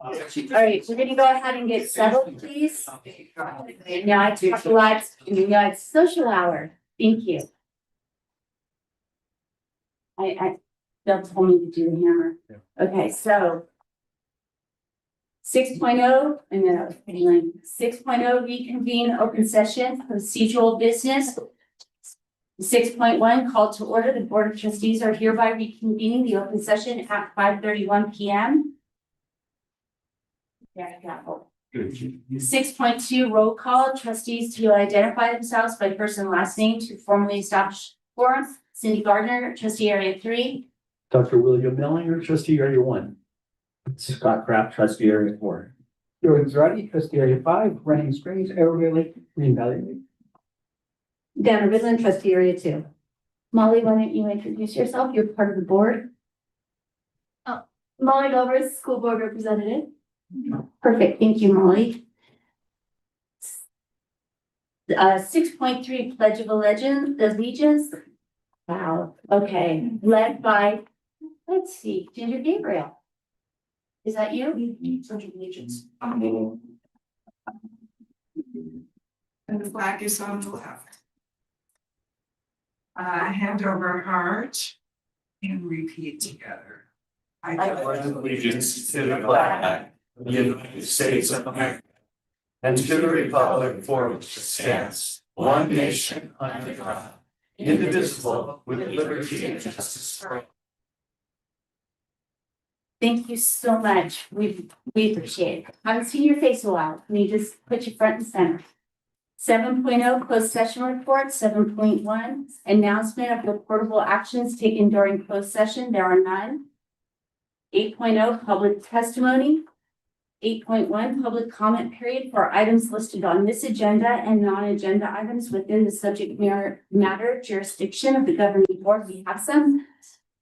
All right, we're gonna go ahead and get settled, please. And now I talk a lot, now it's social hour. Thank you. They'll tell me to do the hammer. Okay, so 6.0, and then I was pretty lame. 6.0 reconvene open session, procedural business. 6.1 call to order. The Board of Trustees are hereby reconvening the open session at 5:31 p.m. Yeah, I got it. 6.2 roll call. Trustees to identify themselves by first and last name to formally establish quorum. Cindy Gardner, trustee area 3. Dr. William Mellinger, trustee area 1. Scott Kraft, trustee area 4. Joe Zardi, trustee area 5, Running Springs, Arrowhead Lake, Green Valley Lake. Dana Ridland, trustee area 2. Molly, why don't you introduce yourself? You're part of the board. Oh, Molly Govers, school board representative. Perfect. Thank you, Molly. 6.3 Pledge of Allegiance. Wow. Okay. Led by, let's see, Ginger Gabriel. Is that you? Pledge of allegiance. And the flag is on the left. Hand over heart and repeat together. I pledge allegiance to the flag of the United States of America and to the republic for which it stands, one nation under God, indivisible, with liberty and justice for all. Thank you so much. We appreciate it. I haven't seen your face in a while. Can you just put your front and center? 7.0 closed session report. 7.1 announcement of reportable actions taken during closed session. There are none. 8.0 public testimony. 8.1 public comment period for items listed on this agenda and non-agenda items within the subject matter jurisdiction of the governing board. We have some.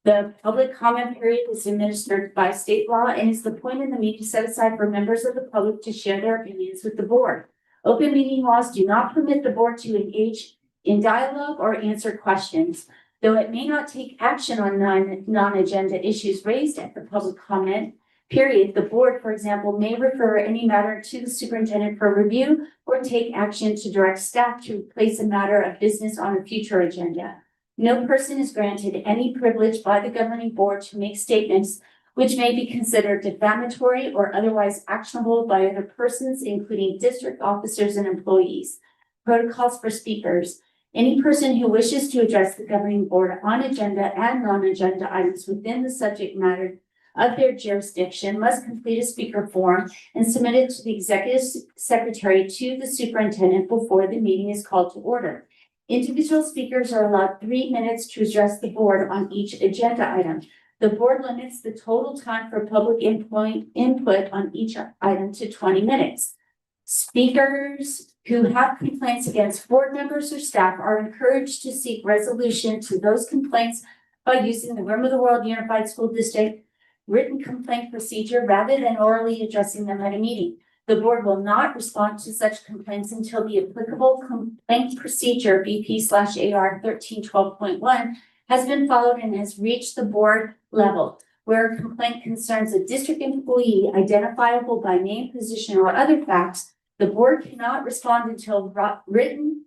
The public comment period is administered by state law and is the point in the meeting set aside for members of the public to share their opinions with the board. Open meeting laws do not permit the board to engage in dialogue or answer questions. Though it may not take action on non-agenda issues raised at the public comment period, the board, for example, may refer any matter to the superintendent for review or take action to direct staff to place a matter of business on a future agenda. No person is granted any privilege by the governing board to make statements which may be considered defamatory or otherwise actionable by other persons, including district officers and employees. Protocols for speakers. Any person who wishes to address the governing board on agenda and non-agenda items within the subject matter of their jurisdiction must complete a speaker form and submit it to the executive secretary to the superintendent before the meeting is called to order. Individual speakers are allowed 3 minutes to address the board on each agenda item. The board limits the total time for public input on each item to 20 minutes. Speakers who have complaints against board members or staff are encouraged to seek resolution to those complaints by using the Room of the World Unified School District written complaint procedure rather than orally addressing them at a meeting. The board will not respond to such complaints until the applicable complaint procedure BP/AR 1312.1 has been followed and has reached the board level. Where a complaint concerns a district employee identifiable by name, position, or other facts, the board cannot respond until proper written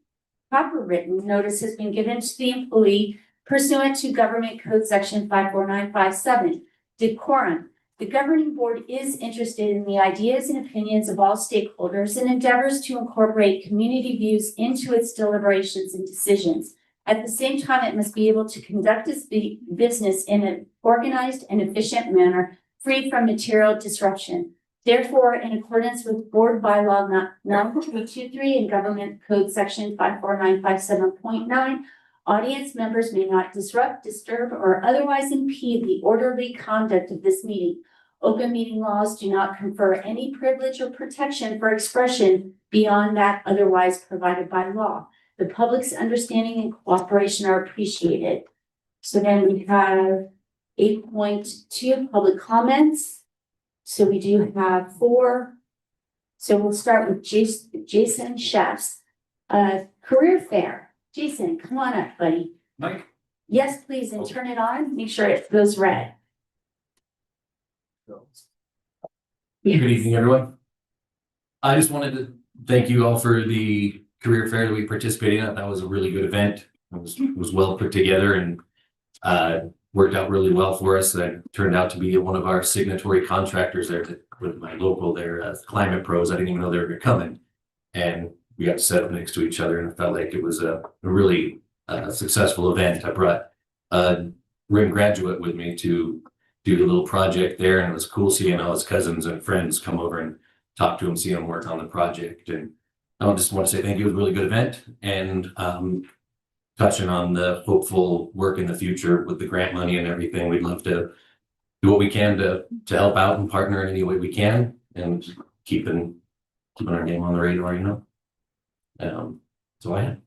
notice has been given to the employee pursuant to Government Code Section 54957. Decorum. The governing board is interested in the ideas and opinions of all stakeholders and endeavors to incorporate community views into its deliberations and decisions. At the same time, it must be able to conduct its business in an organized and efficient manner, free from material disruption. Therefore, in accordance with Board Bylaw number 323 and Government Code Section 54957.9, audience members may not disrupt, disturb, or otherwise impede the orderly conduct of this meeting. Open meeting laws do not confer any privilege or protection for expression beyond that otherwise provided by law. The public's understanding and cooperation are appreciated. So then we have 8.2 public comments. So we do have 4. So we'll start with Jason Chefs, career fair. Jason, come on up, buddy. Mike? Yes, please, and turn it on. Make sure it goes red. Good evening, everyone. I just wanted to thank you all for the career fair that we participated in. That was a really good event. It was well put together and worked out really well for us. That turned out to be one of our signatory contractors there with my local there, Climate Pros. I didn't even know they were coming. And we got to sit up next to each other, and it felt like it was a really successful event. I brought a RIM graduate with me to do a little project there, and it was cool seeing all his cousins and friends come over and talk to him, see him work on the project. And I just want to say thank you. It was a really good event, and touching on the hopeful work in the future with the grant money and everything. We'd love to do what we can to help out and partner in any way we can, and keeping our game on the radar, you know. So I am.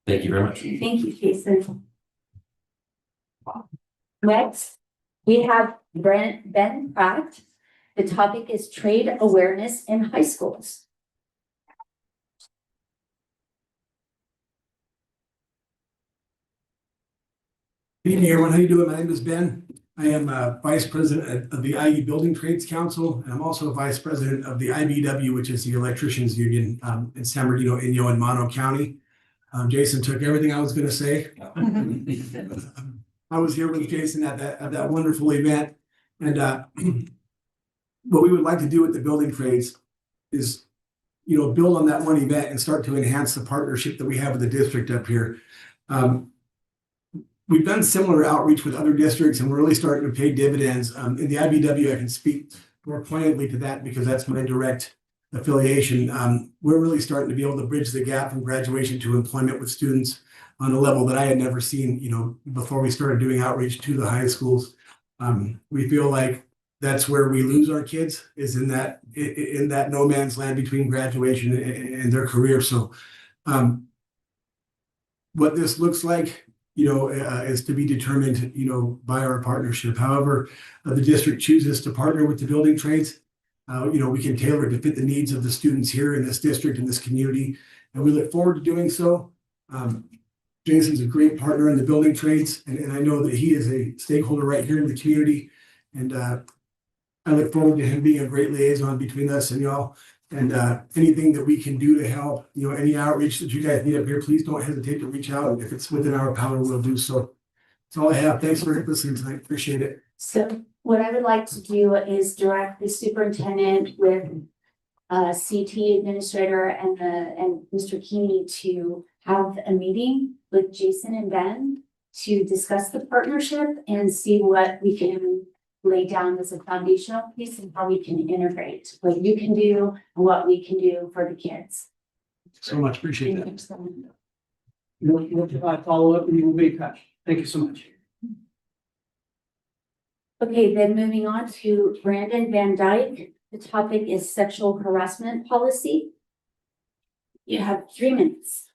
Thank you very much. Thank you, Jason. Next, we have Ben Pratt. The topic is trade awareness in high schools. Good evening, everyone. How you doing? My name is Ben. I am Vice President of the IU Building Trades Council, and I'm also Vice President of the IBW, which is the Electricians Union in San Bernardino, Inyo, and Mono County. Jason took everything I was going to say. I was here with Jason at that wonderful event, and what we would like to do with the building trades is, build on that one event and start to enhance the partnership that we have with the district up here. We've done similar outreach with other districts, and we're really starting to pay dividends. In the IBW, I can speak more pointedly to that because that's my direct affiliation. We're really starting to be able to bridge the gap from graduation to employment with students on a level that I had never seen, before we started doing outreach to the high schools. We feel like that's where we lose our kids, is in that no man's land between graduation and their career. So what this looks like, is to be determined, by our partnership. However, the district chooses to partner with the building trades. We can tailor it to fit the needs of the students here in this district, in this community, and we look forward to doing so. Jason's a great partner in the building trades, and I know that he is a stakeholder right here in the community. And I look forward to him being a great liaison between us and y'all. And anything that we can do to help, any outreach that you guys need up here, please don't hesitate to reach out. If it's within our power, we'll do so. That's all I have. Thanks for listening tonight. Appreciate it. So what I would like to do is direct the superintendent with CT administrator and Mr. Keeney to have a meeting with Jason and Ben to discuss the partnership and see what we can lay down as a foundational piece and how we can integrate what you can do and what we can do for the kids. So much. Appreciate that. Thank you so much. We'll follow up and we'll be in touch. Thank you so much. Okay, then moving on to Brandon Van Dyke. The topic is sexual harassment policy. You have 3 minutes.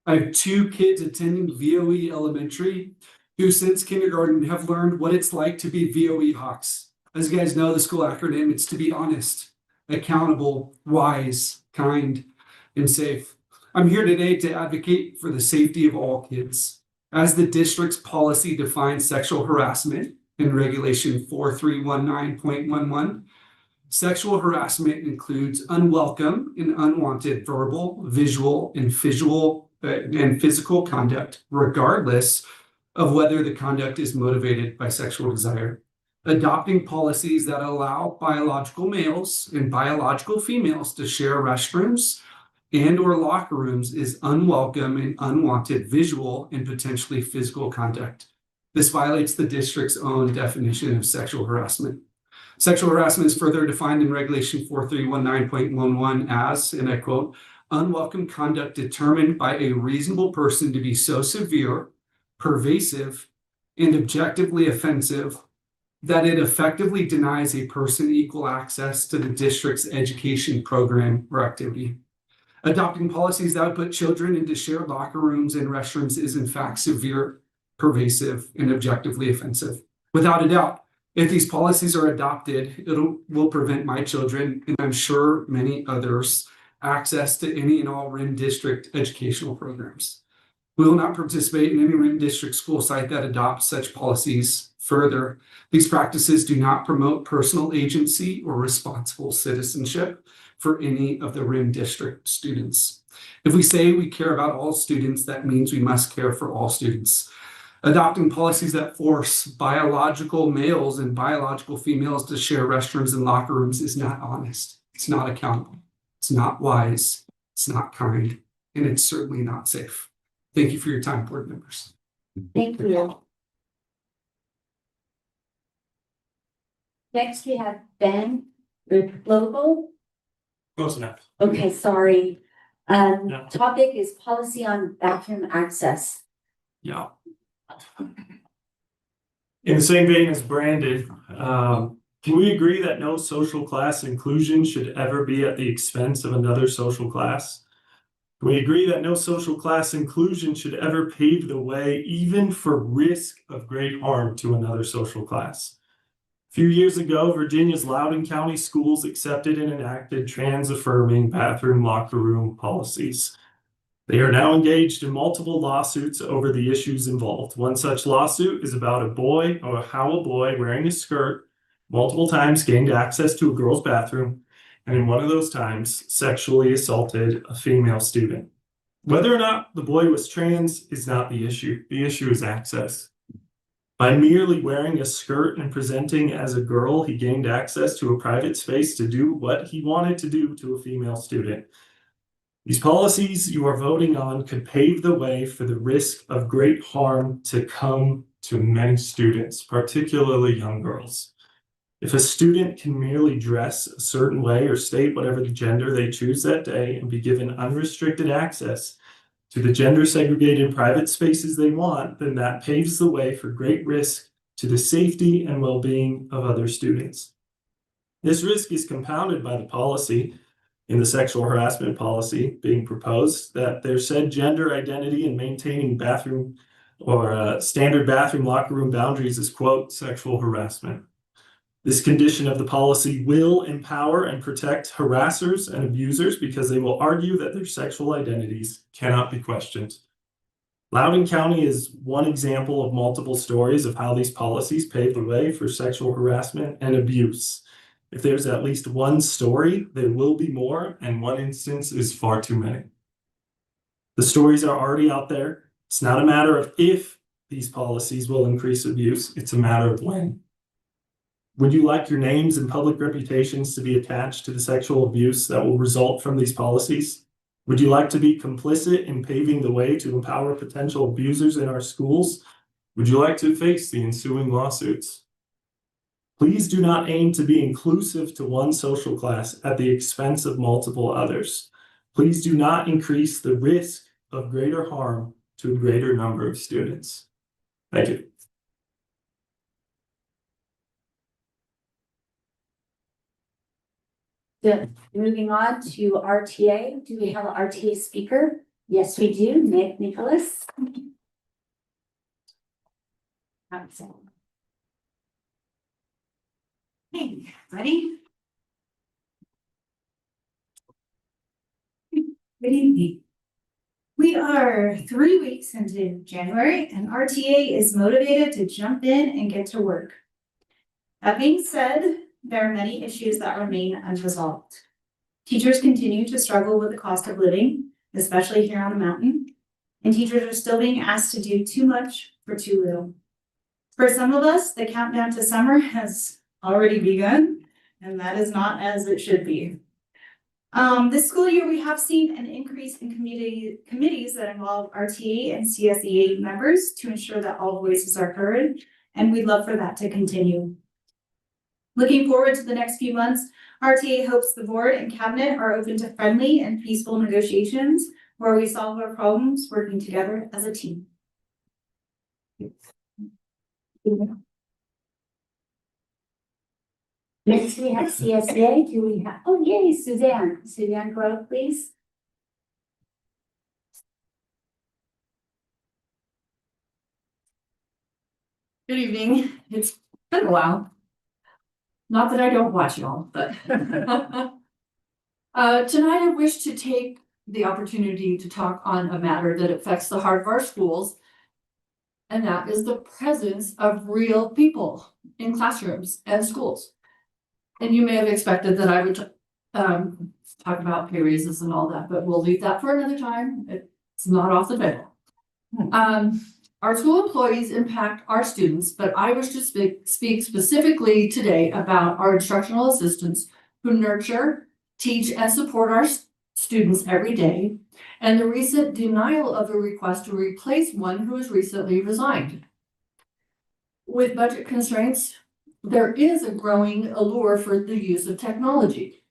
I have 2 kids attending VOE Elementary who since kindergarten have learned what it's like to be VOE Hawks. As you guys know, the school acronym, it's to be honest, accountable, wise, kind, and safe. I'm here today to advocate for the safety of all kids. As the district's policy defines sexual harassment in Regulation 4319.11, sexual harassment includes unwelcome and unwanted verbal, visual, and physical conduct, regardless of whether the conduct is motivated by sexual desire. Adopting policies that allow biological males and biological females to share restrooms and or locker rooms is unwelcome and unwanted visual and potentially physical conduct. This violates the district's own definition of sexual harassment. Sexual harassment is further defined in Regulation 4319.11 as, and I quote, unwelcome conduct determined by a reasonable person to be so severe, pervasive, and objectively offensive that it effectively denies a person equal access to the district's education program or activity. Adopting policies that would put children into shared locker rooms and restrooms is in fact severe, pervasive, and objectively offensive. Without a doubt, if these policies are adopted, will prevent my children, and I'm sure many others, access to any and all RIM district educational programs. We will not participate in any RIM district school site that adopts such policies Further, these practices do not promote personal agency or responsible citizenship for any of the RIM district students. If we say we care about all students, that means we must care for all students. Adopting policies that force biological males and biological females to share restrooms and locker rooms is not honest. It's not accountable. It's not wise. It's not kind. And it's certainly not safe. Thank you for your time, board members. Thank you. Next, we have Ben Local. Close enough. Okay, sorry. No. Topic is policy on bathroom access. Yeah. In the same vein as Brandon, can we agree that no social class inclusion should ever be at the expense of another social class? Can we agree that no social class inclusion should ever pave the way, even for risk of great harm to another social class? A few years ago, Virginia's Loudoun County schools accepted and enacted trans-affirming bathroom locker room policies. They are now engaged in multiple lawsuits over the issues involved. One such lawsuit is about how a boy wearing a skirt multiple times gained access to a girl's bathroom, and in one of those times sexually assaulted a female student. Whether or not the boy was trans is not the issue. The issue is access. By merely wearing a skirt and presenting as a girl, he gained access to a private space to do what he wanted to do to a female student. These policies you are voting on could pave the way for the risk of great harm to come to many students, particularly young girls. If a student can merely dress a certain way or state whatever the gender they choose that day and be given unrestricted access to the gender segregated private spaces they want, then that paves the way for great risk to the safety and well-being of other students. This risk is compounded by the policy in the sexual harassment policy being proposed that their said gender identity and maintaining bathroom or standard bathroom locker room boundaries is, quote, sexual harassment. This condition of the policy will empower and protect harassers and abusers because they will argue that their sexual identities cannot be questioned. Loudoun County is one example of multiple stories of how these policies pave the way for sexual harassment and abuse. If there's at least one story, there will be more, and one instance is far too many. The stories are already out there. It's not a matter of if these policies will increase abuse, it's a matter of when. Would you like your names and public reputations to be attached to the sexual abuse that will result from these policies? Would you like to be complicit in paving the way to empower potential abusers in our schools? Would you like to face the ensuing lawsuits? Please do not aim to be inclusive to one social class at the expense of multiple others. Please do not increase the risk of greater harm to a greater number of students. Thank you. Moving on to RTA. Do we have an RTA speaker? Yes, we do. Nicholas. Hey, buddy. Good evening. We are 3 weeks into January and RTA is motivated to jump in and get to work. That being said, there are many issues that remain unresolved. Teachers continue to struggle with the cost of living, especially here on the mountain, and teachers are still being asked to do too much for too little. For some of us, the countdown to summer has already begun, and that is not as it should be. This school year, we have seen an increase in committees that involve RTA and CSEA members to ensure that all voices are heard, and we'd love for that to continue. Looking forward to the next few months, RTA hopes the board and cabinet are open to friendly and peaceful negotiations where we solve our problems working together as a team. Next we have CSEA. Do we have, oh yay, Suzanne. Suzanne, go up, please. Good evening. It's been a while. Not that I don't watch y'all, but tonight I wish to take the opportunity to talk on a matter that affects the heart of our schools and that is the presence of real people in classrooms and schools. And you may have expected that I would talk about pay raises and all that, but we'll leave that for another time. It's not off the table. Our school employees impact our students, but I wish to speak specifically today about our instructional assistants who nurture, teach, and support our students every day, and the recent denial of a request to replace one who has recently resigned. With budget constraints, there is a growing allure for the use of technology.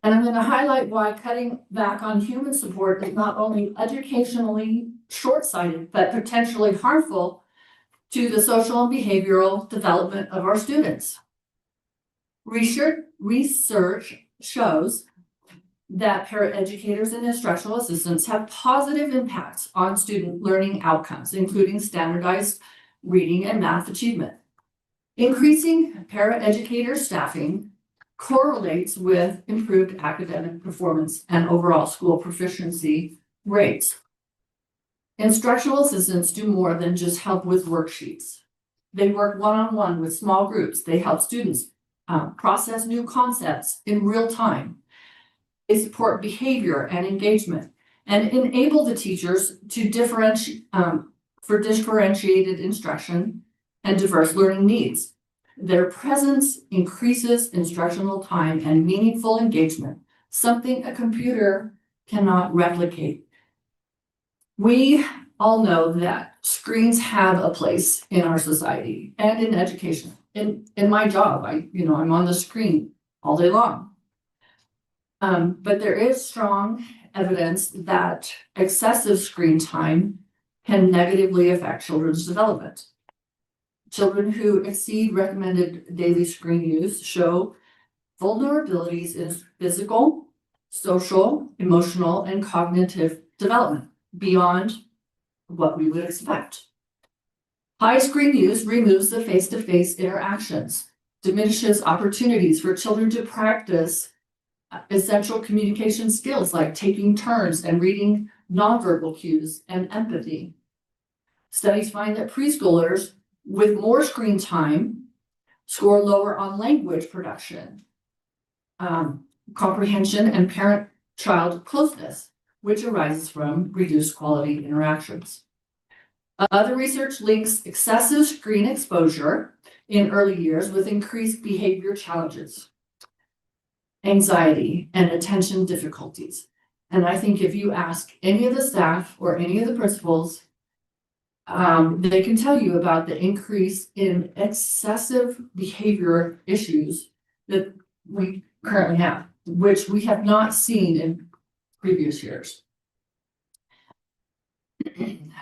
And I'm going to highlight why cutting back on human support is not only educationally short-sighted, but potentially harmful to the social and behavioral development of our students. Research shows that paraeducators and instructional assistants have positive impacts on student learning outcomes, including standardized reading and math achievement. Increasing paraeducator staffing correlates with improved academic performance and overall school proficiency rates. Instructional assistants do more than just help with worksheets. They work one-on-one with small groups. They help students process new concepts in real time. They support behavior and engagement and enable the teachers to differentiated instruction and diverse learning needs. Their presence increases instructional time and meaningful engagement, something a computer cannot replicate. We all know that screens have a place in our society and in education. In my job, I'm on the screen all day long. But there is strong evidence that excessive screen time can negatively affect children's development. Children who exceed recommended daily screen use show vulnerabilities in physical, social, emotional, and cognitive development beyond what we would expect. High screen use removes the face-to-face interactions, diminishes opportunities for children to practice essential communication skills like taking turns and reading nonverbal cues and empathy. Studies find that preschoolers with more screen time score lower on language production, comprehension, and parent-child closeness, which arises from reduced quality interactions. Other research links excessive screen exposure in early years with increased behavior challenges, anxiety, and attention difficulties. And I think if you ask any of the staff or any of the principals, they can tell you about the increase in excessive behavior issues that we currently have, which we have not seen in previous years.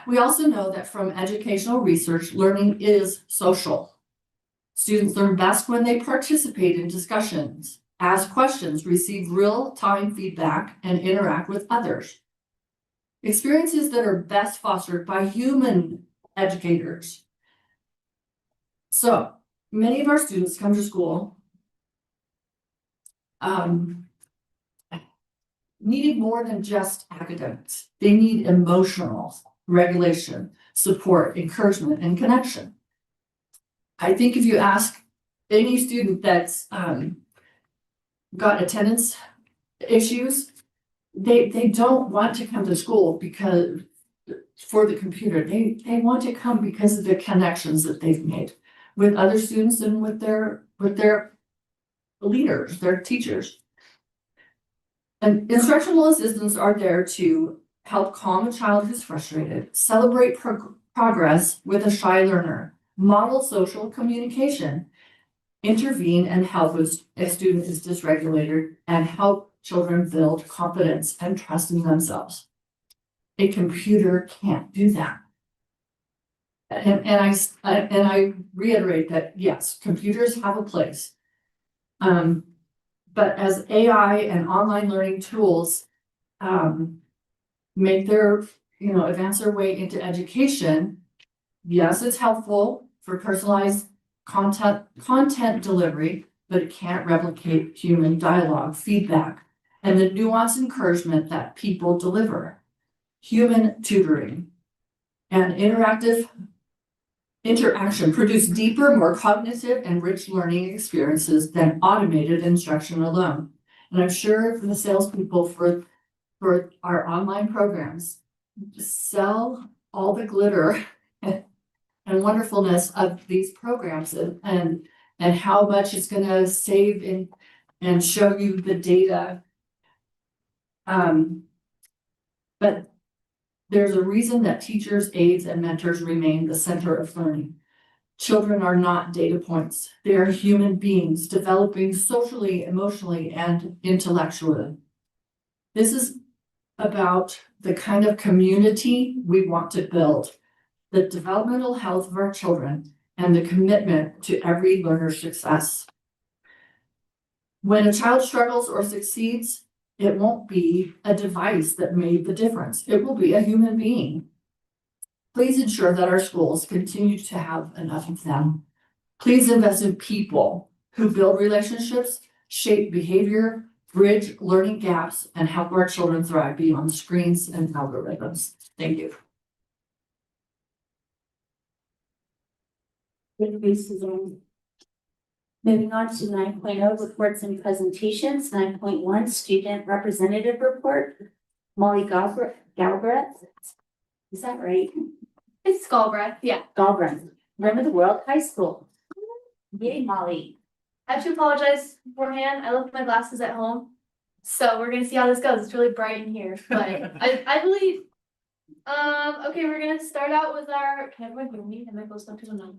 We also know that from educational research, learning is social. Students learn best when they participate in discussions, ask questions, receive real-time feedback, and interact with others. Experiences that are best fostered by human educators. So many of our students come to school needing more than just academics. They need emotional regulation, support, encouragement, and connection. I think if you ask any student that's got attendance issues, they don't want to come to school because for the computer. They want to come because of the connections that they've made with other students and with their leaders, their teachers. And instructional assistants are there to help calm a child who's frustrated, celebrate progress with a shy learner, model social communication, intervene and help if a student is dysregulated, and help children build confidence and trust in themselves. A computer can't do that. And I reiterate that, yes, computers have a place. But as AI and online learning tools make their, advance their way into education, yes, it's helpful for personalized content delivery, but it can't replicate human dialogue, feedback, and the nuanced encouragement that people deliver. Human tutoring and interactive interaction produce deeper, more cognitive and rich learning experiences than automated instruction alone. And I'm sure the salespeople for our online programs sell all the glitter and wonderfulness of these programs and how much it's gonna save in and show you the data. But there's a reason that teachers, aides, and mentors remain the center of learning. Children are not data points. They are human beings developing socially, emotionally, and intellectually. This is about the kind of community we want to build, the developmental health of our children, and the commitment to every learner's success. When a child struggles or succeeds, it won't be a device that made the difference. It will be a human being. Please ensure that our schools continue to have enough of them. Please invest in people who build relationships, shape behavior, bridge learning gaps, and help our children thrive beyond screens and algorithms. Thank you. Thank you, Suzanne. Moving on to 9.0 reports and presentations. 9.1 student representative report. Molly Galbraith. Is that right? It's Skullbreath, yeah. Galbraith, Rim of the World High School. Yay, Molly. I have to apologize beforehand. I left my glasses at home. So we're gonna see how this goes. It's really bright in here, but I believe. Okay, we're gonna start out with our, can everyone hear me? Am I close enough to the mic?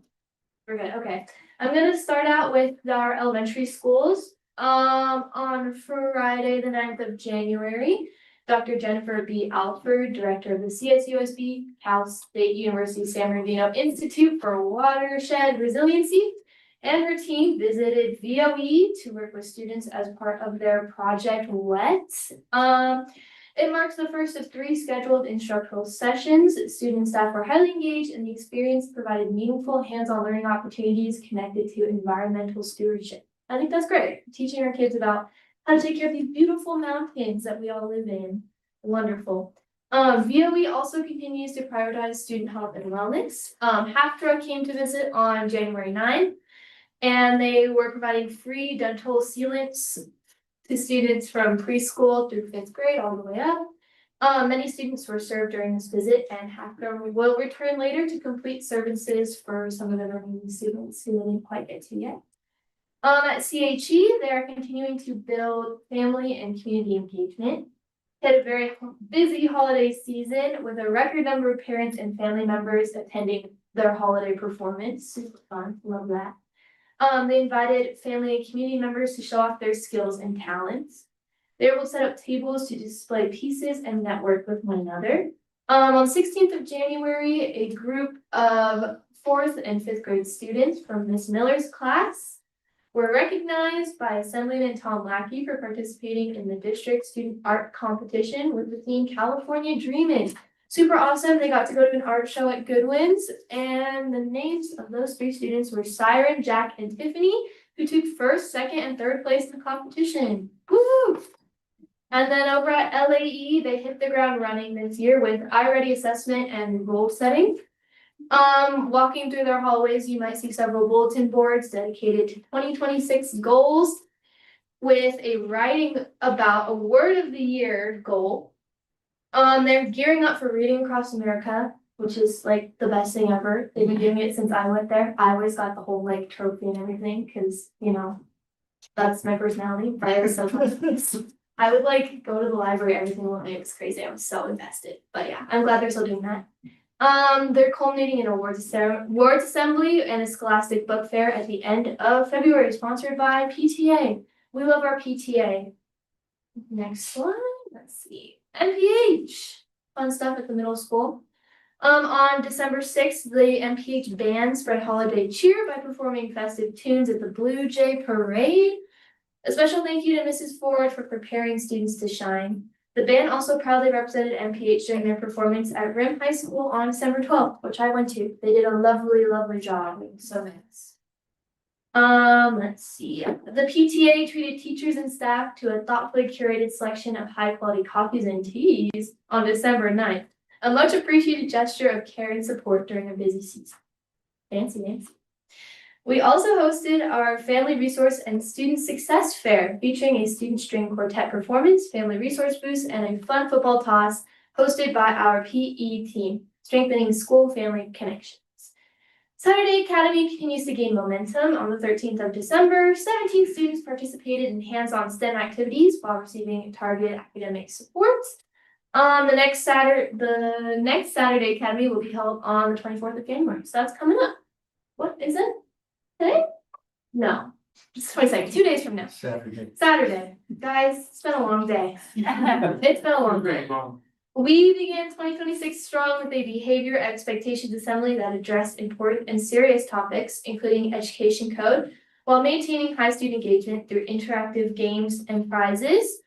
We're good, okay. I'm gonna start out with our elementary schools. On Friday, the 9th of January, Dr. Jennifer B. Alford, director of the CSUSB, Cal State University San Bernardino Institute for Watershed Resiliency, and her team visited VOE to work with students as part of their Project WET. It marks the first of 3 scheduled instructional sessions. Student and staff were highly engaged, and the experience provided meaningful hands-on learning opportunities connected to environmental stewardship. I think that's great. Teaching our kids about how to take care of these beautiful mountains that we all live in. Wonderful. VOE also continues to prioritize student health and wellness. HAFTRA came to visit on January 9th, and they were providing free dental sealants to students from preschool through 5th grade all the way up. Many students were served during this visit, and HAFTRA will return later to complete services for some of the remaining students who they didn't quite get to yet. At CHE, they are continuing to build family and community engagement. They had a very busy holiday season with a record number of parents and family members attending their holiday performance. Super fun, love that. They invited family and community members to show off their skills and talents. They were able to set up tables to display pieces and network with one another. On 16th of January, a group of 4th and 5th grade students from Miss Miller's class were recognized by Assemblyman Tom Lackey for participating in the district student art competition with the theme California Dreamin'. Super awesome. They got to go to an art show at Goodwin's, and the names of those 3 students were Siren, Jack, and Tiffany, who took 1st, 2nd, and 3rd place in the competition. Woo! And then over at LAE, they hit the ground running this year with iReady assessment and goal setting. Walking through their hallways, you might see several bulletin boards dedicated to 2026 goals with a writing about a word of the year goal. They're gearing up for Reading Across America, which is like the best thing ever. They've been doing it since I went there. I always got the whole like trophy and everything because, you know, that's my personality. But I was so I would like go to the library every single night. It was crazy. I was so invested. But yeah, I'm glad they're still doing that. They're culminating in a awards assembly and a scholastic book fair at the end of February, sponsored by PTA. We love our PTA. Next slide. Let's see. MPH. Fun stuff at the middle school. On December 6th, the MPH band spread holiday cheer by performing festive tunes at the Blue Jay Parade. A special thank you to Mrs. Ford for preparing students to shine. The band also proudly represented MPH during their performance at Rim High School on December 12th, which I went to. They did a lovely, lovely job. It was so nice. Let's see. The PTA treated teachers and staff to a thoughtfully curated selection of high-quality coffees and teas on December 9th. a much appreciated gesture of care and support during a busy season. Fancy. We also hosted our Family Resource and Student Success Fair, featuring a student string quartet performance, family resource boost, and a fun football toss hosted by our PE team, strengthening school-family connections. Saturday Academy continues to gain momentum. On the 13th of December, 17 students participated in hands-on STEM activities while receiving targeted academic support. The next Saturday Academy will be held on the 24th of January, so that's coming up. What is it? Today? No, it's 22nd, 2 days from now. Saturday. Guys, it's been a long day. It's been a long day. We began 2026 strong with a behavior expectations assembly that addressed important and serious topics, including education code, while maintaining high student engagement through interactive games and prizes.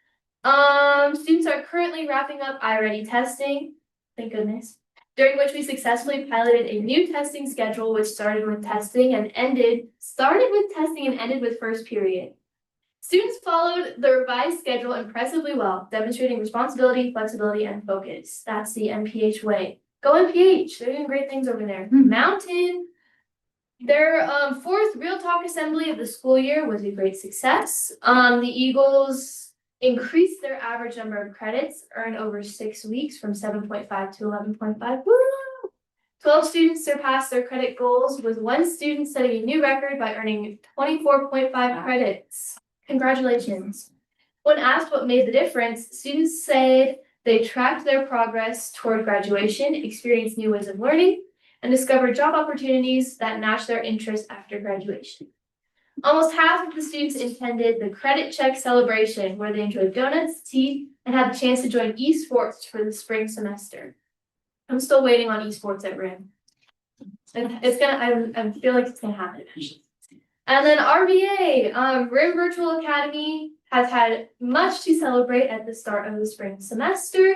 Students are currently wrapping up iReady testing, thank goodness, during which we successfully piloted a new testing schedule, which started with testing and ended with first period. Students followed the revised schedule impressively well, demonstrating responsibility, flexibility, and focus. That's the MPH way. Go MPH, they're doing great things over there. Mountain. Their fourth Real Talk assembly of the school year was a great success. The Eagles increased their average number of credits earned over 6 weeks from 7.5 to 11.5. Woo! 12 students surpassed their credit goals, with one student setting a new record by earning 24.5 credits. Congratulations. When asked what made the difference, students said they tracked their progress toward graduation, experienced new ways of learning, and discovered job opportunities that matched their interests after graduation. Almost half of the students attended the credit check celebration, where they enjoyed donuts, tea, and had the chance to join esports for the spring semester. I'm still waiting on esports at RIM. I feel like it's gonna happen eventually. And then RVA, RIM Virtual Academy has had much to celebrate at the start of the spring semester,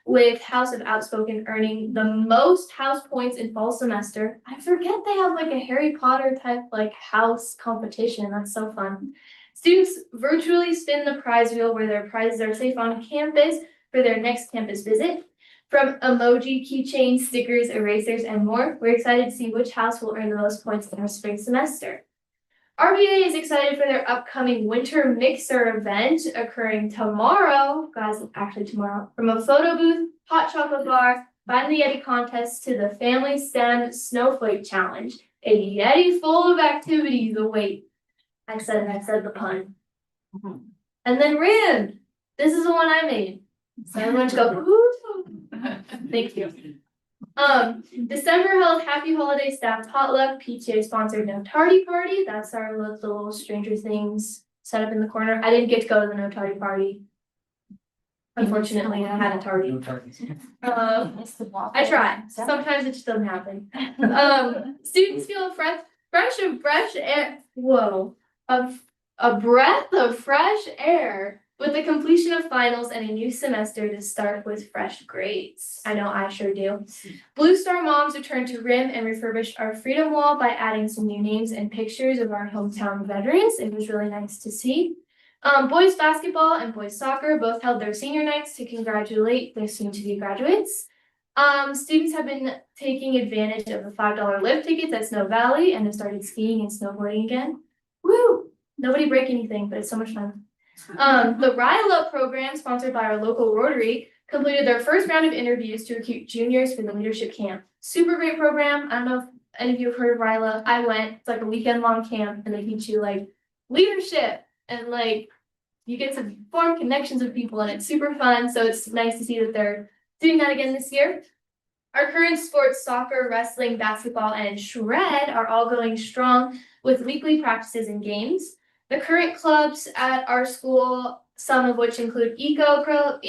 with House of Outspoken earning the most house points in fall semester. I forget they have like a Harry Potter type like house competition. That's so fun. Students virtually spin the prize wheel, where their prizes are safe on campus for their next campus visit. From emoji, keychains, stickers, erasers, and more, we're excited to see which house will earn the most points in our spring semester. RBA is excited for their upcoming winter mixer event occurring tomorrow, guys, actually tomorrow, from a photo booth, hot chocolate bar, Find the Yeti contest to the Family STEM Snowflake Challenge. A Yeti full of activities await. I said the pun. And then RIM. This is the one I made. So everyone just go, ooh. Thank you. December held Happy Holiday Staff Potluck, PTA sponsored No Tardy Party. That's our little Stranger Things set up in the corner. I didn't get to go to the No Tardy Party. Unfortunately, I had a tardy. I try. Sometimes it just doesn't happen. Students feel a breath of fresh air with the completion of finals and a new semester to start with fresh grades. I know I sure do. Blue Star Moms returned to RIM and refurbished our Freedom Wall by adding some new names and pictures of our hometown veterans. It was really nice to see. Boys basketball and boys soccer both held their senior nights to congratulate their soon-to-be graduates. Students have been taking advantage of the $5 lift tickets at Snow Valley and have started skiing and snowboarding again. Woo! Nobody break anything, but it's so much fun. The RILA program, sponsored by our local Rotary, completed their first round of interviews to recruit juniors for the leadership camp. Super great program. I don't know if any of you have heard of RILA. I went. It's like a weekend-long camp, and they teach you like leadership and like you get to form connections with people, and it's super fun. So it's nice to see that they're doing that again this year. Our current sports, soccer, wrestling, basketball, and shred are all going strong with weekly practices and games. The current clubs at our school, some of which include Eco Club,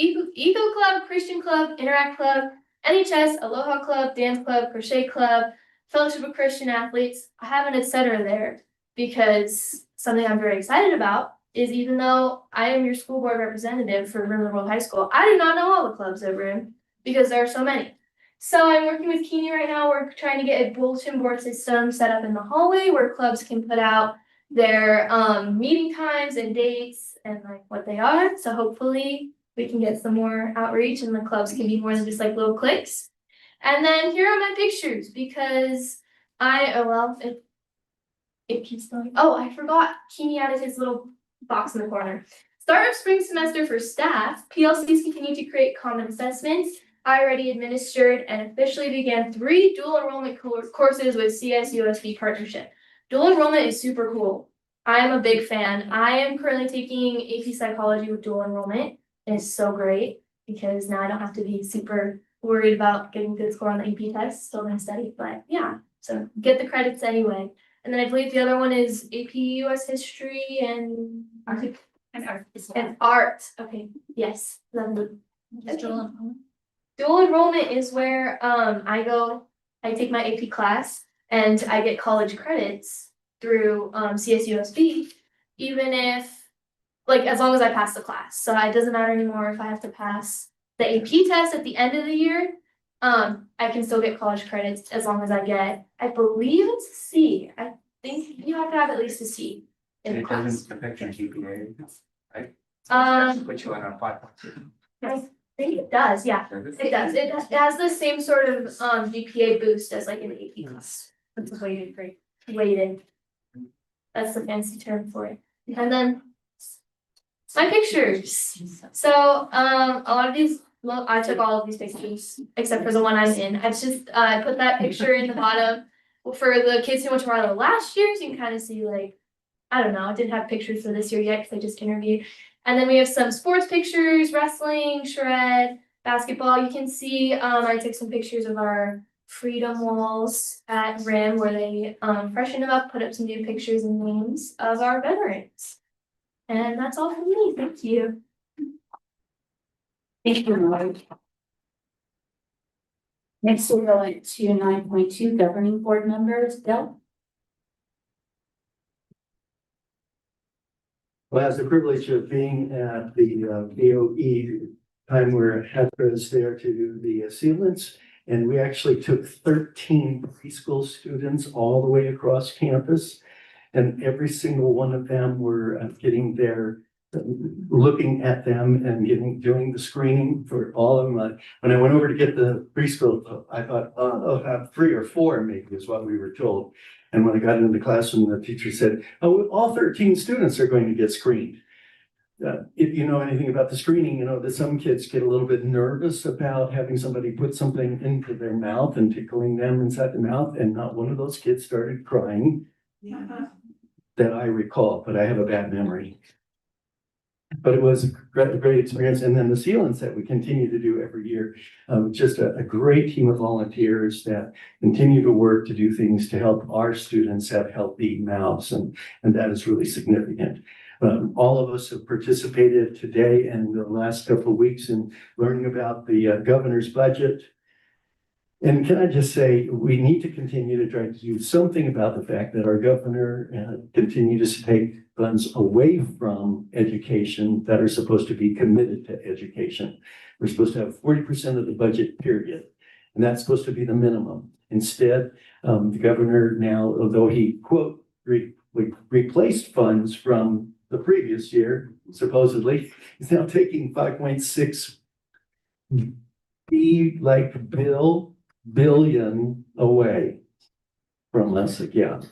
Christian Club, Interact Club, NHS, Aloha Club, Dance Club, Crochet Club, Fellowship of Christian Athletes. I have an etc. there because something I'm very excited about is, even though I am your school board representative for Rim World High School, I do not know all the clubs at RIM because there are so many. So I'm working with Keeney right now. We're trying to get a bulletin board system set up in the hallway where clubs can put out their meeting times and dates and like what they are. So hopefully we can get some more outreach and the clubs can be more than just like little cliques. And then here are my pictures because it keeps going. Oh, I forgot. Keeney added his little box in the corner. Start of spring semester for staff. PLCs continue to create common assessments. I already administered and officially began 3 dual enrollment courses with CSUSD partnership. Dual enrollment is super cool. I am a big fan. I am currently taking AP psychology with dual enrollment. And it's so great because now I don't have to be super worried about getting a good score on the AP test. Still gonna study, but yeah. So get the credits anyway. And then I believe the other one is AP US history and art. Okay, yes. Lovely. Dual enrollment is where I take my AP class and I get college credits through CSUSB, even if as long as I pass the class. So it doesn't matter anymore if I have to pass the AP test at the end of the year. I can still get college credits as long as I get, I believe it's a C. I think you have to have at least a C in the class. affect your GPA, right? Put you on a 5.2. I think it does, yeah. It does. It has the same sort of GPA boost as like an AP class. It's a weighted grade. Weighted. That's the fancy term for it. And then my pictures. So a lot of these, well, I took all of these pictures except for the one I'm in. I put that picture in the bottom for the kids who went to Marlowe last year, so you can kind of see I don't know, I didn't have pictures for this year yet because I just interviewed. And then we have some sports pictures, wrestling, shred, basketball. You can see I took some pictures of our freedom walls at RIM where they freshened them up, put up some new pictures and names of our veterans. And that's all from me. Thank you. Thank you, Lloyd. Next, we'll go into 9.2 governing board members. Bill? Well, I have the privilege of being at the BOE time where Heather is there to do the sealants. And we actually took 13 preschool students all the way across campus. And every single one of them were getting their, looking at them and doing the screening for all of them. When I went over to get the preschool, I thought, oh, I'll have 3 or 4 maybe is what we were told. And when I got into the classroom, the teacher said, oh, all 13 students are going to get screened. If you know anything about the screening, you know that some kids get a little bit nervous about having somebody put something into their mouth and tickling them inside the mouth. And not one of those kids started crying that I recall, but I have a bad memory. But it was a great experience. And then the sealants that we continue to do every year, just a great team of volunteers that continue to work to do things to help our students have healthy mouths. And that is really significant. All of us have participated today and the last couple of weeks in learning about the governor's budget. And can I just say, we need to continue to try to do something about the fact that our governor continues to take funds away from education that are supposed to be committed to education. We're supposed to have 40% of the budget, period. And that's supposed to be the minimum. Instead, the governor now, although he, quote, replaced funds from the previous year, supposedly, is now taking 5.6 billion away from us again.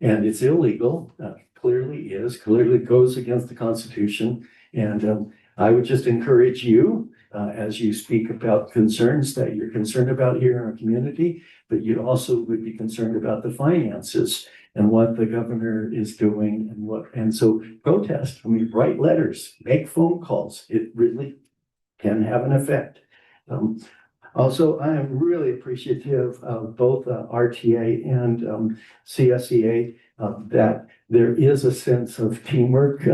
And it's illegal, clearly goes against the Constitution. And I would just encourage you, as you speak about concerns that you're concerned about here in our community, but you also would be concerned about the finances and what the governor is doing and so protest, write letters, make phone calls. It really can have an effect. Also, I am really appreciative of both RTA and CSEA that there is a sense of teamwork.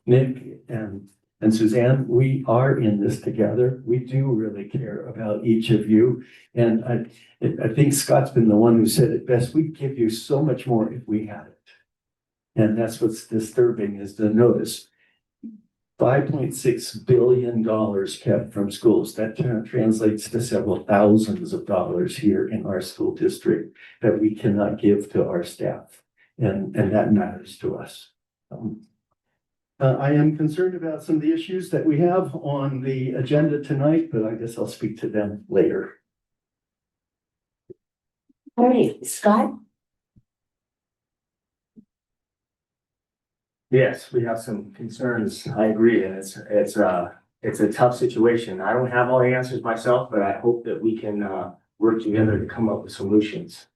Nick and Suzanne, we are in this together. We do really care about each of you. And I think Scott's been the one who said it best. We'd give you so much more if we had it. And that's what's disturbing is to notice $5.6 billion kept from schools. That translates to several thousands of dollars here in our school district that we cannot give to our staff. And that matters to us. I am concerned about some of the issues that we have on the agenda tonight, but I guess I'll speak to them later. All right, Scott? Yes, we have some concerns. I agree, and it's a tough situation. I don't have all the answers myself, but I hope that we can work together to come up with solutions.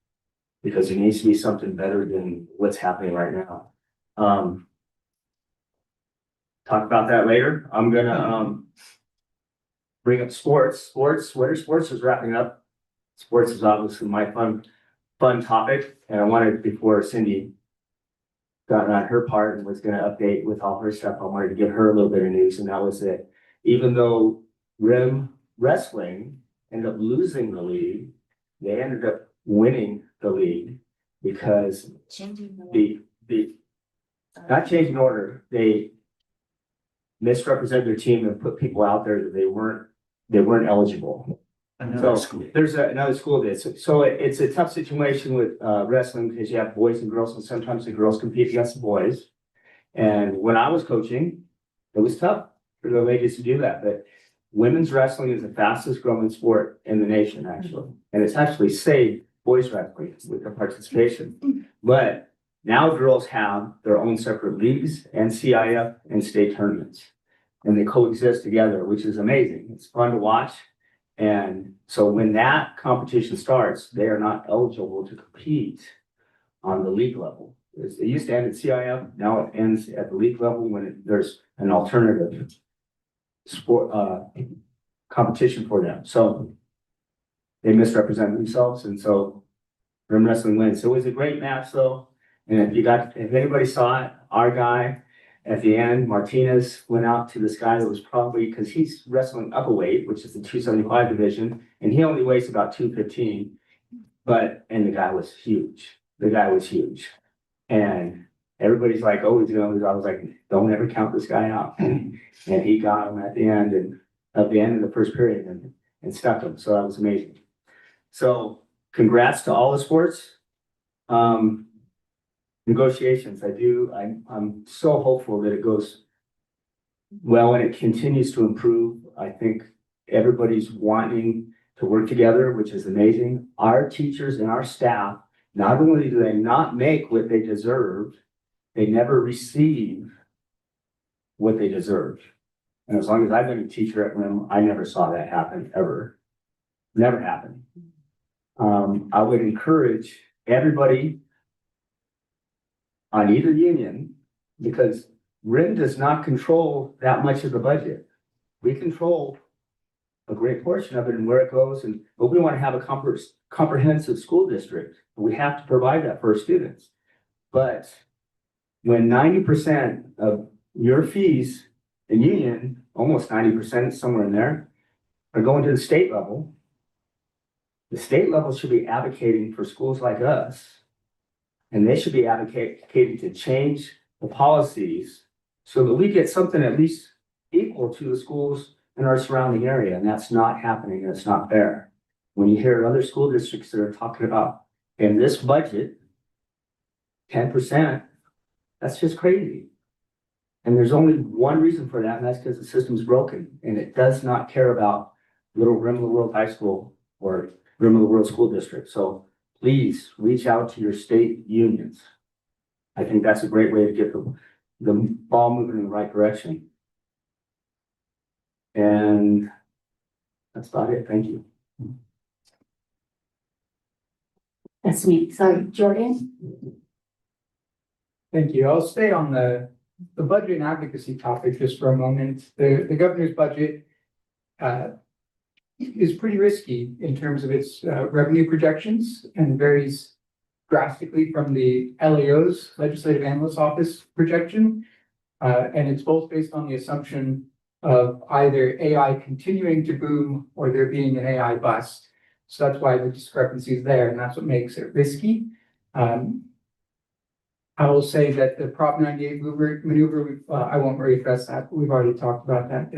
Because there needs to be something better than what's happening right now. Talk about that later. I'm gonna bring up sports. Winter sports is wrapping up. Sports is obviously my fun topic, and I wanted, before Cindy got on her part and was gonna update with all her stuff, I wanted to give her a little bit of news, and that was that even though Rim Wrestling ended up losing the league, they ended up winning the league because the not changing order, they misrepresented their team and put people out there that they weren't eligible. So there's another school did. So it's a tough situation with wrestling because you have boys and girls, and sometimes the girls compete against the boys. And when I was coaching, it was tough for the ladies to do that. But women's wrestling is the fastest growing sport in the nation, actually. And it's actually saved boys wrestling with their participation. But now girls have their own separate leagues and CIF and state tournaments. And they coexist together, which is amazing. It's fun to watch. And so when that competition starts, they are not eligible to compete on the league level. It used to end at CIF, now it ends at the league level when there's an alternative sport competition for them. So they misrepresent themselves, and so Rim Wrestling wins. So it was a great match though. And if anybody saw it, our guy at the end, Martinez, went out to this guy that was probably, because he's wrestling up a weight, which is the 275 division, and he only weighs about 215. And the guy was huge. And everybody's like, oh, he's gonna lose. I was like, don't ever count this guy out. And he got him at the end of the first period and stuck him. So that was amazing. So congrats to all the sports. Negotiations, I'm so hopeful that it goes well and it continues to improve. I think everybody's wanting to work together, which is amazing. Our teachers and our staff, not only do they not make what they deserve, they never receive what they deserve. And as long as I've been a teacher at RIM, I never saw that happen ever. Never happened. I would encourage everybody on either union, because RIM does not control that much of the budget. We control a great portion of it and where it goes, but we want to have a comprehensive school district. We have to provide that for our students. But when 90% of your fees in union, almost 90%, somewhere in there, are going to the state level, the state level should be advocating for schools like us. And they should be advocating to change the policies so that we get something at least equal to the schools in our surrounding area. And that's not happening. That's not fair. When you hear other school districts that are talking about in this budget, 10%, that's just crazy. And there's only one reason for that, and that's because the system's broken. And it does not care about Little Rim of the World High School or Rim of the World School District. So please reach out to your state unions. I think that's a great way to get the ball moving in the right direction. And that's about it. Thank you. That's me. Sorry, Jordan? Thank you. I'll stay on the budget and advocacy topic just for a moment. The governor's budget is pretty risky in terms of its revenue projections and varies drastically from the LAO's Legislative Analyst Office projection. And it's both based on the assumption of either AI continuing to boom or there being an AI bust. So that's why the discrepancy is there, and that's what makes it risky. I will say that the Prop 98 maneuver, I won't really address that. We've already talked about that.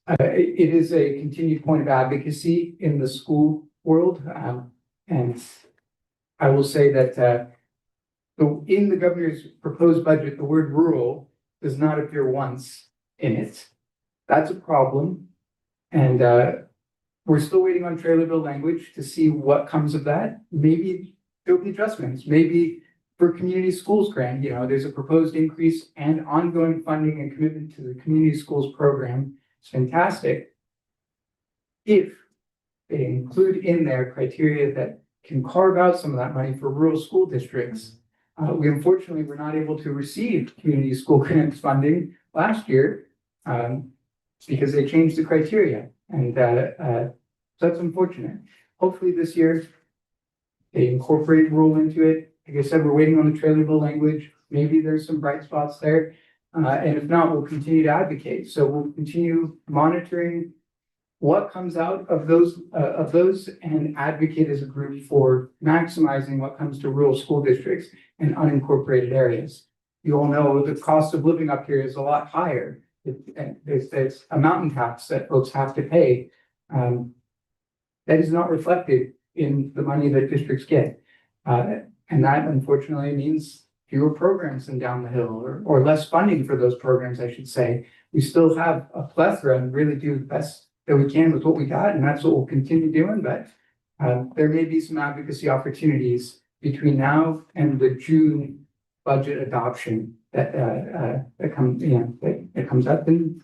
It is a continued point of advocacy in the school world. And I will say that in the governor's proposed budget, the word rural does not appear once in it. That's a problem. And we're still waiting on Traylorville language to see what comes of that. Maybe there'll be adjustments, maybe for community schools grant, there's a proposed increase and ongoing funding and commitment to the community schools program. It's fantastic. If they include in their criteria that can carve out some of that money for rural school districts. We unfortunately were not able to receive community school grants funding last year because they changed the criteria, and so that's unfortunate. Hopefully this year they incorporate rural into it. Like I said, we're waiting on the Traylorville language. Maybe there's some bright spots there, and if not, we'll continue to advocate. So we'll continue monitoring what comes out of those and advocate as a group for maximizing what comes to rural school districts and unincorporated areas. You all know the cost of living up here is a lot higher. There's a mountain tax that folks have to pay. That is not reflected in the money that districts get. And that unfortunately means fewer programs than down the hill or less funding for those programs, I should say. We still have a plethora and really do the best that we can with what we got, and that's what we'll continue doing. But there may be some advocacy opportunities between now and the June budget adoption that comes up in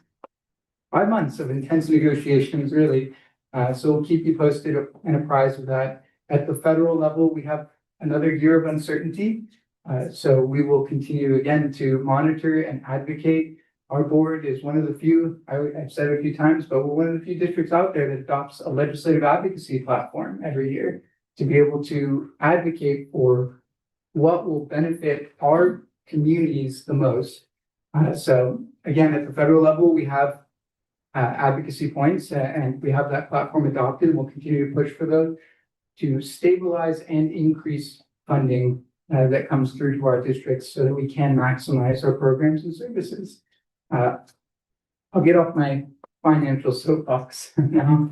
5 months of intense negotiations, really. So we'll keep you posted and apprised of that. At the federal level, we have another year of uncertainty. So we will continue again to monitor and advocate. Our board is one of the few, I've said it a few times, but we're one of the few districts out there that adopts a legislative advocacy platform every year to be able to advocate for what will benefit our communities the most. So again, at the federal level, we have advocacy points and we have that platform adopted, and we'll continue to push for those to stabilize and increase funding that comes through to our districts so that we can maximize our programs and services. I'll get off my financial soapbox now.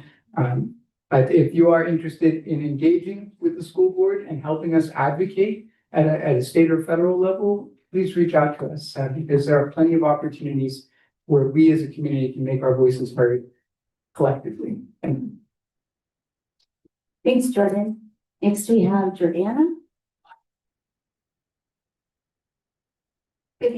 But if you are interested in engaging with the school board and helping us advocate at a state or federal level, please reach out to us because there are plenty of opportunities where we as a community can make our voices heard collectively. And Thanks, Jordan. Next we have Jordana. Good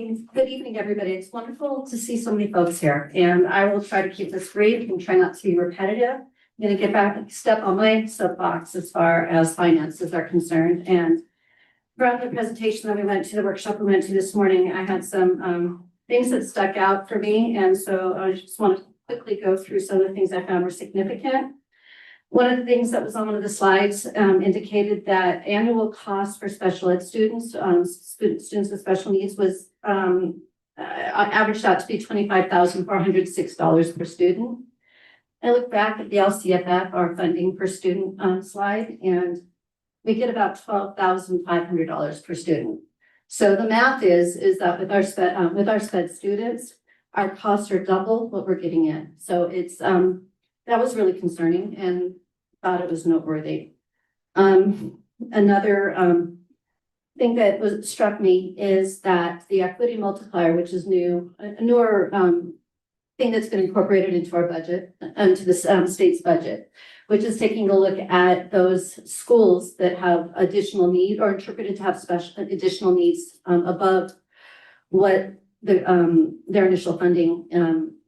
evening, everybody. It's wonderful to see so many folks here, and I will try to keep this brief and try not to be repetitive. I'm going to get back and step on my soapbox as far as finances are concerned. And throughout the presentation that we went to, the workshop we went to this morning, I had some things that stuck out for me. And so I just want to quickly go through some of the things I found were significant. One of the things that was on one of the slides indicated that annual cost for special ed students, students with special needs was averaged out to be $25,406 per student. I look back at the LCFF, our funding per student slide, and we get about $12,500 per student. So the math is that with our SPED students, our costs are double what we're getting in. So it's that was really concerning and thought it was noteworthy. Another thing that struck me is that the equity multiplier, which is a newer thing that's been incorporated into our budget, into the state's budget, which is taking a look at those schools that have additional need or interpreted to have special additional needs above what their initial funding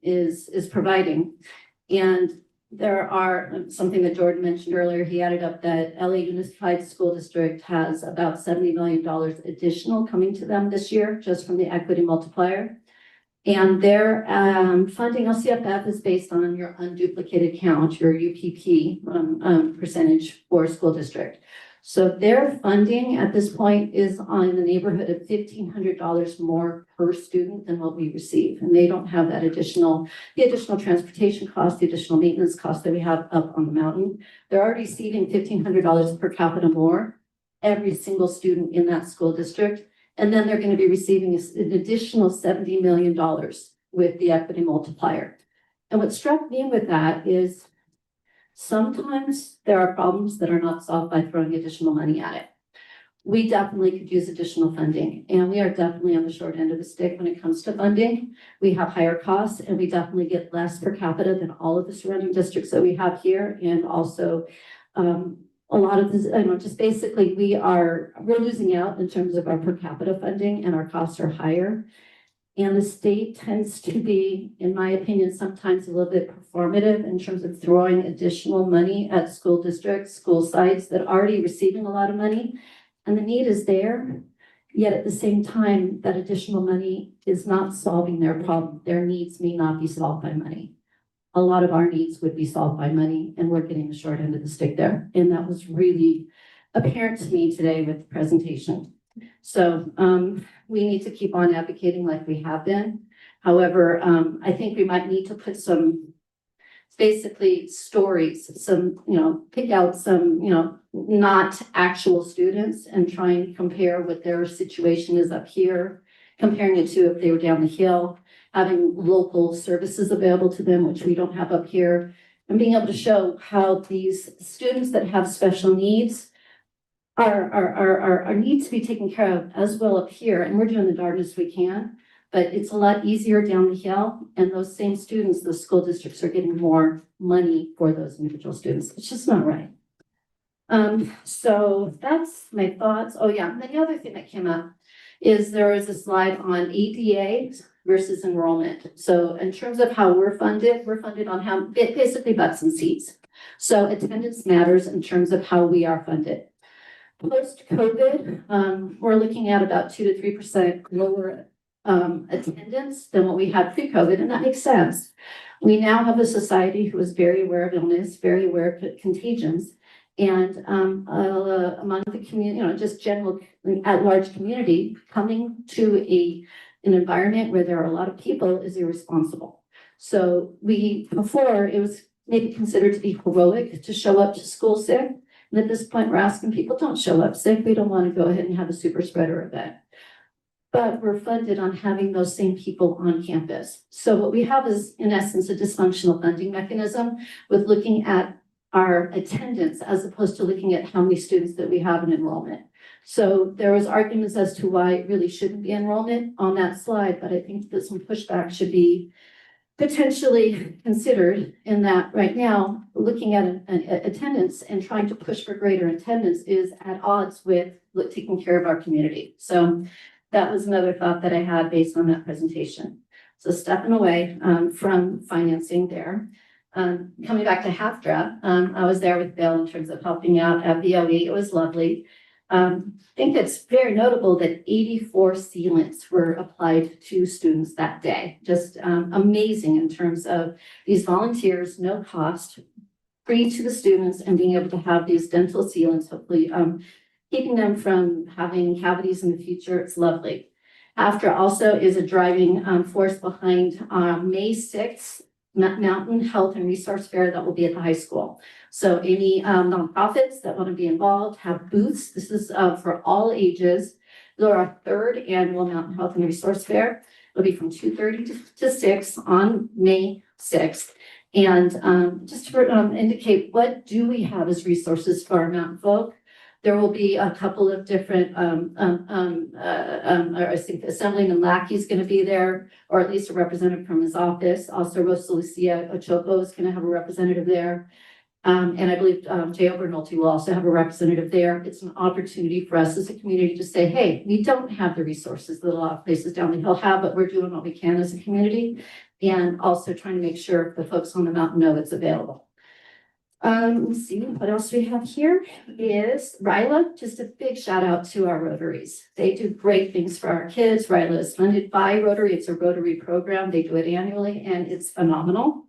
is providing. And there are something that Jordan mentioned earlier. He added up that LA Unified School District has about $70 million additional coming to them this year, just from the equity multiplier. And their funding LCFF is based on your unduplicated count, your UPP percentage for school district. So their funding at this point is on the neighborhood of $1,500 more per student than what we receive. And they don't have that the additional transportation cost, the additional maintenance cost that we have up on the mountain. They're already receiving $1,500 per capita more, every single student in that school district. And then they're going to be receiving an additional $70 million with the equity multiplier. And what struck me with that is sometimes there are problems that are not solved by throwing additional money at it. we definitely could use additional funding, and we are definitely on the short end of the stick when it comes to funding. We have higher costs, and we definitely get less per capita than all of the surrounding districts that we have here, and also a lot of this, just basically we're losing out in terms of our per capita funding, and our costs are higher. And the state tends to be, in my opinion, sometimes a little bit performative in terms of throwing additional money at school districts, school sites that are already receiving a lot of money. And the need is there, yet at the same time, that additional money is not solving their problem. Their needs may not be solved by money. A lot of our needs would be solved by money, and we're getting the short end of the stick there. And that was really apparent to me today with the presentation. So we need to keep on advocating like we have been. However, I think we might need to put some basically stories, pick out some, not actual students and try and compare what their situation is up here, comparing it to if they were down the hill, having local services available to them, which we don't have up here, and being able to show how these students that have special needs are need to be taken care of as well up here, and we're doing the darndest we can, but it's a lot easier down the hill, and those same students, the school districts are getting more money for those individual students. It's just not right. So that's my thoughts. Oh yeah, and then the other thing that came up is there was a slide on ADA versus enrollment. So in terms of how we're funded on how basically butts and seats. So attendance matters in terms of how we are funded. Post-COVID, we're looking at about 2 to 3% lower attendance than what we had pre-COVID, and that makes sense. We now have a society who is very aware of illness, very aware of contagions, and among the community, just general at large community, coming to an environment where there are a lot of people is irresponsible. So before it was maybe considered to be heroic to show up to school sick. And at this point, we're asking people, don't show up sick. We don't want to go ahead and have a super spreader event. But we're funded on having those same people on campus. So what we have is, in essence, a dysfunctional funding mechanism with looking at our attendance as opposed to looking at how many students that we have in enrollment. So there was arguments as to why it really shouldn't be enrollment on that slide, but I think that some pushback should be potentially considered in that right now, looking at an attendance and trying to push for greater attendance is at odds with taking care of our community. So that was another thought that I had based on that presentation. So stepping away from financing there. Coming back to HAFDRA, I was there with Bill in terms of helping out at VOE. It was lovely. I think it's very notable that 84 sealants were applied to students that day. Just amazing in terms of these volunteers, no cost, free to the students, and being able to have these dental sealants, hopefully keeping them from having cavities in the future. It's lovely. HAFDRA also is a driving force behind May 6th Mountain Health and Resource Fair that will be at the high school. So any nonprofits that want to be involved have booths. This is for all ages. They're our third annual Mountain Health and Resource Fair. It'll be from 2:30 to 6 on May 6th. And just to indicate what do we have as resources for our mountain folk. There will be a couple of different, I think Assemblyman Lackey is going to be there, or at least a representative from his office. Also, Rosa Lucia Ochoco is going to have a representative there. And I believe J.O. Bernolti will also have a representative there. It's an opportunity for us as a community to say, hey, we don't have the resources that a lot of places down the hill have, but we're doing what we can as a community. And also trying to make sure the folks on the mountain know it's available. Let's see what else we have here is RILA. Just a big shout out to our Rotaries. They do great things for our kids. RILA is funded by Rotary. It's a Rotary program. They do it annually and it's phenomenal.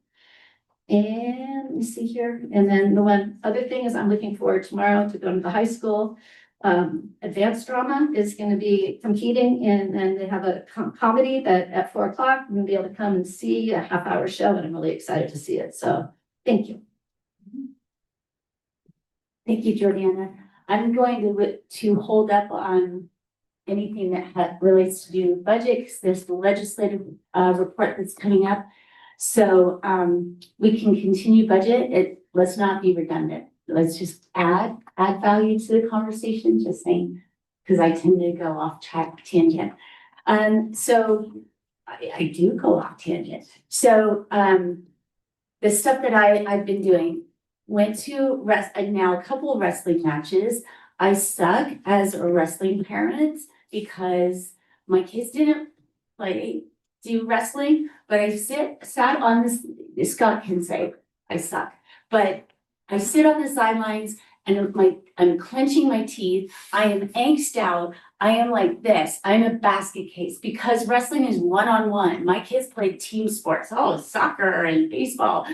And let me see here. And then the one other thing is I'm looking forward tomorrow to go to the high school. Advanced drama is going to be competing and they have a comedy that at 4 o'clock, I'm going to be able to come and see a half-hour show and I'm really excited to see it. So thank you. Thank you, Jordana. I'm going to hold up on anything that relates to do budget because there's the legislative report that's coming up. So we can continue budget. Let's not be redundant. Let's just add value to the conversation. Just saying because I tend to go off track tangent. So I do go off tangent. So, the stuff that I've been doing, went to now a couple of wrestling matches. I suck as a wrestling parent because my kids didn't do wrestling, but I sat on this, Scott can say I suck, but I sit on the sidelines and I'm clenching my teeth. I am angst out. I am like this. I'm a basket case because wrestling is one-on-one. My kids played team sports, soccer and baseball.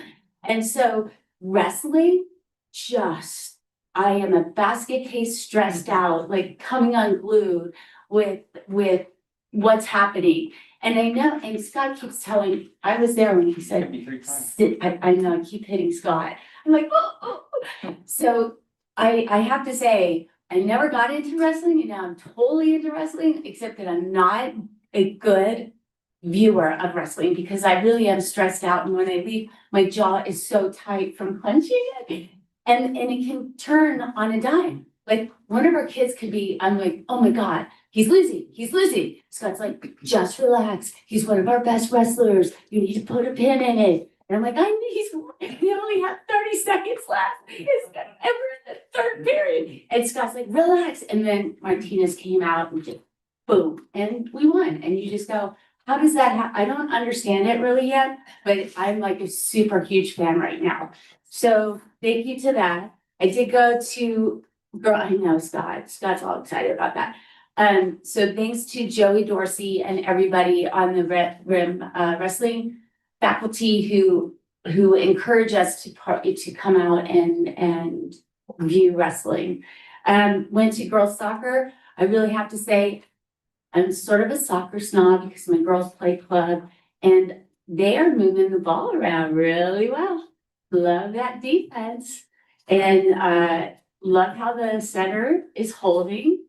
And so wrestling, I am a basket case stressed out, like coming unglued with what's happening. And I know, and Scott keeps telling, I was there when he said, sit, I know, I keep hitting Scott. I'm like, oh. So I have to say, I never got into wrestling and now I'm totally into wrestling, except that I'm not a good viewer of wrestling because I really am stressed out. And when I leave, my jaw is so tight from clenching it. And it can turn on a dime. Like one of our kids could be, I'm like, oh my God, he's losing. Scott's like, just relax. He's one of our best wrestlers. You need to put a pin in it. And I'm like, we only have 30 seconds left. It's ever in the third period. And Scott's like, relax. And then Martinez came out and just boom. And we won. And you just go, how does that happen? I don't understand it really yet, but I'm like a super huge fan right now. So thank you to that. I did go to I know Scott's all excited about that. So thanks to Joey Dorsey and everybody on the RIM wrestling faculty who encourage us to come out and view wrestling. Went to girls soccer. I really have to say I'm sort of a soccer snob because my girls play club and they are moving the ball around really well. Love that defense and love how the center is holding.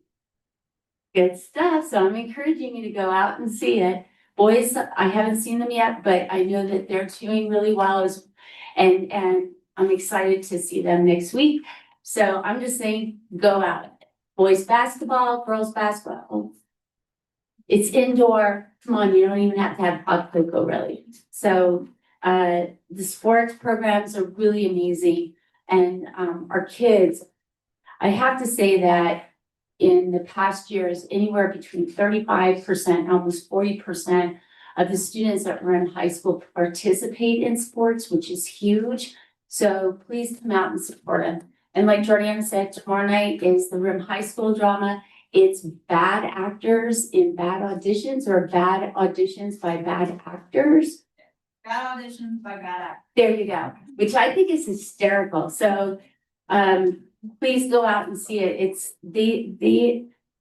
Good stuff. So I'm encouraging you to go out and see it. Boys, I haven't seen them yet, but I know that they're doing really well and I'm excited to see them next week. So I'm just saying, go out. Boys basketball, girls basketball. It's indoor. Come on, you don't even have to have hot cocoa really. So the sports programs are really amazing. And our kids, I have to say that in the past years, anywhere between 35%, almost 40% of the students that were in high school participate in sports, which is huge. So please come out and support them. And like Jordan said, tomorrow night is the RIM High School drama. It's bad actors in bad auditions or bad auditions by bad actors. Bad auditions by bad actors. There you go, which I think is hysterical. So please go out and see it. It's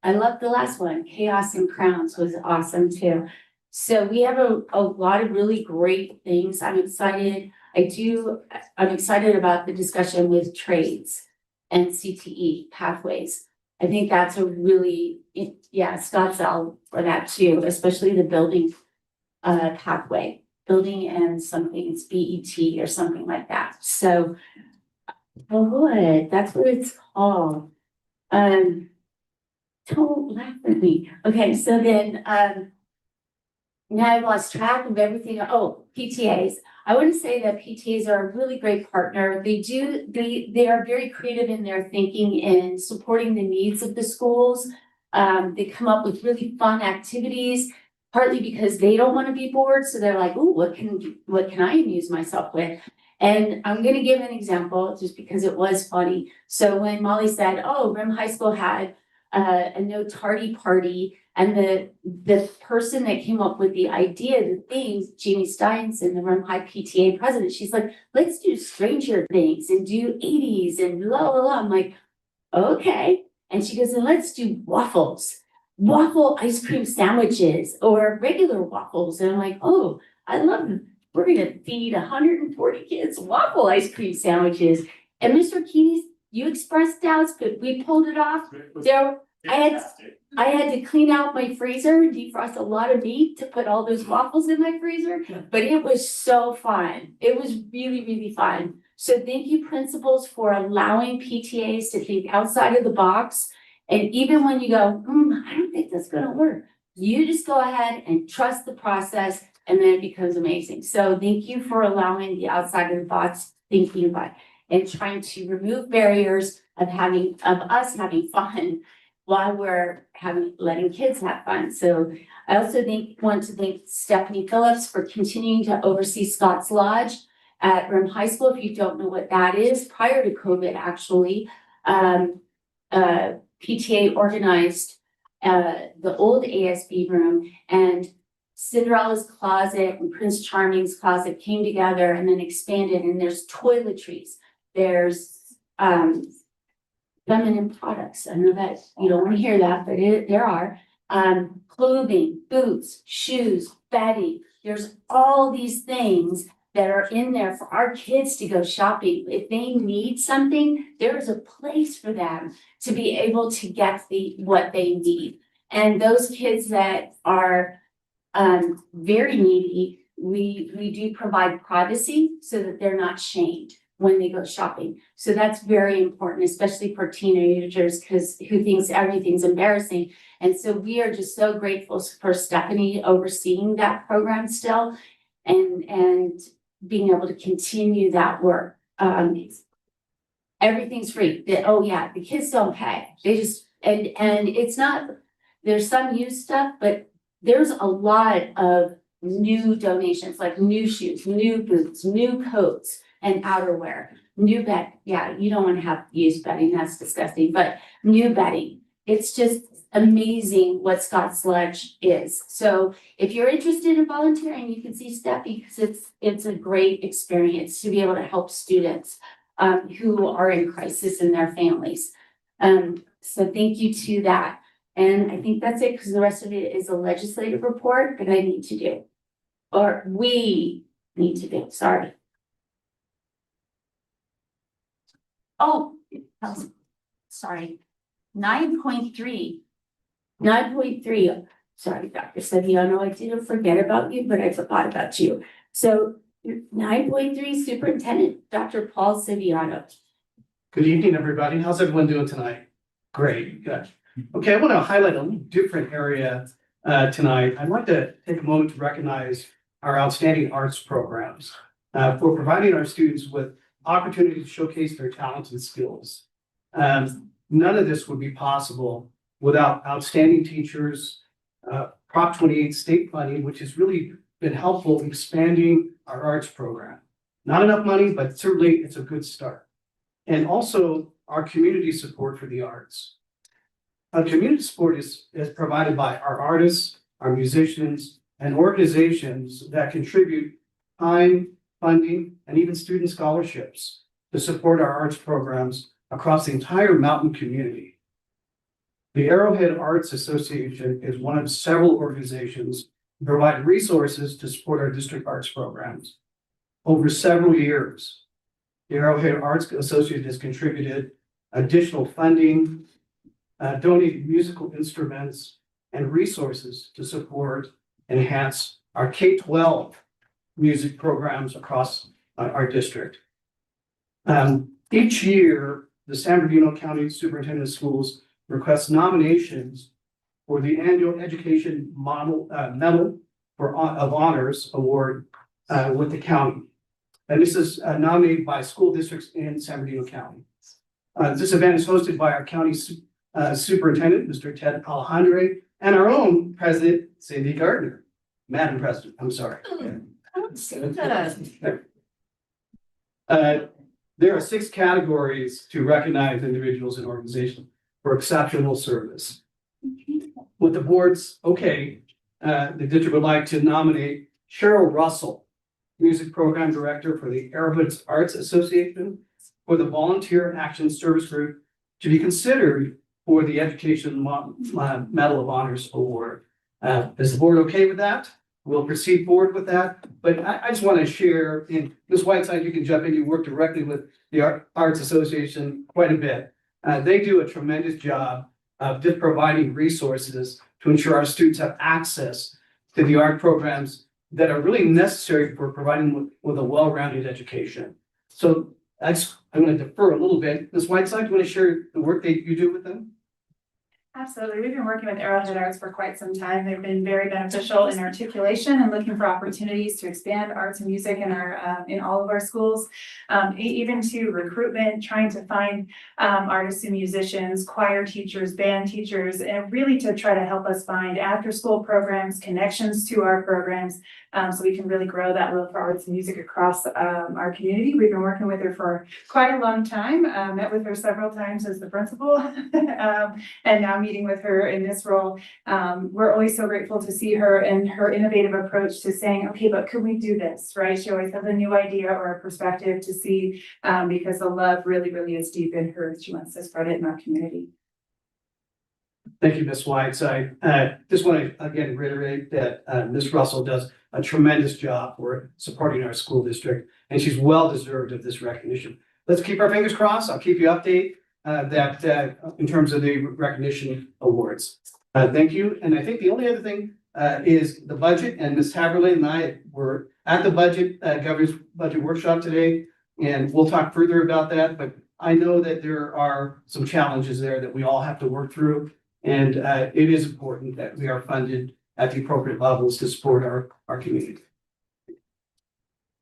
I love the last one, Chaos and Crowns was awesome too. So we have a lot of really great things. I'm excited. I'm excited about the discussion with trades and CTE pathways. I think that's a really, Scott's out for that too, especially the building pathway, building and something, it's BET or something like that. So, oh good, that's what it's called. Don't laugh at me. Okay, so then now I've lost track of everything. Oh, PTAs. I want to say that PTAs are a really great partner. They are very creative in their thinking in supporting the needs of the schools. They come up with really fun activities, partly because they don't want to be bored. So they're like, oh, what can I amuse myself with? And I'm going to give an example just because it was funny. So when Molly said, oh, RIM High School had a no tardy party, and the person that came up with the idea, the things, Jeannie Steinson, the RIM High PTA president, she's like, let's do Stranger Things and do 80s and blah, blah, blah. I'm like, okay. And she goes, and let's do waffle ice cream sandwiches or regular waffles. And I'm like, oh, I love them. We're going to feed 140 kids waffle ice cream sandwiches. And Mr. Keyes, you expressed doubts, but we pulled it off. I had to clean out my freezer, defrost a lot of meat to put all those waffles in my freezer, but it was so fun. It was really, really fun. So thank you, principals, for allowing PTAs to think outside of the box And even when you go, I don't think that's gonna work, you just go ahead and trust the process and then it becomes amazing. So thank you for allowing the outside of the box thinking about and trying to remove barriers of us having fun while we're letting kids have fun. So I also want to thank Stephanie Phillips for continuing to oversee Scott's Lodge at Rim High School. If you don't know what that is, prior to COVID, actually, PTA organized the old ASB room, and Cinderella's Closet and Prince Charming's Closet came together and then expanded, and there's toiletries, there's feminine products. I know that you don't want to hear that, but there are clothing, boots, shoes, bedding. There's all these things that are in there for our kids to go shopping. If they need something, there is a place for them to be able to get what they need. And those kids that are very needy, we do provide privacy so that they're not shamed when they go shopping. So that's very important, especially for teenagers, who thinks everything's embarrassing. And so we are just so grateful for Stephanie overseeing that program still and being able to continue that work. Everything's free. The kids don't pay. They just, and it's not, there's some used stuff, but there's a lot of new donations, like new shoes, new boots, new coats, and outerwear, new bed. Yeah, you don't want to have used bedding, that's disgusting, but new bedding. It's just amazing what Scott's Lodge is. So if you're interested in volunteering, you can see Steffi, because it's a great experience to be able to help students who are in crisis in their families. So thank you to that. And I think that's it, because the rest of it is a legislative report that I need to do. Or we need to do, sorry. Oh, sorry, 9.3. 9.3, sorry, Dr. Saviano, I didn't forget about you, but I forgot about you. So 9.3 Superintendent, Dr. Paul Saviano. Good evening, everybody. How's everyone doing tonight? Great, good. Okay, I want to highlight a little different area tonight. I'd like to take a moment to recognize our outstanding arts programs for providing our students with opportunities to showcase their talents and skills. None of this would be possible without outstanding teachers, Prop 28 state funding, which has really been helpful in expanding our arts program. Not enough money, but certainly it's a good start. And also our community support for the arts. Our community support is provided by our artists, our musicians, and organizations that contribute time, funding, and even student scholarships to support our arts programs across the entire mountain community. The Arrowhead Arts Association is one of several organizations that provide resources to support our district arts programs. Over several years, the Arrowhead Arts Association has contributed additional funding, donated musical instruments, and resources to support and enhance our K-12 music programs across our district. Each year, the San Bernardino County Superintendent of Schools requests nominations for the annual Education Medal of Honors Award with the county. And this is nominated by school districts in San Bernardino County. This event is hosted by our county superintendent, Mr. Ted Alejandre, and our own president, Cindy Gardner. Madam President, I'm sorry. There are 6 categories to recognize individuals and organizations for exceptional service. With the board's okay, the district would like to nominate Cheryl Russell, Music Program Director for the Arrowhead Arts Association, for the Volunteer Action Service Group, to be considered for the Education Medal of Honors Award. Is the board okay with that? We'll proceed forward with that. But I just want to share, and Ms. Whiteside, you can jump in. You work directly with the Arts Association quite a bit. They do a tremendous job of just providing resources to ensure our students have access to the art programs that are really necessary for providing with a well-rounded education. So I'm going to defer a little bit. Ms. Whiteside, do you want to share the work that you do with them? Absolutely. We've been working with Arrowhead Arts for quite some time. They've been very beneficial in articulation and looking for opportunities to expand arts and music in our, in all of our schools. Even to recruitment, trying to find, artists and musicians, choir teachers, band teachers, and really to try to help us find after-school programs, connections to our programs, so we can really grow that love for arts and music across, our community. We've been working with her for quite a long time, met with her several times as the principal, and now meeting with her in this role. We're always so grateful to see her and her innovative approach to saying, okay, but could we do this, right? She always has a new idea or a perspective to see, because the love really, really is deep in her. She wants to spread it in our community. Thank you, Ms. Whites. I just want to again reiterate that Ms. Russell does a tremendous job for supporting our school district, and she's well deserved of this recognition. Let's keep our fingers crossed. I'll keep you updated that in terms of the recognition awards. Thank you. And I think the only other thing is the budget, and Ms. Haverland and I were at the governor's budget workshop today, and we'll talk further about that. But I know that there are some challenges there that we all have to work through. And it is important that we are funded at the appropriate levels to support our community.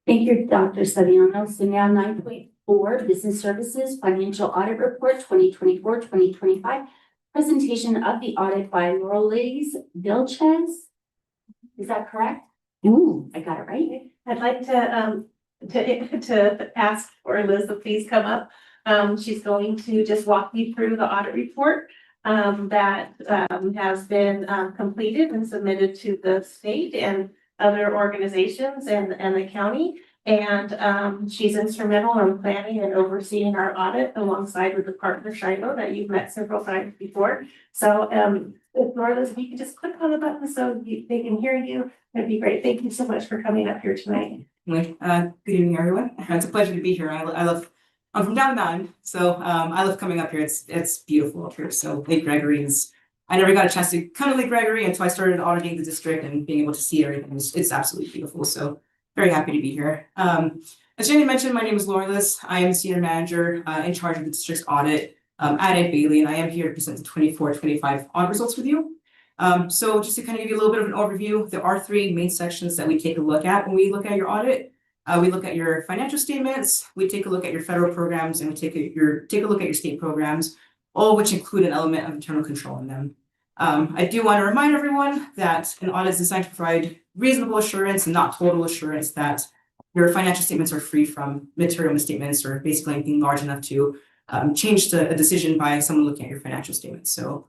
Thank you, Dr. Saviano. So now 9.4, Business Services Financial Audit Report 2024-2025. Presentation of the audit by Lourdes Vilches. Is that correct? Ooh, I got it right. I'd like to ask for Liz to please come up. She's going to just walk me through the audit report that has been completed and submitted to the state and other organizations and the county. And she's instrumental in planning and overseeing our audit alongside with the partner Shiloh that you've met several times before. So if Lourdes, we can just click on the button so they can hear you, that'd be great. Thank you so much for coming up here tonight. Good evening, everyone. It's a pleasure to be here. I'm from down the mountain, so I love coming up here. It's beautiful up here. So Lake Gregory I never got a chance to come to Lake Gregory until I started auditing the district and being able to see everything. It's absolutely beautiful. So very happy to be here. As Jenny mentioned, my name is Lourdes. I am senior manager in charge of the district's audit at Ed Bailey, and I am here to present the 24-25 audit results with you. So just to kind of give you a little bit of an overview, there are three main sections that we take a look at when we look at your audit. We look at your financial statements, we take a look at your federal programs, and we take a look at your state programs, all of which include an element of internal control in them. I do want to remind everyone that an audit is designed to provide reasonable assurance and not total assurance that your financial statements are free from material misstatements or basically anything large enough to change a decision by someone looking at your financial statements. So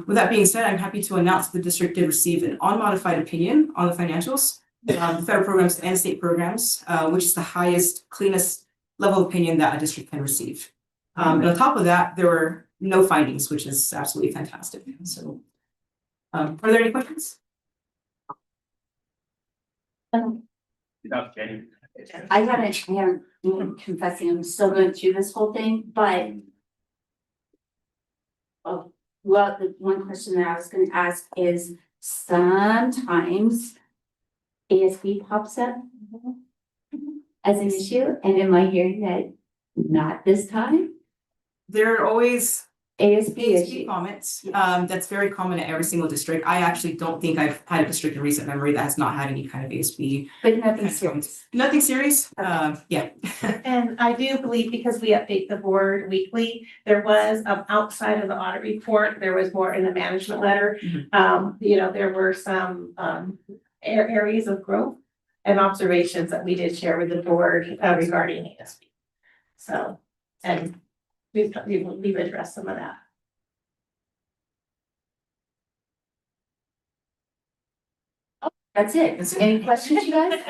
with that being said, I'm happy to announce the district did receive an unmodified opinion on the financials. Federal programs and state programs, which is the highest, cleanest level of opinion that a district can receive. And on top of that, there were no findings, which is absolutely fantastic. So, are there any questions? I haven't, I'm confessing, I'm still going through this whole thing, but well, the one question that I was going to ask is sometimes ASB pops up as an issue, and am I hearing that not this time? There are always ASB comments. That's very common at every single district. I actually don't think I've had a district in recent memory that has not had any kind of ASB. But nothing serious. Nothing serious. Yeah. And I do believe because we update the board weekly, there was outside of the audit report, there was more in the management letter. There were some areas of growth and observations that we did share with the board regarding ASB. So, and we've addressed some of that. That's it. Any questions, you guys?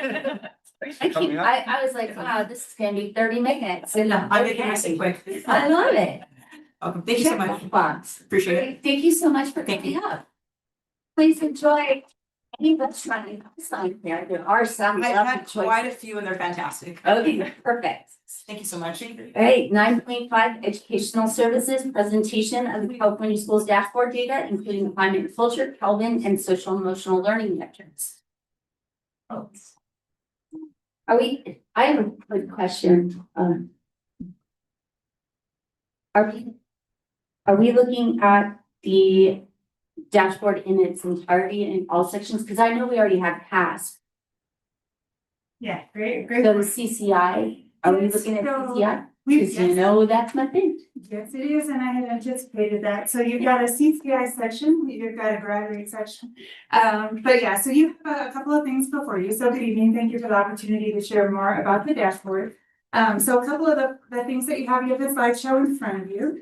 I was like, wow, this is gonna be 30 minutes. And I'm making this quick. I love it. Welcome. Thank you so much. Box. Appreciate it. Thank you so much for coming up. Please enjoy. I think that's trying to sign there. There are some. I've had quite a few and they're fantastic. Okay, perfect. Thank you so much. All right, 9.5 Educational Services, presentation of the California Schools dashboard data, including climate and culture, Kelvin, and social emotional learning metrics. I have a quick question. Are we looking at the dashboard in its entirety in all sections? Because I know we already have PASS. Yeah, great. So the CCI, are we looking at CCI? Because you know that's my thing. Yes, it is, and I had anticipated that. So you've got a CCI section, you've got a graduate section. But yeah, so you have a couple of things before you. So good evening. Thank you for the opportunity to share more about the dashboard. So a couple of the things that you have the slideshow in front of you.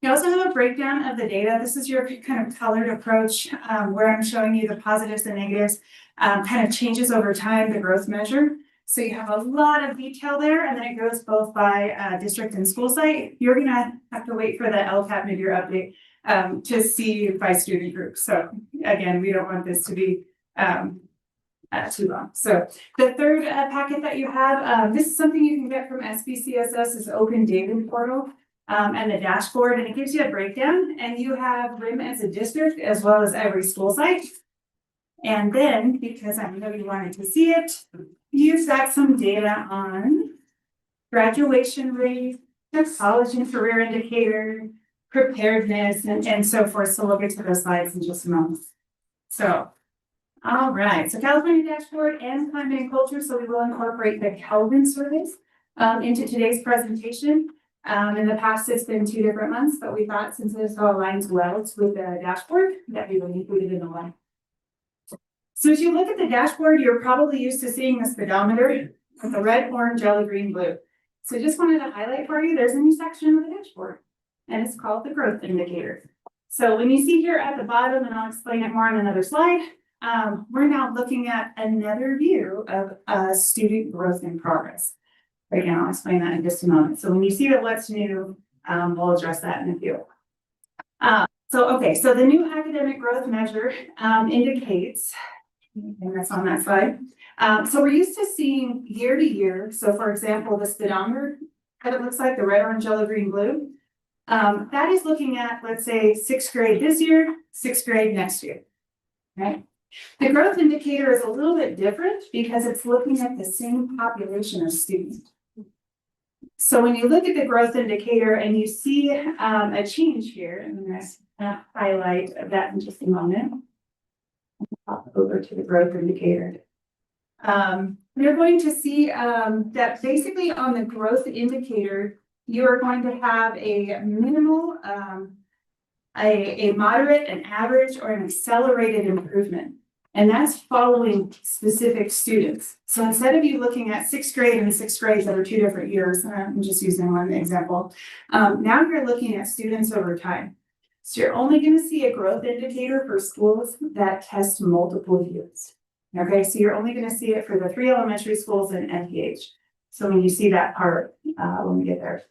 You also have a breakdown of the data. This is your kind of colored approach, where I'm showing you the positives and negatives, kind of changes over time, the growth measure. So you have a lot of detail there, and then it goes both by district and school site. You're gonna have to wait for the LCAP mid-year update to see by student group. So again, we don't want this to be too long. So the third packet that you have, this is something you can get from SBCSS, is Open Data Portal. And the dashboard, and it gives you a breakdown, and you have RIM as a district as well as every school site. And then, because I know you wanted to see it, you've got some data on graduation rate, college and career indicator, preparedness, and so forth. So we'll get to those slides in just a moment. So, all right, so California dashboard and climate and culture. So we will incorporate the Kelvin surveys into today's presentation. In the past, it's been 2 different months, but we thought since this all aligns well with the dashboard, that we would include it in the one. So as you look at the dashboard, you're probably used to seeing the speedometer with the red, orange, yellow, green, blue. So just wanted to highlight for you, there's a new section of the dashboard, and it's called the growth indicator. So when you see here at the bottom, and I'll explain it more on another slide, we're now looking at another view of student growth in progress. Again, I'll explain that in just a moment. So when you see the what's new, we'll address that in a few. So the new academic growth measure indicates, and that's on that slide. So we're used to seeing year to year. So for example, the speedometer, that it looks like the red, orange, yellow, green, blue. That is looking at, let's say, 6th grade this year, 6th grade next year, right? The growth indicator is a little bit different because it's looking at the same population of students. So when you look at the growth indicator and you see a change here, I'm going to highlight that in just a moment. Pop over to the growth indicator. You're going to see that basically on the growth indicator, you are going to have a minimal, a moderate, an average, or an accelerated improvement. And that's following specific students. So instead of you looking at 6th grade and 6th grade that are 2 different years, I'm just using one example. Now you're looking at students over time. So you're only going to see a growth indicator for schools that test multiple years. Okay, so you're only going to see it for the 3 elementary schools in NPH. So when you see that part, when we get there.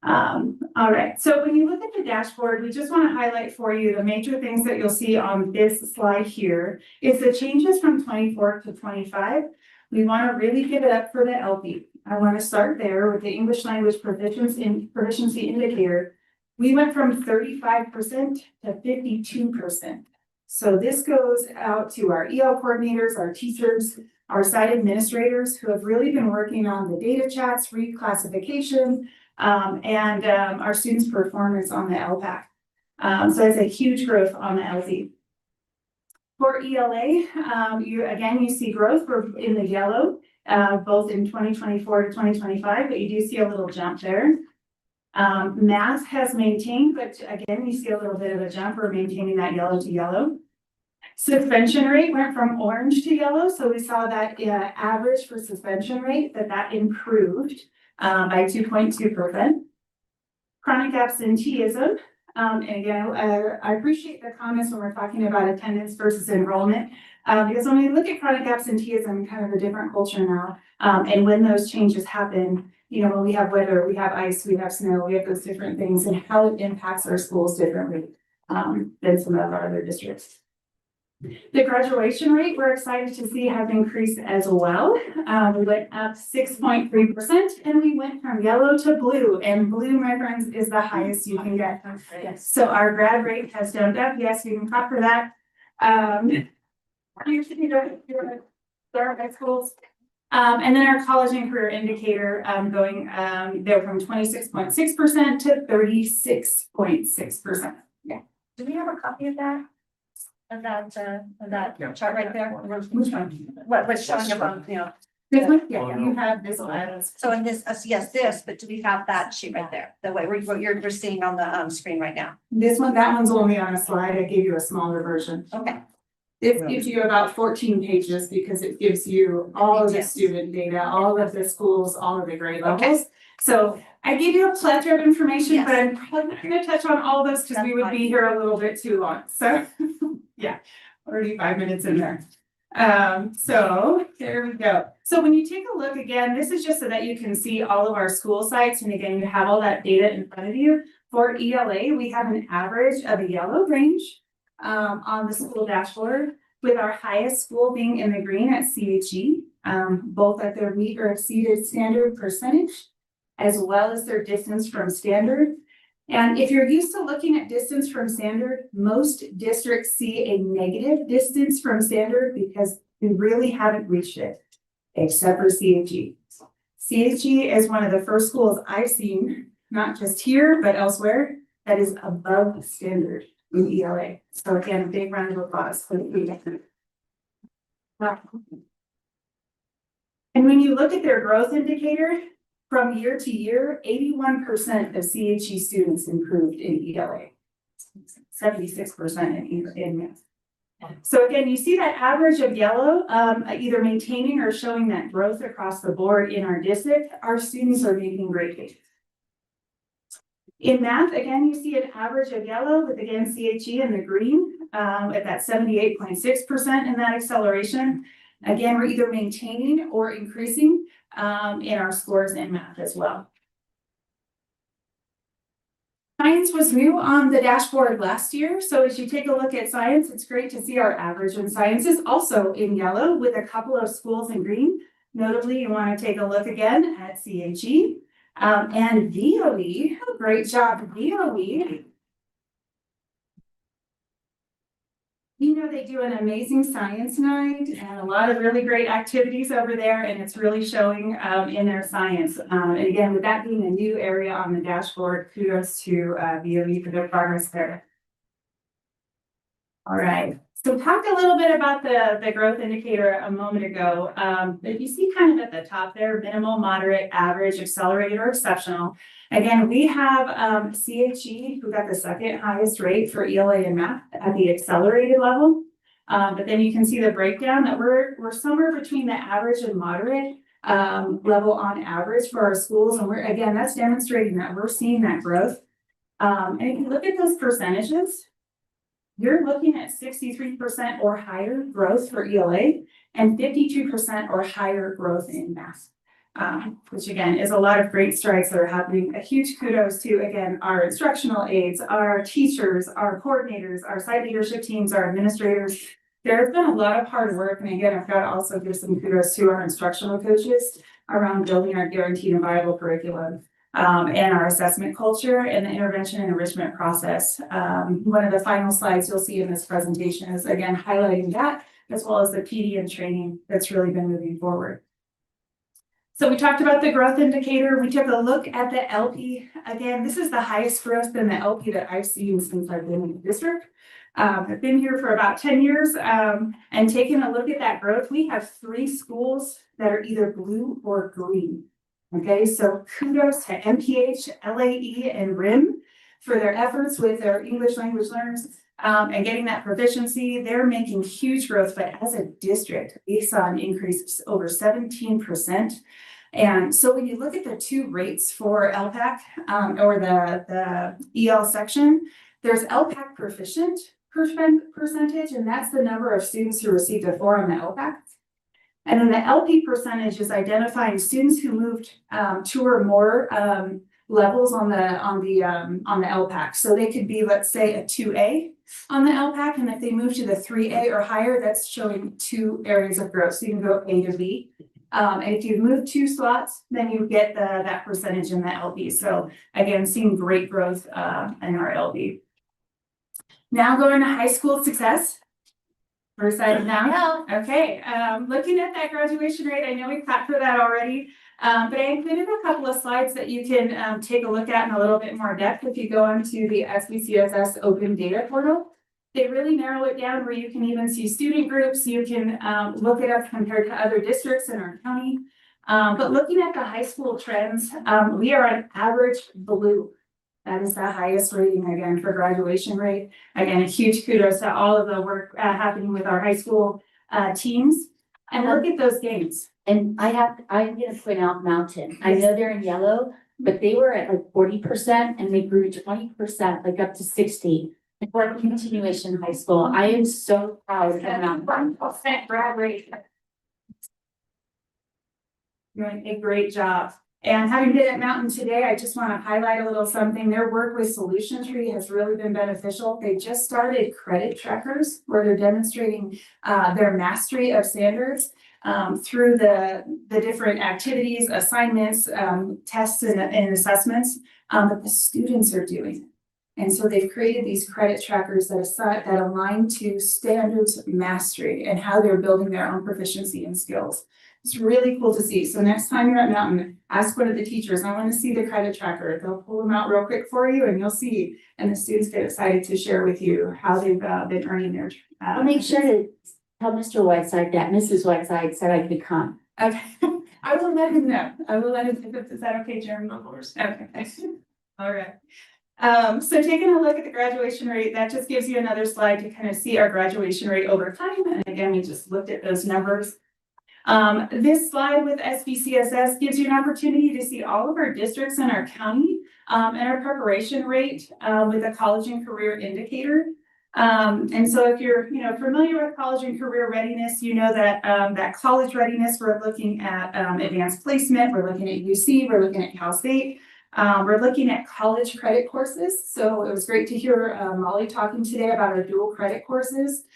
All right, so when you look at the dashboard, we just want to highlight for you the major things that you'll see on this slide here is the changes from 24 to 25. We want to really give it up for the LP. I want to start there with the English language proficiency indicator. We went from 35% to 52%. So this goes out to our EL coordinators, our teachers, our site administrators who have really been working on the data chats, reclassification, and our students' performance on the LPAC. So it's a huge growth on the LD. For ELA, you see growth in the yellow, both in 2024 to 2025, but you do see a little jump there. Math has maintained, but again, you see a little bit of a jump. We're maintaining that yellow to yellow. Suspension rate went from orange to yellow, so we saw that average for suspension rate that improved by 2.2%. Chronic absenteeism, and again, I appreciate the comments when we're talking about attendance versus enrollment, because when we look at chronic absenteeism, kind of a different culture now, and when those changes happen, you know, when we have weather, we have ice, we have snow, we have those different things, and how it impacts our schools differently than some of our other districts. The graduation rate, we're excited to see, has increased as well. We went up 6.3%, and we went from yellow to blue, and blue, my friends, is the highest you can get. Yes. So our grad rate has jumped up. Yes, you can clap for that. Usually your high schools. And then our college and career indicator going there from 26.6% to 36.6%. Yeah. Do we have a copy of that? Of that chart right there? Which one? What's showing up on, This one? Yeah, you have this one. So in this, yes, this, but do we have that sheet right there? The way we're seeing on the screen right now? This one, that one's only on a slide. I gave you a smaller version. Okay. It gives you about 14 pages because it gives you all of the Yes. student data, all of the schools, all of the grade Okay. levels. So I gave you a plethora of information, Yes. but I'm probably not gonna touch on all those because we That's would be fine. here a little bit too long. So, yeah, already 5 minutes in there. So there we go. So when you take a look again, this is just so that you can see all of our school sites. And again, you have all that data in front of you. For ELA, we have an average of a yellow range on the school dashboard, with our highest school being in the green at CHE, both at their meet or exceeded standard percentage, as well as their distance from standard. And if you're used to looking at distance from standard, most districts see a negative distance from standard because we really haven't reached it, except for CHE. CHE is one of the first schools I've seen, not just here, but elsewhere, that is above standard in ELA. So again, a big round of applause for the And when you look at their growth indicator, from year to year, 81% of CHE students improved in ELA, 76% in math. So again, you see that average of yellow, either maintaining or showing that growth across the board in our district. Our students are making great gains. In math, again, you see an average of yellow with, again, CHE in the green at that 78.6% in that acceleration. Again, we're either maintaining or increasing in our scores in math as well. Science was new on the dashboard last year. So as you take a look at science, it's great to see our average in science is also in yellow with a couple of schools in green. Notably, you want to take a look again at CHE. And VOE, great job, VOE. You know, they do an amazing science night and a lot of really great activities over there, and it's really showing in their science. And again, with that being a new area on the dashboard, kudos to VOE for their progress there. All right. So we talked a little bit about the growth indicator a moment ago. If you see kind of at the top there, minimal, moderate, average, accelerated, or exceptional. Again, we have CHE, who got the second highest rate for ELA and math at the accelerated level. But then you can see the breakdown that we're somewhere between the average and moderate level on average for our schools. And again, that's demonstrating that we're seeing that growth. And if you look at those percentages, you're looking at 63% or higher growth for ELA and 52% or higher growth in math, which again is a lot of great strides that are happening. A huge kudos to, again, our instructional aides, our teachers, our coordinators, our site leadership teams, our administrators. There's been a lot of hard work. And again, I've got to also give some kudos to our instructional coaches around building our guaranteed and viable curriculum. And our assessment culture and the intervention and enrichment process. One of the final slides you'll see in this presentation is again highlighting that, as well as the PD and training that's really been moving forward. So we talked about the growth indicator. We took a look at the LP. Again, this is the highest growth in the LP that I've seen since I've been in the district. I've been here for about 10 years and taking a look at that growth, we have 3 schools that are either blue or green. Okay, so kudos to MPH, LAE, and RIM for their efforts with their English language learners and getting that proficiency. They're making huge growth, but as a district, we saw an increase of over 17%. And so when you look at the 2 rates for LPAC or the EL section, there's LPAC proficient percentage, and that's the number of students who received a 4 on the LPAC. And then the LP percentage is identifying students who moved 2 or more levels on the LPAC. So they could be, let's say, a 2A on the LPAC, and if they move to the 3A or higher, that's showing 2 areas of growth. So you can go A to B. And if you move 2 slots, then you get that percentage in the LB. So again, seeing great growth in our LB. Now going to high school success. First item down. Okay, looking at that graduation rate, I know we clapped for that already. But I included a couple of slides that you can take a look at in a little bit more depth if you go onto the SBCSS Open Data Portal. They really narrow it down where you can even see student groups. You can look it up compared to other districts in our county. But looking at the high school trends, we are on average blue. That is the highest rating again for graduation rate. Again, a huge kudos to all of the work happening with our high school teams. And look at those gains. And I'm gonna point out Mountain. I know they're in yellow, but they were at like 40% and they grew 20%, like up to 60. For continuation high school. I am so proud of Mountain. Grad rate. You're doing a great job. And having been at Mountain today, I just want to highlight a little something. Their work with Solution Tree has really been beneficial. They just started credit trackers where they're demonstrating their mastery of standards through the different activities, assignments, tests and assessments that the students are doing. And so they've created these credit trackers that align to standards mastery and how they're building their own proficiency and skills. It's really cool to see. So next time you're at Mountain, ask one of the teachers, I want to see the credit tracker. They'll pull them out real quick for you and you'll see. And the students get excited to share with you how they've been earning their. I'll make sure to tell Mr. Whiteside that Mrs. Whiteside said I could come. Okay, I will let him know. I will let him, is that okay, Jeremy? Of course. Okay, all right. So taking a look at the graduation rate, that just gives you another slide to kind of see our graduation rate over time. And again, we just looked at those numbers. This slide with SBCSS gives you an opportunity to see all of our districts in our county and our preparation rate with a college and career indicator. And so if you're familiar with college and career readiness, you know that that college readiness, we're looking at advanced placement, we're looking at UC, we're looking at Cal State. We're looking at college credit courses. So it was great to hear Molly talking today about our dual credit courses.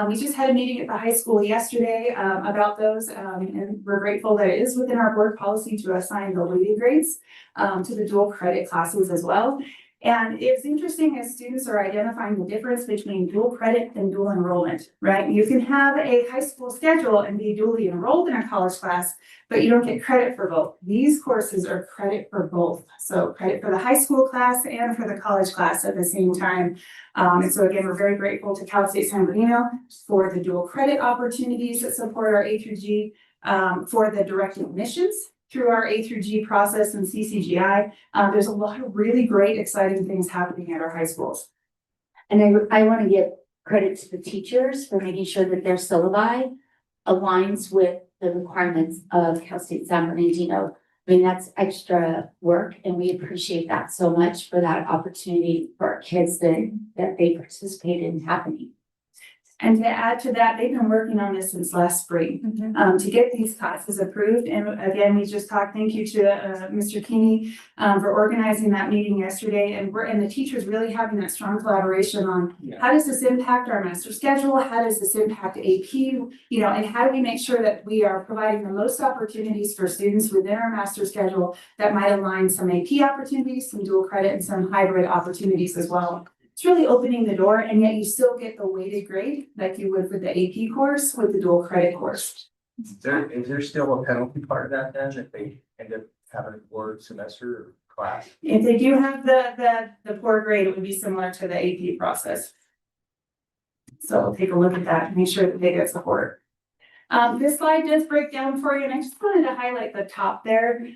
We just had a meeting at the high school yesterday about those, and we're grateful that it is within our board policy to assign the weighted grades to the dual credit classes as well. And it's interesting as students are identifying the difference between dual credit and dual enrollment, right? You can have a high school schedule and be dually enrolled in a college class, but you don't get credit for both. These courses are credit for both. So credit for the high school class and for the college class at the same time. And so again, we're very grateful to Cal State San Bernardino for the dual credit opportunities that support our A through G, for the direct admissions through our A through G process and CCGI. There's a lot of really great, exciting things happening at our high schools. And I want to give credit to the teachers for making sure that their syllabi aligns with the requirements of Cal State San Bernardino. I mean, that's extra work and we appreciate that so much for that opportunity for our kids that they participate in happening. And to add to that, they've been working on this since last spring to get these classes approved. And again, we just talked, thank you to Mr. Keeney for organizing that meeting yesterday. And the teachers really having that strong collaboration on how does this impact our master schedule? How does this impact AP? And how do we make sure that we are providing the most opportunities for students within our master schedule that might align some AP opportunities, some dual credit, and some hybrid opportunities as well. It's really opening the door, and yet you still get the weighted grade like you would with the AP course with the dual credit course. Is there still a penalty part of that then if they end up having a poor semester or class? If they do have the poor grade, it would be similar to the AP process. So take a look at that and make sure that they get support. This slide does break down for you, and I just wanted to highlight the top there.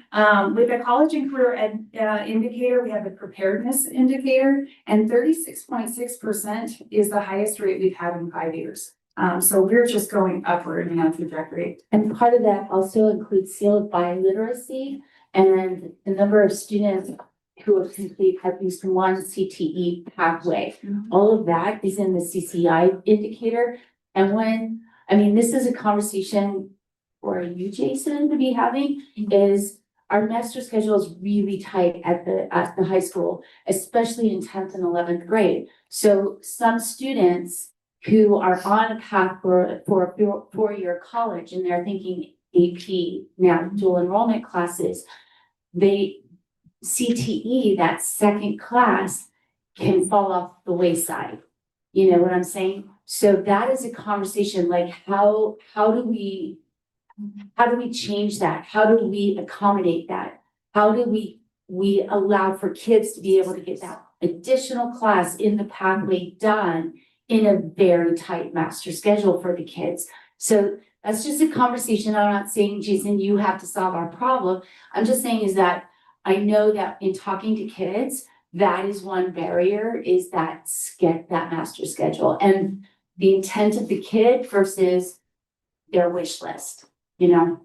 With the college and career indicator, we have the preparedness indicator, and 36.6% is the highest rate we've had in 5 years. So we're just going upward in our trajectory. And part of that also includes sealed biliteracy and the number of students who have completed at least one CTE pathway. All of that is in the CCI indicator. And this is a conversation for you, Jason, to be having, is our master schedule is really tight at the high school, especially in 10th and 11th grade. So some students who are on a path for a four-year college and they're thinking AP, now dual enrollment classes, CTE, that second class, can fall off the wayside. You know what I'm saying? So that is a conversation, like how do we How do we change that? How do we accommodate that? How do we allow for kids to be able to get that additional class in the pathway done in a very tight master schedule for the kids? So that's just a conversation. I'm not saying, Jason, you have to solve our problem. I'm just saying is that I know that in talking to kids, that is one barrier, is that get that master schedule and the intent of the kid versus their wish list, you know?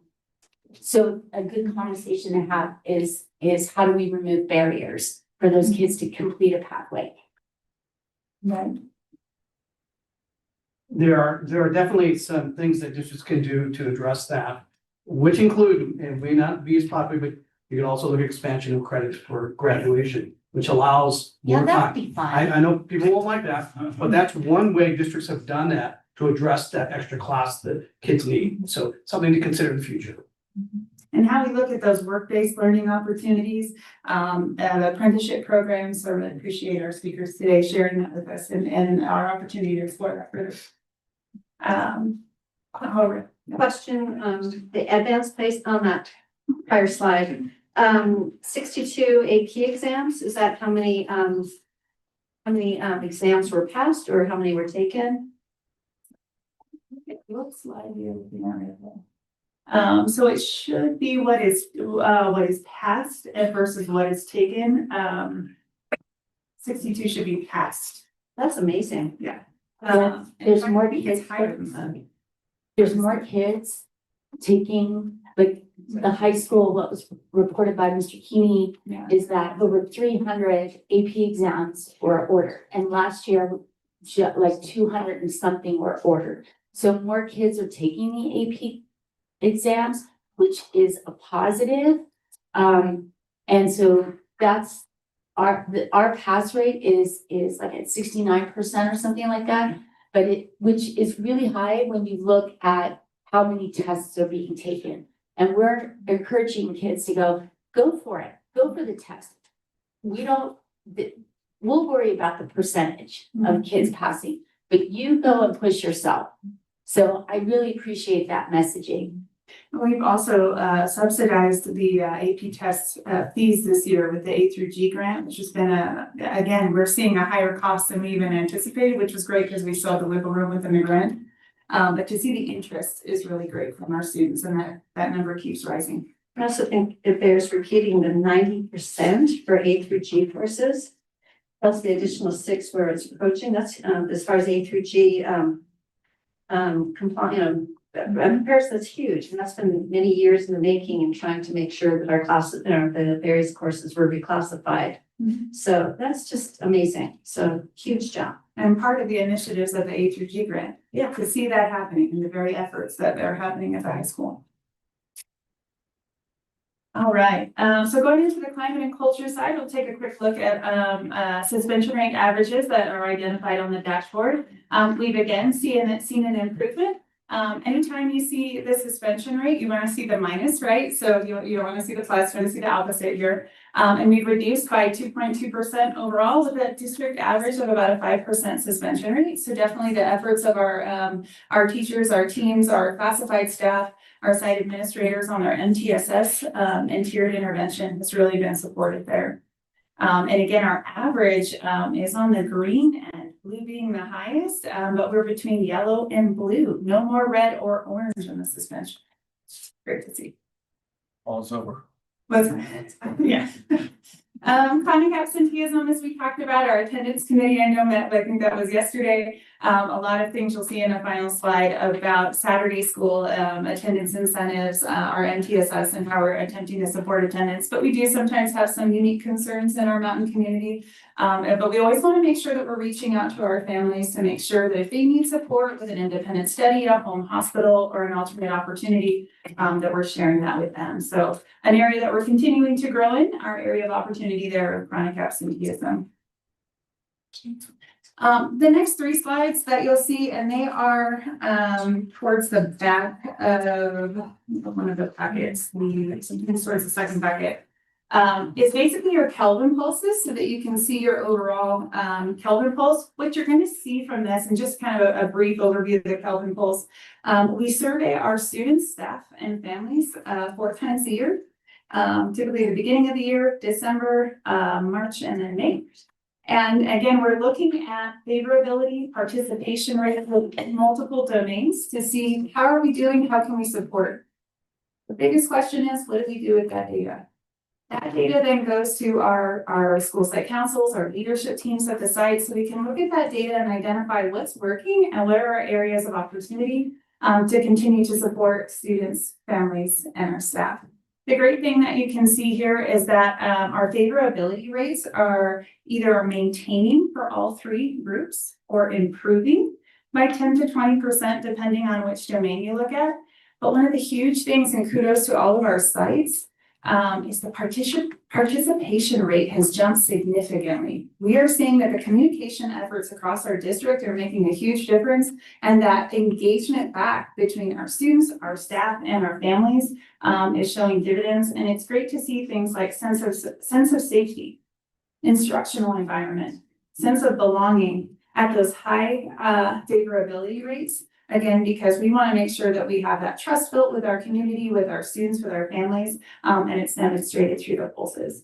So a good conversation to have is how do we remove barriers for those kids to complete a pathway? Right. There are definitely some things that districts can do to address that, which include, and may not be as popular, but you can also look at expansion of credits for graduation, which allows Yeah, more that'd time. be fine. I know people won't like that, but that's one way districts have done that to address that extra class that kids need. So something to consider in the future. And how we look at those work-based learning opportunities, and apprenticeship programs. So I really appreciate our speakers today sharing that with us and our opportunity to explore that further. Question, the advanced place on that prior slide, 62 AP exams, is that how many exams were passed or how many were taken? It looks like you're looking at it. So it should be what is passed versus what is taken. 62 should be passed. That's amazing. Yeah. There's more kids kids higher than that. There's more kids taking, like, the high school, what was reported by Mr. Keeney Yeah. is that over 300 AP exams were ordered. And last year, like 200 and something were ordered. So more kids are taking the AP exams, which is a positive. And so that's our pass rate is like at 69% or something like that. But which is really high when you look at how many tests are being taken. And we're encouraging kids to go for it, go for the test. We'll worry about the percentage of kids passing, but you go and push yourself. So I really appreciate that messaging. We've also subsidized the AP test fees this year with the A through G grant, which has been again, we're seeing a higher cost than we even anticipated, which was great because we still have the wiggle room within the grant. But to see the interest is really great from our students, and that number keeps rising. I also think it bears repeating the 90% for A through G courses, plus the additional 6 where it's approaching. That's as far as A through G compliant, comparison, that's huge, and that's been many years in the making and trying to make sure that our classes, the various courses were reclassified. So that's just amazing. So huge job. And part of the initiatives of the A through G grant, Yeah. to see that happening and the very efforts that are happening at the high school. All right, so going into the climate and culture side, we'll take a quick look at suspension rate averages that are identified on the dashboard. We've again seen an improvement. Anytime you see the suspension rate, you want to see the minus, right? So you don't want to see the plus, you want to see the opposite here. And we've reduced by 2.2% overall with a district average of about a 5% suspension rate. So definitely the efforts of our teachers, our teams, our classified staff, our site administrators on our MTSS and tiered intervention has really been supported there. And again, our average is on the green end, blue being the highest, but we're between yellow and blue. No more red or orange in the suspension. Great to see. All's over. Yeah. Chronic absenteeism, as we talked about, our attendance committee, I know that, I think that was yesterday. A lot of things you'll see in a final slide about Saturday school attendance incentives, our MTSS and how we're attempting to support attendance. But we do sometimes have some unique concerns in our mountain community. But we always want to make sure that we're reaching out to our families to make sure that if they need support with an independent study, a home hospital, or an alternate opportunity, that we're sharing that with them. So an area that we're continuing to grow in, our area of opportunity there of chronic absenteeism. The next 3 slides that you'll see, and they are towards the back of one of the packets, towards the second packet. is basically your Kelvin pulses so that you can see your overall Kelvin pulse. What you're going to see from this, and just kind of a brief overview of the Kelvin pulse, we survey our students, staff, and families 4 times a year. Typically at the beginning of the year, December, March, and then May. And again, we're looking at favorability, participation rate in multiple domains to see how are we doing, how can we support. The biggest question is, what do we do with that data? That data then goes to our school site councils, our leadership teams at the site, so we can look at that data and identify what's working and what are our areas of opportunity to continue to support students, families, and our staff. The great thing that you can see here is that our favorability rates are either maintaining for all 3 groups or improving by 10 to 20%, depending on which domain you look at. But one of the huge things, and kudos to all of our sites, is the participation rate has jumped significantly. We are seeing that the communication efforts across our district are making a huge difference, and that engagement back between our students, our staff, and our families is showing dividends. And it's great to see things like sense of safety, instructional environment, sense of belonging at those high favorability rates. Again, because we want to make sure that we have that trust built with our community, with our students, with our families, and it's demonstrated through the pulses.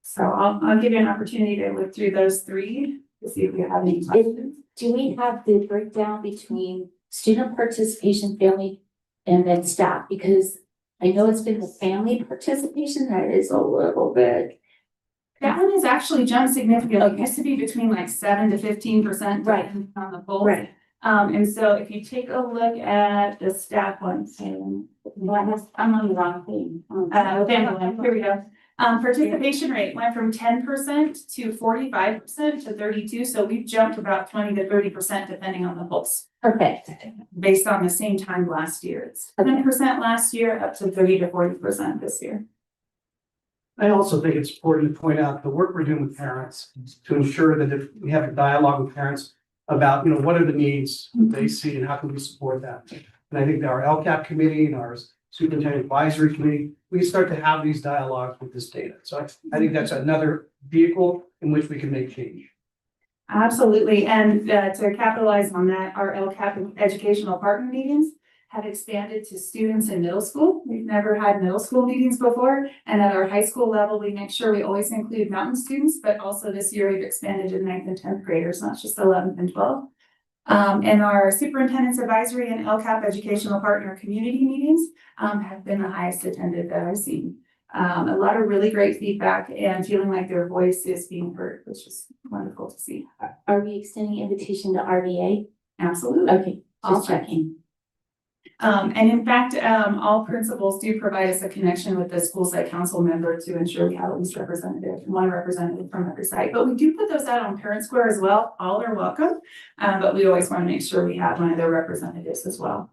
So I'll give you an opportunity to look through those 3 to see if we have any questions. Do we have the breakdown between student participation, family, and then staff? Because I know it's been the family participation that is a little bit. That one has actually jumped significantly. It used to be between like 7 to 15%, Right, on the pulse. right. And so if you take a look at the staff one, I'm on the wrong thing. family one, here we go. Participation rate went from 10% to 45% to 32%. So we've jumped about 20 to 30% depending on the pulse. Perfect. Based on the same time last year. It's 10% last year up to 30 to 40% this year. I also think it's important to point out the work we're doing with parents to ensure that if we have a dialogue with parents about, what are the needs they see and how can we support that. And I think that our LCAP committee and our superintendent advisory committee, we start to have these dialogues with this data. So I think that's another vehicle in which we can make change. Absolutely. And to capitalize on that, our LCAP educational partner meetings have expanded to students in middle school. We've never had middle school meetings before. And at our high school level, we make sure we always include mountain students, but also this year we've expanded to 9th and 10th graders, not just 11th and 12th. And our superintendent's advisory and LCAP educational partner community meetings have been the highest attended that I've seen. A lot of really great feedback and feeling like their voice is being heard, which is wonderful to see. Are we extending invitation to RVA? Absolutely. Okay, just checking. And in fact, all principals do provide us a connection with the school site council member to ensure we have at least one representative from every site. But we do put those out on Parent Square as well. All are welcome, but we always want to make sure we have one of their representatives as well.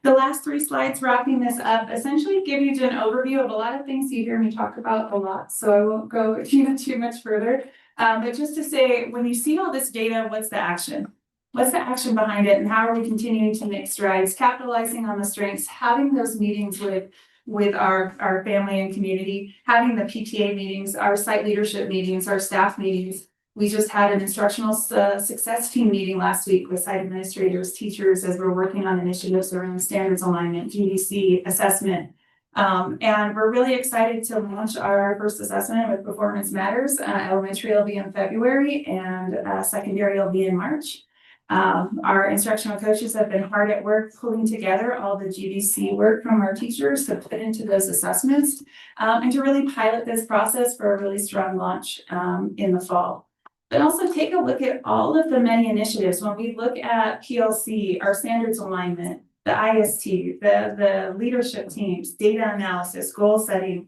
The last 3 slides wrapping this up essentially give you an overview of a lot of things you hear me talk about a lot. So I won't go too much further, but just to say, when you see all this data, what's the action? What's the action behind it, and how are we continuing to make strides, capitalizing on the strengths, having those meetings with our family and community, having the PTA meetings, our site leadership meetings, our staff meetings. We just had an instructional success team meeting last week with site administrators, teachers, as we're working on initiatives around standards alignment, GDC assessment. And we're really excited to launch our first assessment with Performance Matters. Elementary will be in February and secondary will be in March. Our instructional coaches have been hard at work pulling together all the GDC work from our teachers to put into those assessments and to really pilot this process for a really strong launch in the fall. But also take a look at all of the many initiatives. When we look at PLC, our standards alignment, the IST, the leadership teams, data analysis, goal setting,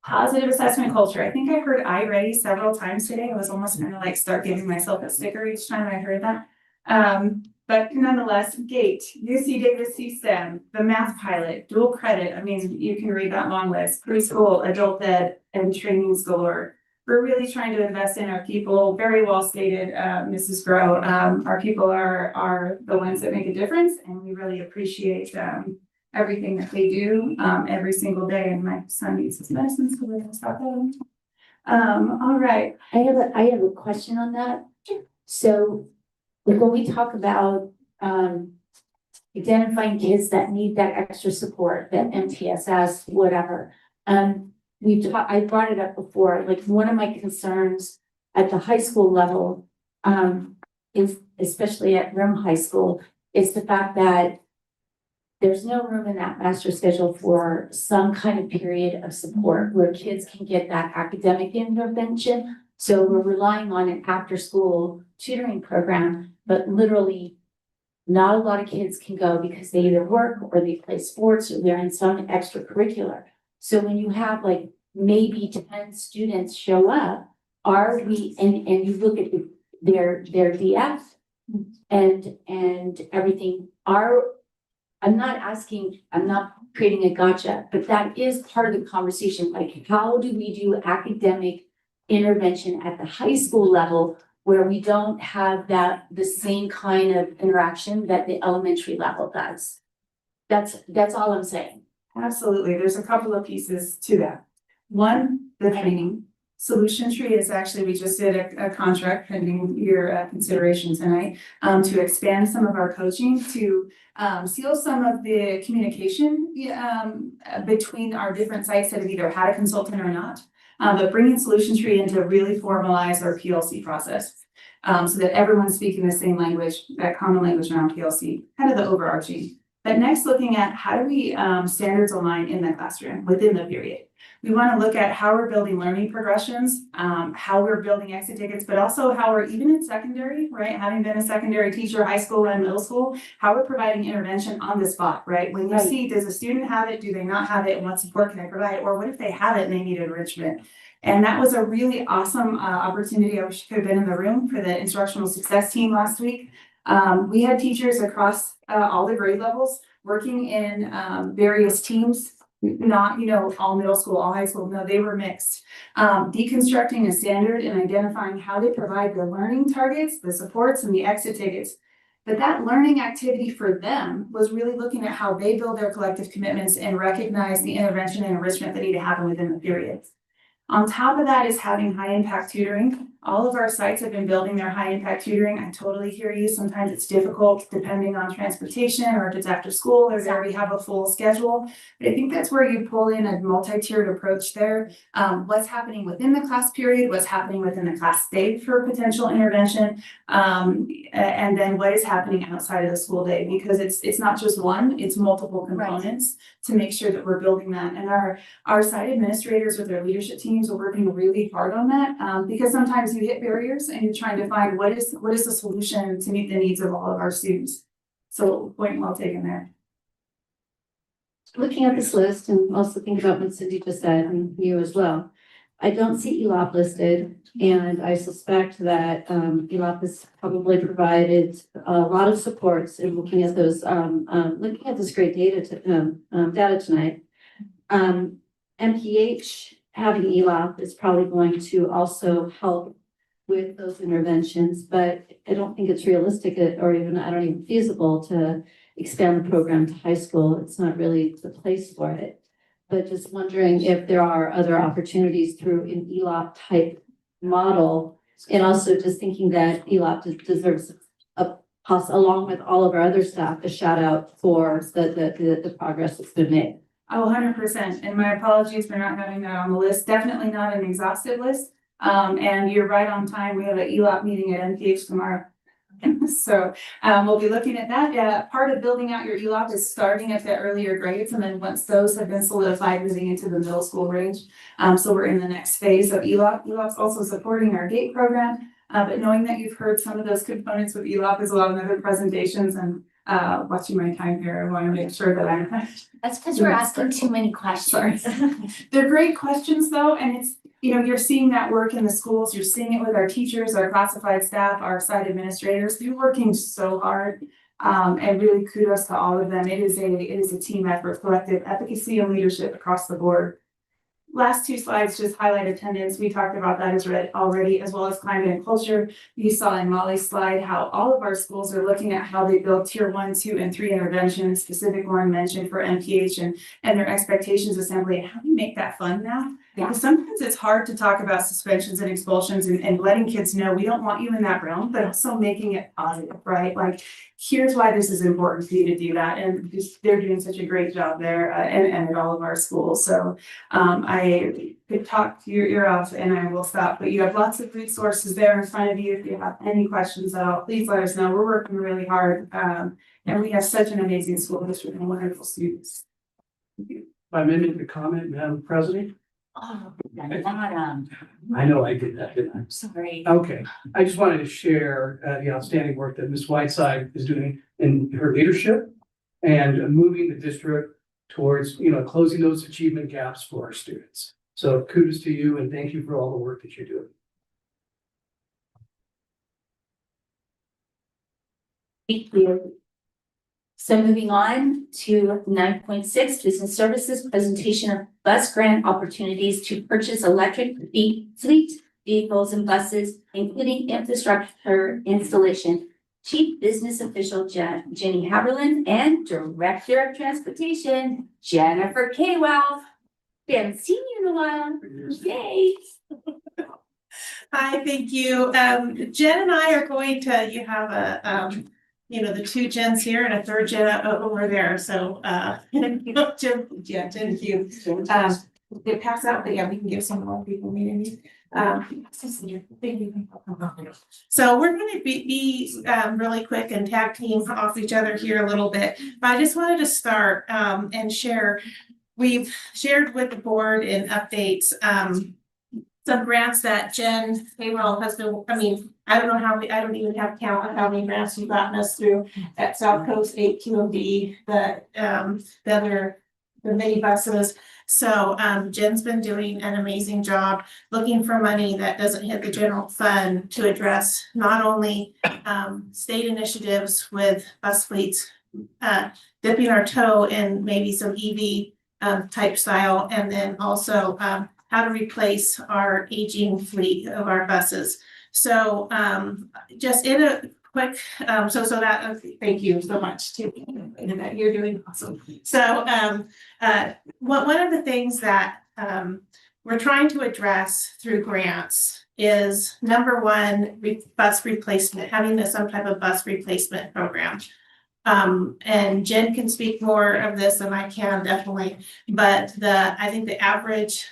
positive assessment culture. I think I heard iReady several times today. I was almost going to like start giving myself a sticker each time I heard that. But nonetheless, GATE, UC Davis CSTEM, the math pilot, dual credit. I mean, you can read that long list, preschool, adult ed, and trainings galore. We're really trying to invest in our people. Very well stated, Mrs. Grow. Our people are the ones that make a difference, and we really appreciate everything that they do, every single day, and my son needs his medicine, so we're gonna stop that. All right. I have a question on that. So, like, when we talk about, identifying kids that need that extra support, that MTSS, whatever. I brought it up before, like, one of my concerns at the high school level, is, especially at Rim High School, is the fact that there's no room in that master schedule for some kind of period of support where kids can get that academic intervention. So we're relying on an after-school tutoring program, but literally not a lot of kids can go because they either work or they play sports or they're in some extracurricular. So when you have like maybe 10 students show up, are we, and you look at their DF and everything, I'm not creating a gotcha, but that is part of the conversation. Like, how do we do academic intervention at the high school level where we don't have the same kind of interaction that the elementary level does? That's all I'm saying. Absolutely. There's a couple of pieces to that. One, the training. Solution Tree is actually, we just did a contract pending your consideration tonight, to expand some of our coaching to seal some of the communication between our different sites that have either had a consultant or not. But bringing Solution Tree in to really formalize our PLC process, so that everyone's speaking the same language, that common language around PLC, kind of the overarching. But next, looking at how do we standards align in the classroom within the period. We want to look at how we're building learning progressions, how we're building exit tickets, but also how we're even in secondary, right? Having been a secondary teacher, high school and middle school, how we're providing intervention on the spot, right? When you see, does a student have it? Do they not have it? And what support can I provide? Or what if they have it and they need enrichment? And that was a really awesome opportunity. I wish I could have been in the room for the instructional success team last week. We had teachers across all the grade levels working in various teams, not, all middle school, all high school. No, they were mixed. Deconstructing a standard and identifying how they provide the learning targets, the supports, and the exit tickets. But that learning activity for them was really looking at how they build their collective commitments and recognize the intervention and enrichment that need to happen within the periods. On top of that is having high impact tutoring. All of our sites have been building their high impact tutoring. I totally hear you. Sometimes it's difficult depending on transportation or if it's after school or they already have a full schedule. But I think that's where you pull in a multi-tiered approach there. What's happening within the class period, what's happening within the class day for potential intervention, and then what is happening outside of the school day, because it's not just one, it's multiple components to make sure that we're building that. And our site administrators with their leadership teams are working really hard on that, because sometimes you hit barriers and you're trying to find what is the solution to meet the needs of all of our students. So point well taken there. Looking at this list and also thinking about what Cindy just said, and you as well, I don't see ELOP listed, and I suspect that ELOP has probably provided a lot of supports in looking at those, looking at this great data tonight. MPH having ELOP is probably going to also help with those interventions, but I don't think it's realistic or even feasible to expand the program to high school. It's not really the place for it. But just wondering if there are other opportunities through an ELOP type model, and also just thinking that ELOP deserves along with all of our other staff, a shout out for the progress that's been made. Oh, 100%. And my apologies for not having that on the list. Definitely not an exhaustive list. And you're right on time. We have an ELOP meeting at MPH tomorrow. So we'll be looking at that. Part of building out your ELOP is starting at the earlier grades, and then once those have been solidified, moving into the middle school range. So we're in the next phase of ELOP. ELOP's also supporting our GATE program, but knowing that you've heard some of those components with ELOP as well in other presentations, and watching my time here, I want to make sure that I'm. That's because we're asking too many questions. They're great questions though, and it's, you're seeing that work in the schools, you're seeing it with our teachers, our classified staff, our site administrators. They're working so hard, and really kudos to all of them. It is a team effort, collective efficacy and leadership across the board. last two slides just highlight attendance. We talked about that already, as well as climate and culture. You saw in Molly's slide how all of our schools are looking at how they build tier 1, 2, and 3 intervention, specific one mentioned for MPH and their expectations assembly. And how do you make that fun now? Yeah. Because sometimes it's hard to talk about suspensions and expulsions and letting kids know we don't want you in that room, but also making it positive, right? Like, here's why this is important for you to do that. And just, they're doing such a great job there and at all of our schools. So I could talk your ear off and I will stop, but you have lots of resources there in front of you. If you have any questions at all, please let us know. We're working really hard. And we have such an amazing school district and wonderful students. If I may make a comment, Madam President? Oh, not, I know I did that, didn't I? sorry. Okay, I just wanted to share the outstanding work that Ms. Whiteside is doing in her leadership and moving the district towards, closing those achievement gaps for our students. So kudos to you and thank you for all the work that you're doing. Thank you. So moving on to 9.6, business services, presentation of bus grant opportunities to purchase electric fleet vehicles and buses, including infrastructure installation. Chief Business Official Jenny Haberlin and Director of Transportation Jennifer Kaywell. We haven't seen you in a while. Yay! Hi, thank you. Jen and I are going to, you have a, the two Jens here and a third Jen over there, so, Jen, thank you. They pass out, but yeah, we can give some more people meeting. So we're gonna be really quick and tag team off each other here a little bit, but I just wanted to start, and share. We've shared with the board in updates, some grants that Jen Haywell has been, I don't know how I don't even have count of how many grants you've gotten us through at South Coast 8 QMB, the mini buses. So Jen's been doing an amazing job looking for money that doesn't hit the general fund to address not only state initiatives with bus fleets, dipping our toe in maybe some EV type style, and then also how to replace our aging fleet of our buses. So just in a quick, thank you so much too. You're doing awesome. So one of the things that we're trying to address through grants is number one, bus replacement, having some type of bus replacement program. And Jen can speak more of this than I can definitely, but I think the average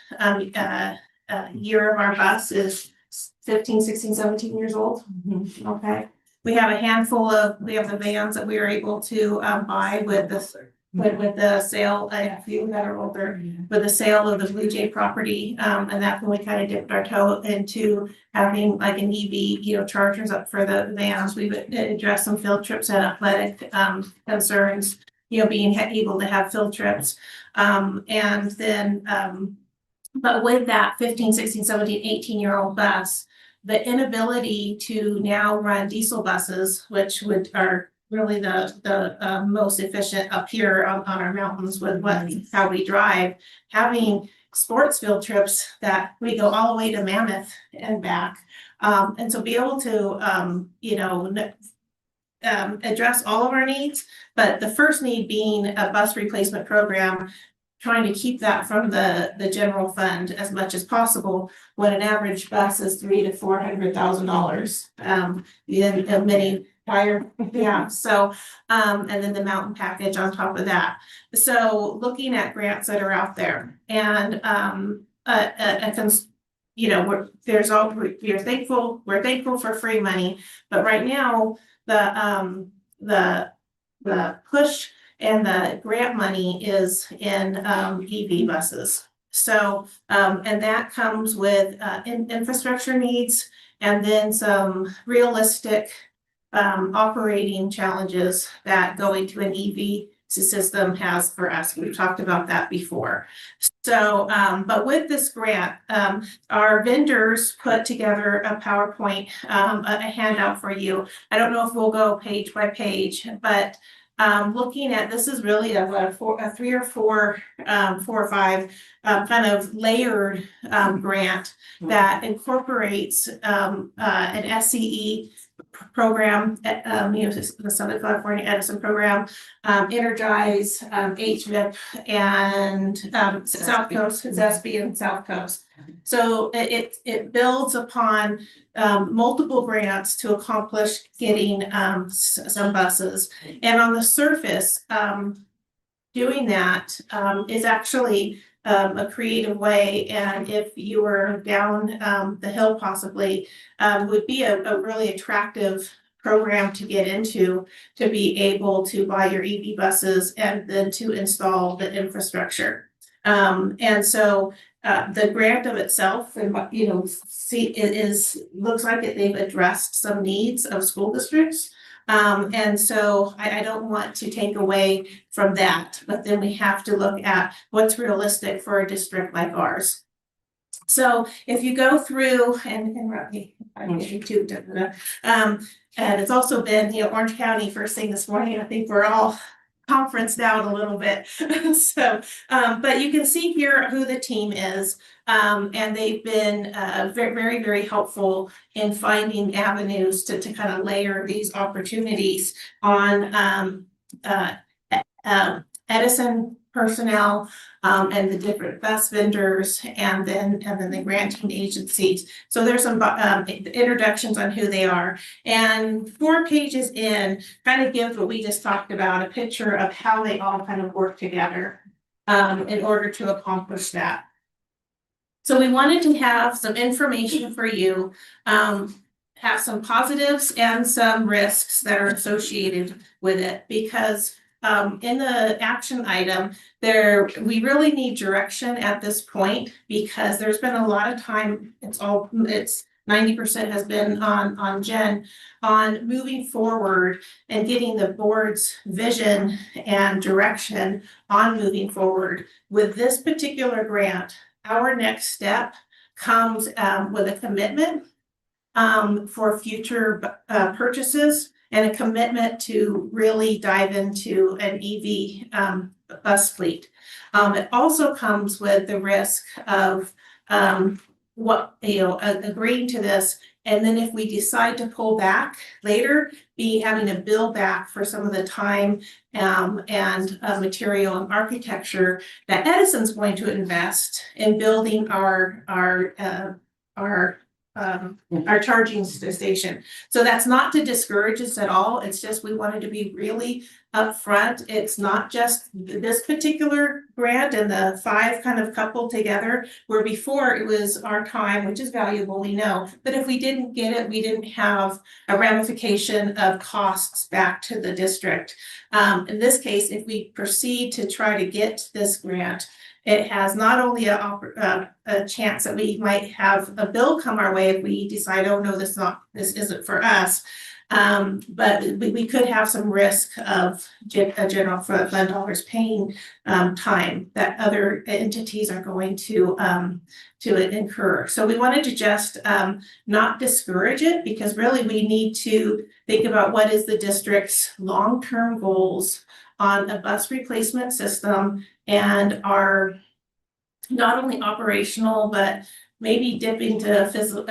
year of our bus is 15, 16, 17 years old. Okay. We have the vans that we were able to buy with the sale, a few that are older, with the sale of the Blue Jay property. And that's when we kind of dipped our toe into having like an EV, chargers up for the vans. We've addressed some field trips and athletic concerns, being able to have field trips. And then, but with that 15, 16, 17, 18-year-old bus, the inability to now run diesel buses, which are really the most efficient up here on our mountains with how we drive, having sports field trips that we go all the way to Mammoth and back. And so be able to, address all of our needs, but the first need being a bus replacement program, trying to keep that from the general fund as much as possible when an average bus is $300,000 to $400,000. Many tire, yeah. So, and then the mountain package on top of that. So looking at grants that are out there and, we're thankful for free money, but right now the push and the grant money is in EV buses. So, and that comes with infrastructure needs and then some realistic operating challenges that going to an EV system has for us. We've talked about that before. So, but with this grant, our vendors put together a PowerPoint, a handout for you. I don't know if we'll go page by page, but looking at, this is really a 3 or 4, 4 or 5, kind of layered, grant that incorporates, an SCE program, the Southern California Edison program, Energize, HVIP, and, South Coast, ZESB and South Coast. So it builds upon multiple grants to accomplish getting some buses. And on the surface, doing that is actually a creative way. And if you were down the hill possibly, would be a really attractive program to get into, to be able to buy your EV buses and then to install the infrastructure. And so the grant of itself, and looks like they've addressed some needs of school districts. And so I don't want to take away from that, but then we have to look at what's realistic for a district like ours. So if you go through and and it's also been, Orange County first thing this morning, I think we're all conferenced out a little bit. So, but you can see here who the team is. And they've been very, very, very helpful in finding avenues to kind of layer these opportunities on Edison personnel, and the different bus vendors, and then the granting agencies. So there's some introductions on who they are. And 4 pages in kind of gives what we just talked about, a picture of how they all kind of work together in order to accomplish that. So we wanted to have some information for you, have some positives and some risks that are associated with it, because in the action item, we really need direction at this point, because there's been a lot of time, it's 90% has been on Jen on moving forward and getting the board's vision and direction on moving forward. With this particular grant, our next step comes with a commitment for future purchases, and a commitment to really dive into an EV bus fleet. It also comes with the risk of agreeing to this, and then if we decide to pull back later, having to bill back for some of the time and material and architecture that Edison's going to invest in building our charging station. So that's not to discourage us at all. It's just we wanted to be really upfront. It's not just this particular grant and the 5 kind of coupled together, where before it was our time, which is valuable, we know. But if we didn't get it, we didn't have a ramification of costs back to the district. In this case, if we proceed to try to get this grant, it has not only a chance that we might have a bill come our way if we decide, oh no, this isn't for us. But we could have some risk of general fund dollars paying time that other entities are going to incur. So we wanted to just not discourage it, because really we need to think about what is the district's long-term goals on a bus replacement system, and are not only operational, but maybe dip into physical,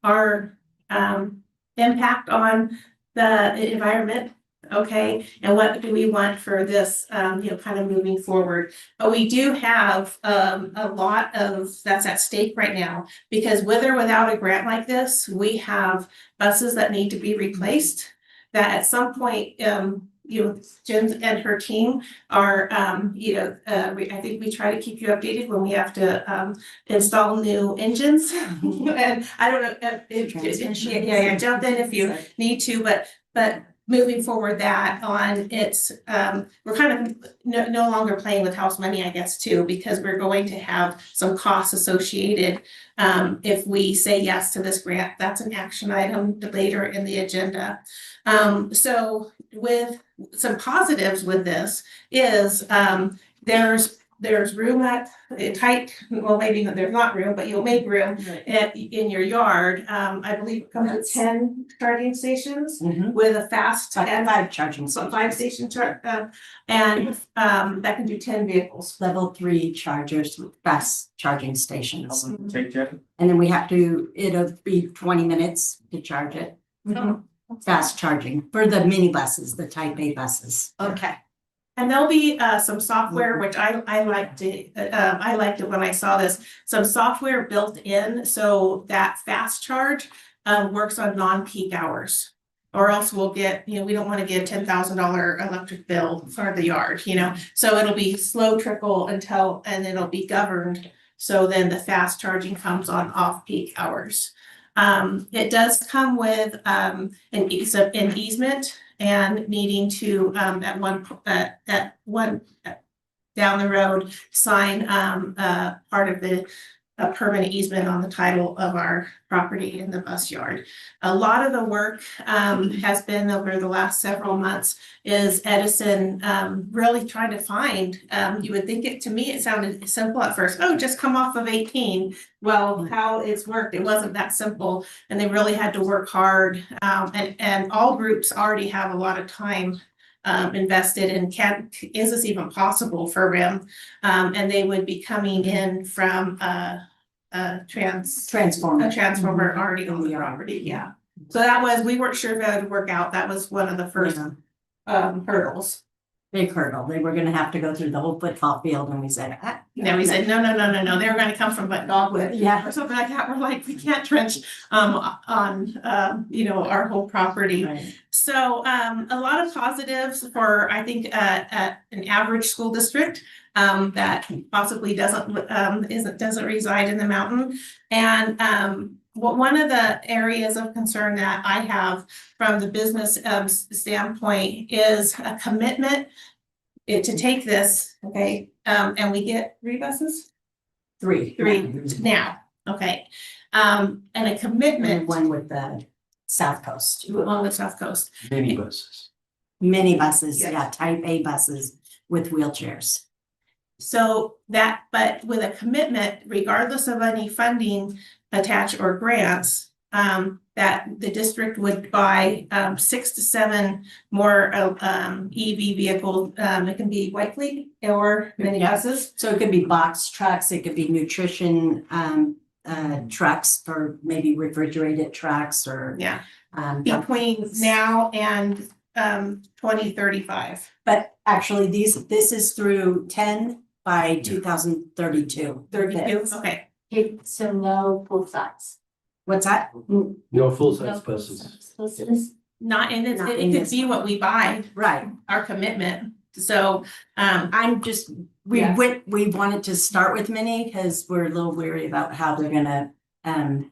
our impact on the environment. Okay, and what do we want for this, kind of moving forward? But we do have a lot of that's at stake right now, because with or without a grant like this, we have buses that need to be replaced, that at some point, Jen and her team are, I think we try to keep you updated when we have to install new engines. And I don't know, jump in if you need to, but moving forward that on, it's, we're kind of no longer playing with house money, I guess, too, because we're going to have some costs associated. If we say yes to this grant, that's an action item later in the agenda. So with some positives with this is, there's there's room tight, well, maybe there's not room, but you'll make room in your yard. I believe it comes with 10 charging stations with a fast and 5 charging so 5 station and that can do 10 vehicles. level 3 chargers with fast charging stations. Take Jeff. And then it'll be 20 minutes to charge it. Fast charging for the minibuses, the type A buses. Okay. And there'll be some software, which I liked it. I liked it when I saw this. Some software built in so that fast charge works on non-peak hours. Or else we'll get, we don't want to get $10,000 electric bill for the yard, So it'll be slow trickle and it'll be governed. So then the fast charging comes on off-peak hours. It does come with an easement and needing to at one down the road sign part of the permanent easement on the title of our property in the bus yard. A lot of the work has been over the last several months is Edison really trying to find, you would think it sounded simple at first. Oh, just come off of 18. Well, how it's worked, it wasn't that simple. And they really had to work hard. And all groups already have a lot of time invested in is this even possible for RIM? And they would be coming in from transformer already on the property, yeah. So we weren't sure if that would work out. That was one of the first hurdles. Big hurdle. They were gonna have to go through the whole football field and we said, no. They were gonna come from Dogwood. Yeah. Or something like that. We're like, we can't trench on our whole property. Right. So a lot of positives for, I think, an average school district that possibly doesn't reside in the mountain. And one of the areas of concern that I have from the business standpoint is a commitment to take this, okay, and we get 3 buses? Three now, okay. And a commitment. And one with the South Coast. One with South Coast. Minibuses. Minibuses, Yes. yeah, type A buses with wheelchairs. So but with a commitment, regardless of any funding attached or grants, that the district would buy 6 to 7 more EV vehicles. It can be white fleet or minibuses. So it could be box trucks, it could be nutrition trucks for maybe refrigerated trucks or Yeah, between now and 2035. But actually this is through 10 by 2032. 32, okay. Okay, so no full size. What's that? No full-size No buses. buses. Not in this, Not it in could this be what we buy, Right. our commitment. So I'm just, we Yeah. wanted to start with mini because we're a little weary about how they're gonna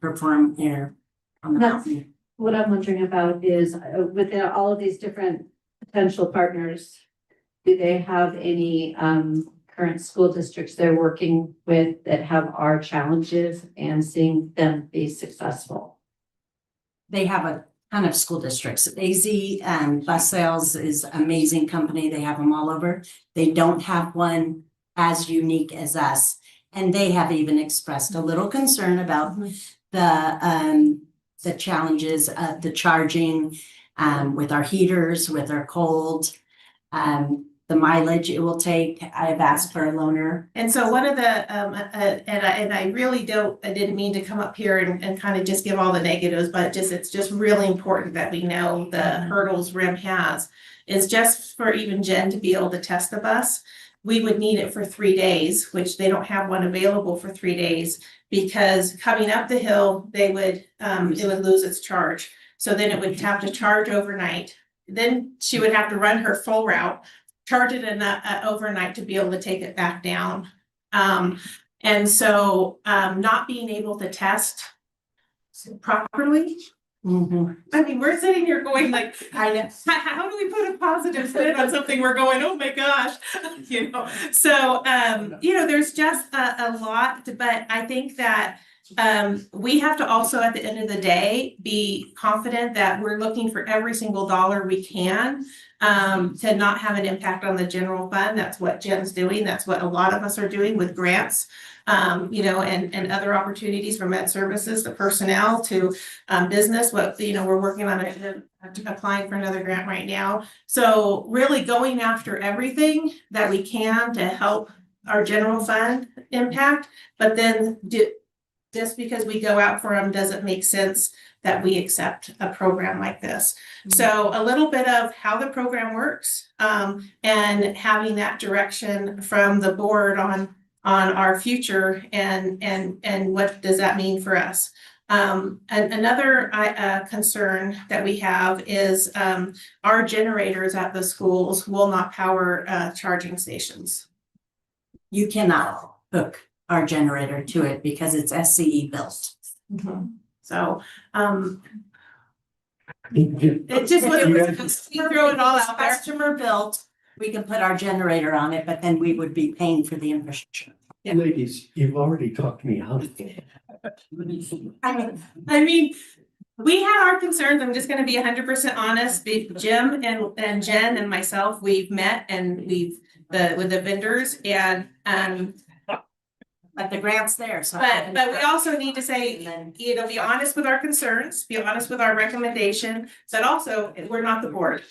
perform here on the That's- mountain. What I'm wondering about is within all of these different potential partners, do they have any current school districts they're working with that have our challenges and seeing them be successful? They have a ton of school districts. AZ Bus Sales is an amazing company. They have them all over. They don't have one as unique as us. And they have even expressed a little concern about the challenges of the charging with our heaters, with our cold, the mileage it will take. I've asked for a loaner. And so one of the, and I really I didn't mean to come up here and kind of just give all the negatives, but it's just really important that we know the hurdles RIM has. Is just for even Jen to be able to test the bus, we would need it for 3 days, which they don't have one available for 3 days. Because coming up the hill, it would lose its charge. So then it would have to charge overnight. Then she would have to run her full route, charge it overnight to be able to take it back down. And so not being able to test properly. I mean, we're sitting here going like, how do we put a positive spin on something? We're going, oh my gosh, So, there's just a lot, but I think that we have to also, at the end of the day, be confident that we're looking for every single dollar we can to not have an impact on the general fund. That's what Jen's doing. That's what a lot of us are doing with grants, and other opportunities from Med Services to personnel to business. We're working on applying for another grant right now. So really going after everything that we can to help our general fund impact, but then just because we go out for them doesn't make sense that we accept a program like this. So a little bit of how the program works, and having that direction from the board on our future and what does that mean for us. And another concern that we have is our generators at the schools will not power charging stations. You cannot hook our generator to it because it's SCE built. So, it just was, we throw it all out there. Customer built, we can put our generator on it, but then we would be paying for the infrastructure. Ladies, you've already talked me out of it. I mean, we had our concerns. I'm just gonna be 100% honest. Jim and Jen and myself, we've met and with the vendors and, but the grant's there, so. But we also need to say, be honest with our concerns, be honest with our recommendation, but also, we're not the board.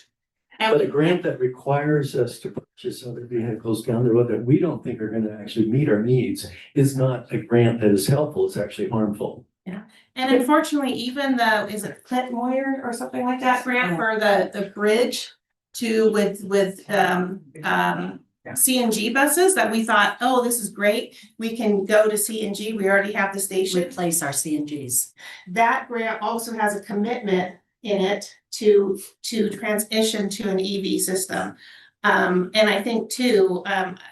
But a grant that requires us to purchase other vehicles down the road that we don't think are gonna actually meet our needs is not a grant that is helpful, it's actually harmful. Yeah, and unfortunately, even is it Clint Moyer or something like that grant for the bridge with CNG buses that we thought, oh, this is great. We can go to CNG. We already have the station. Replace our CNGs. That grant also has a commitment in it to transition to an EV system. And I think too,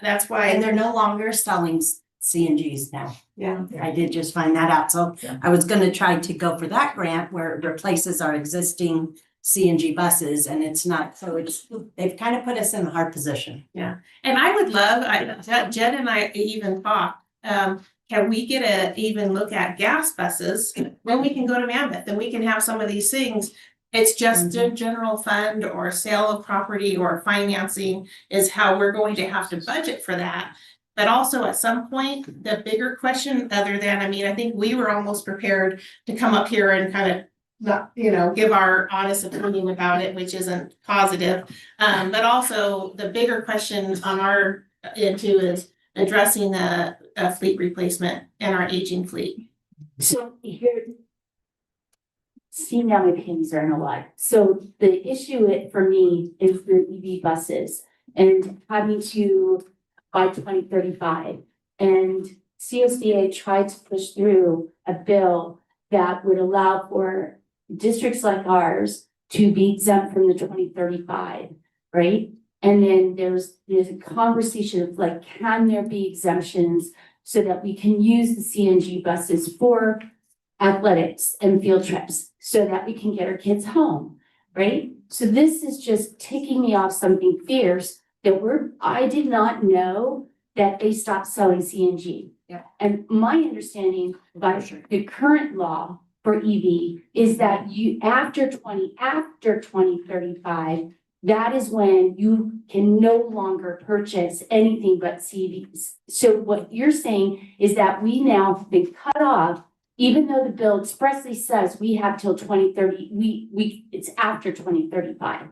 that's why. And they're no longer selling CNGs now. Yeah. I did just find that out. So I was gonna try to go for that grant where it replaces our existing CNG buses and it's not, so they've kind of put us in a hard position. Yeah, and I would love, Jen and I even talked, can we get even look at gas buses? Then we can go to Mammoth and we can have some of these things. It's just a general fund or sale of property or financing is how we're going to have to budget for that. But also at some point, the bigger question other than, I think we were almost prepared to come up here and kind of give our honest opinion about it, which isn't positive. But also the bigger question on our end too is addressing the fleet replacement and our aging fleet. So here, see now my opinions are in a lot. So the issue for me is the EV buses and having to by 2035. And COCA tried to push through a bill that would allow for districts like ours to be exempt from the 2035, right? And then there's a conversation of like, can there be exemptions so that we can use the CNG buses for athletics and field trips so that we can get our kids home, right? So this is just taking me off something fierce that I did not know that they stopped selling CNG. Yeah. And my understanding by the current law for EV is that after 2035, that is when you can no longer purchase anything but CVs. So what you're saying is that we now have been cut off, even though the bill expressly says we have till 2030, it's after 2035.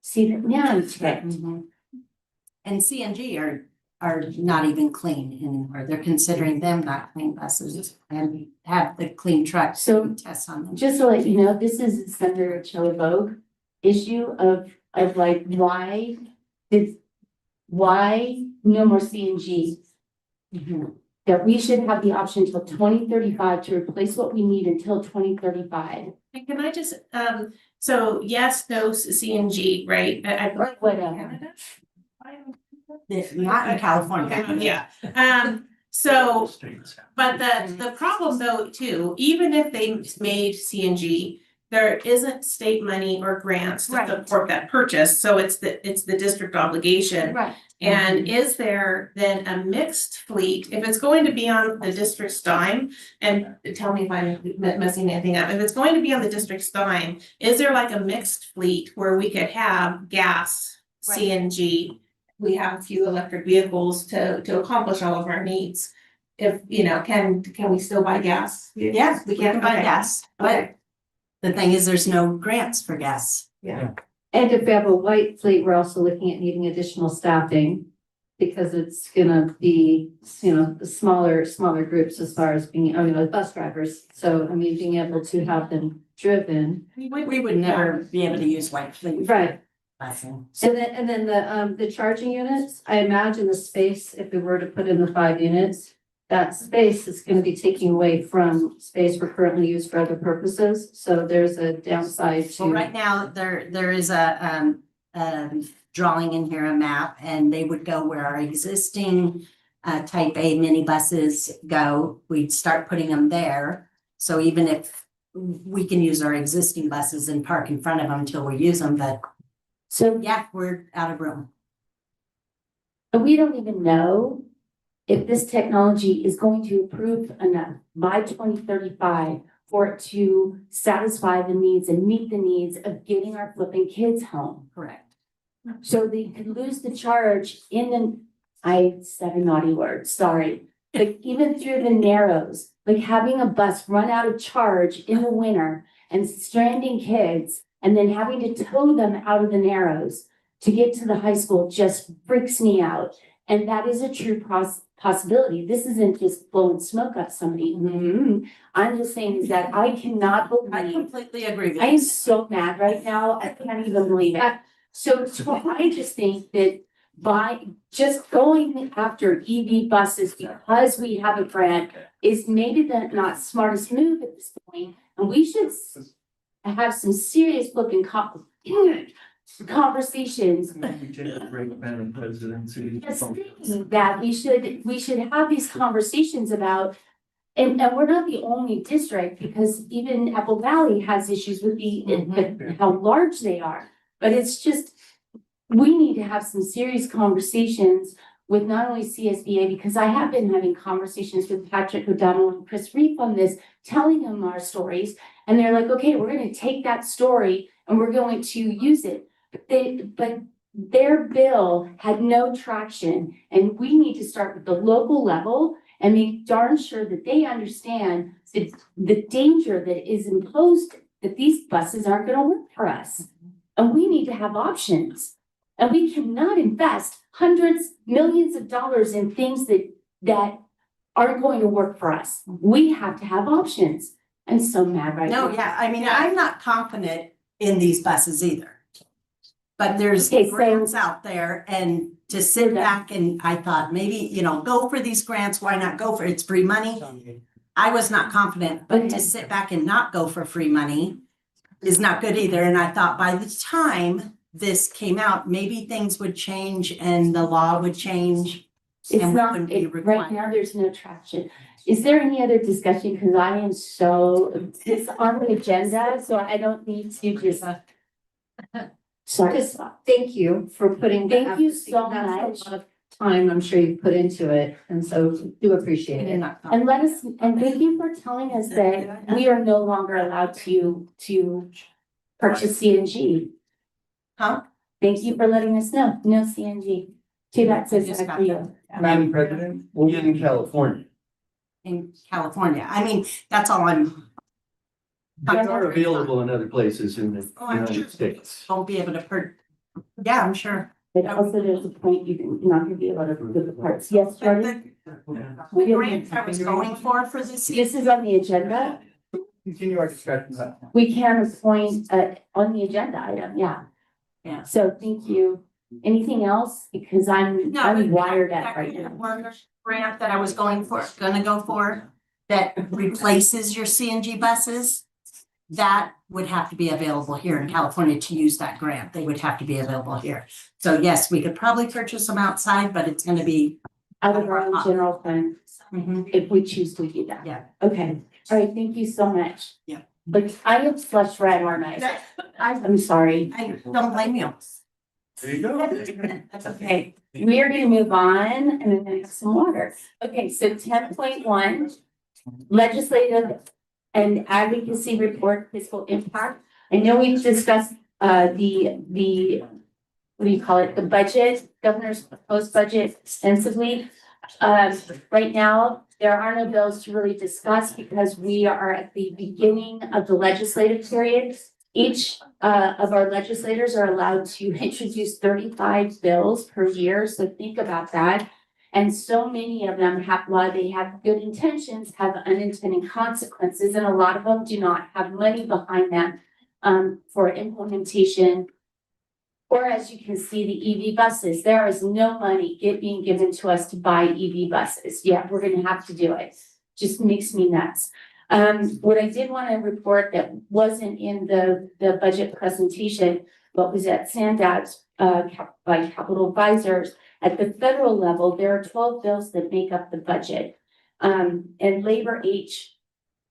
See that now it's right. And CNG are not even clean anymore. They're considering them not clean buses and have the clean trucks. So tests on them. Just to let you know, this is Senator Achille Vogue issue of like why no more CNG? That we should have the option till 2035 to replace what we need until 2035. And can I just so yes, no CNG, right? Whatever. Not in California. Yeah. But the problem though too, even if they made CNG, there isn't state money or grants to Right. support that purchase, so it's the district obligation. Right. And is there then a mixed fleet, if it's going to be on the district's dime, and tell me if I'm messing anything up, if it's going to be on the district's dime, is there like a mixed fleet where we could have gas, Right. CNG, we have a few electric vehicles to accomplish all of our needs? If, you know, can we still buy gas? Yes, we can buy Okay. gas, Okay. but the thing is, there's no grants for gas. Yeah. And if we have a white fleet, we're also looking at needing additional staffing. Because it's gonna be, you know, smaller groups as far as being, I mean, like bus drivers. So, I mean, being able to have them driven. We would never be able to use white fleet. Right. Busing. And then the charging units, I imagine the space, if we were to put in the 5 units, that space is gonna be taking away from space we're currently used for other purposes. So there's a downside to. Well, right now, there is a drawing in here, a map, and they would go where our existing type A minibuses go. We'd start putting them there. So even if we can use our existing buses and park in front of them until we use them, but So yeah, we're out of room. we don't even know if this technology is going to improve enough by 2035 for it to satisfy the needs and meet the needs of getting our flipping kids home. Correct. So they could lose the charge in the, I said a naughty word, sorry. But even through the narrows, like having a bus run out of charge in the winter and stranding kids and then having to tow them out of the narrows to get to the high school just freaks me out. And that is a true possibility. This isn't just blowing smoke up somebody. I'm just saying is that I cannot I believe, completely agree with I am you. so mad right now. I can't even believe it. So I just think that by just going after EV buses because we have a grant is maybe the not smartest move at this point. And we should have some serious looking conversations. Madam Presidency. Just thinking that we should have these conversations about, and we're not the only district because even Apple Valley has issues with how large they are. But it's just, we need to have some serious conversations with not only CSBA, because I have been having conversations with Patrick O'Donnell and Chris Reef on this, telling them our stories. And they're like, okay, we're gonna take that story and we're going to use it. But their bill had no traction. And we need to start with the local level and make darn sure that they understand the danger that is imposed, that these buses aren't gonna work for us. And we need to have options. And we cannot invest hundreds, millions of dollars in things that aren't going to work for us. We have to have options. I'm so mad right now. No, yeah, I mean, I'm not confident in these buses either. But there's Okay, so- grants out there, and to sit back and I thought maybe, you know, go for these grants, why not go for it? It's free money. I was not confident, but to sit back and not go for free money is not good either. And I thought by the time this came out, maybe things would change and the law would change. It's and we not, wouldn't be right required. now, there's no traction. Is there any other discussion? Because I am so, it's on the agenda, so I don't need to just. Sorry. Just thank you for putting. the Thank you effort, so because that's much. a lot of time I'm sure you put into it, and so do appreciate it. And let us, and thank you for telling us that we are no longer allowed to purchase CNG. Huh? Thank you for letting us know, no CNG. Too bad, so I just sad got for you. Madam President, In California. In California, I mean, that's all I'm. They are available in other places in the Oh, I'm sure. United States. Won't be able to yeah, I'm sure. But also there's a point you're not gonna be able to do the parts. Yes, But Jordan? the grant I was going for this. This is on the agenda. Continue our discussion. We can appoint on the agenda item, yeah. Yeah. So thank you. Anything else? Because I'm No, but wired up that right now. one grant that I was gonna go for, that replaces your CNG buses. That would have to be available here in California to use that grant. They would have to be available here. So yes, we could probably purchase them outside, but it's gonna be. Out of our own general fund, Mhm. if we choose to do that. Yeah. Okay, all right, thank you so much. Yeah. but I am flush red, aren't I? I'm sorry. I don't blame you. There you go. That's okay. We are gonna move on and then have some water. Okay, so 10.1, legislative and advocacy report fiscal impact. I know we've discussed the what do you call it, the budget, governor's proposed budget extensively. Right now, there are no bills to really discuss because we are at the beginning of the legislative period. Each of our legislators are allowed to introduce 35 bills per year, so think about that. And so many of them have, while they have good intentions, have unintended consequences, and a lot of them do not have money behind them for implementation. Or as you can see, the EV buses, there is no money being given to us to buy EV buses. Yeah, we're gonna have to do it. Just makes me nuts. What I did want to report that wasn't in the budget presentation, but was at Sandats by Capital Advisors. At the federal level, there are 12 bills that make up the budget. And Labor H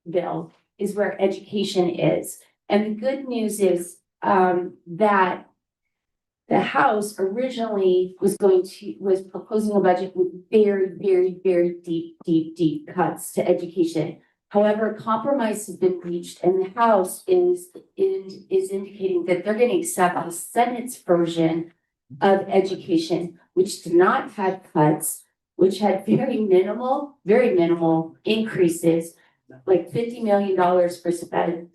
bill is where education is. And the good news is that the House originally was proposing a budget with very deep cuts to education. However, a compromise has been reached and the House is indicating that they're going to accept the Senate's version of education, which did not have cuts, which had very minimal increases, like $50 million for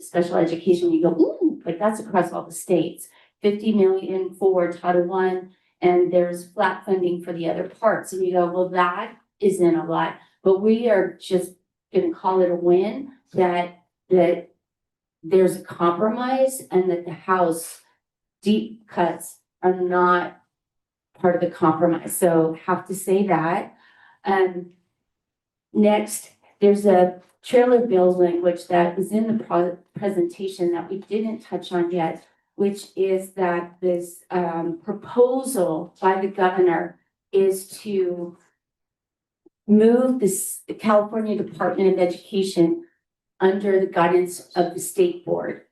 special education. You go, ooh, but that's across all the states. 50 million for Title I, and there's flat funding for the other parts. And you go, well, that isn't a lot, but we are just gonna call it a win that there's a compromise and that the House deep cuts are not part of the compromise. So have to say that. Next, there's a trailer bill language that was in the presentation that we didn't touch on yet, which is that this proposal by the governor is to move the California Department of Education under the guidance of the state board.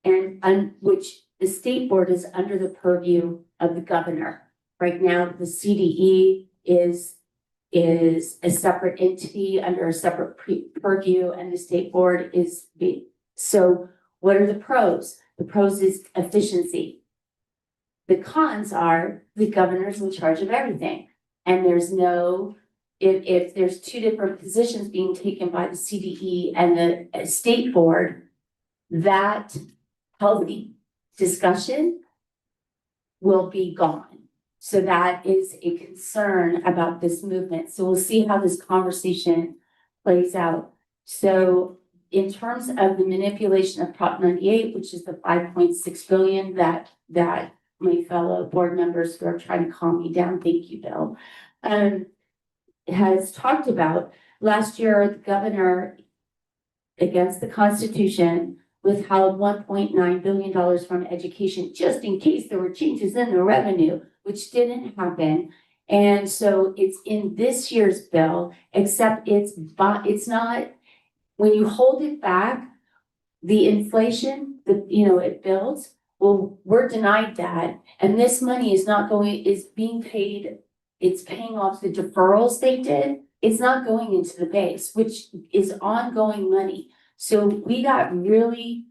And which the state board is under the purview of the governor. Right now, the CDE is a separate entity under a separate purview, and the state board is so what are the pros? The pros is efficiency. The cons are the governor's in charge of everything. And there's no, if there's two different positions being taken by the CDE and the state board, that healthy discussion will be gone. So that is a concern about this movement. So we'll see how this conversation plays out. So in terms of the manipulation of Prop 98, which is the 5.6 billion that my fellow board members who are trying to calm me down, thank you, Bill, has talked about. Last year, the governor, against the Constitution, withheld $1.9 billion from education just in case there were changes in the revenue, which didn't happen. And so it's in this year's bill, except it's not, when you hold it back, the inflation, it builds. Well, we're denied that. And this money is being paid, it's paying off the deferrals they did. It's not going into the base, which is ongoing money. So we got really,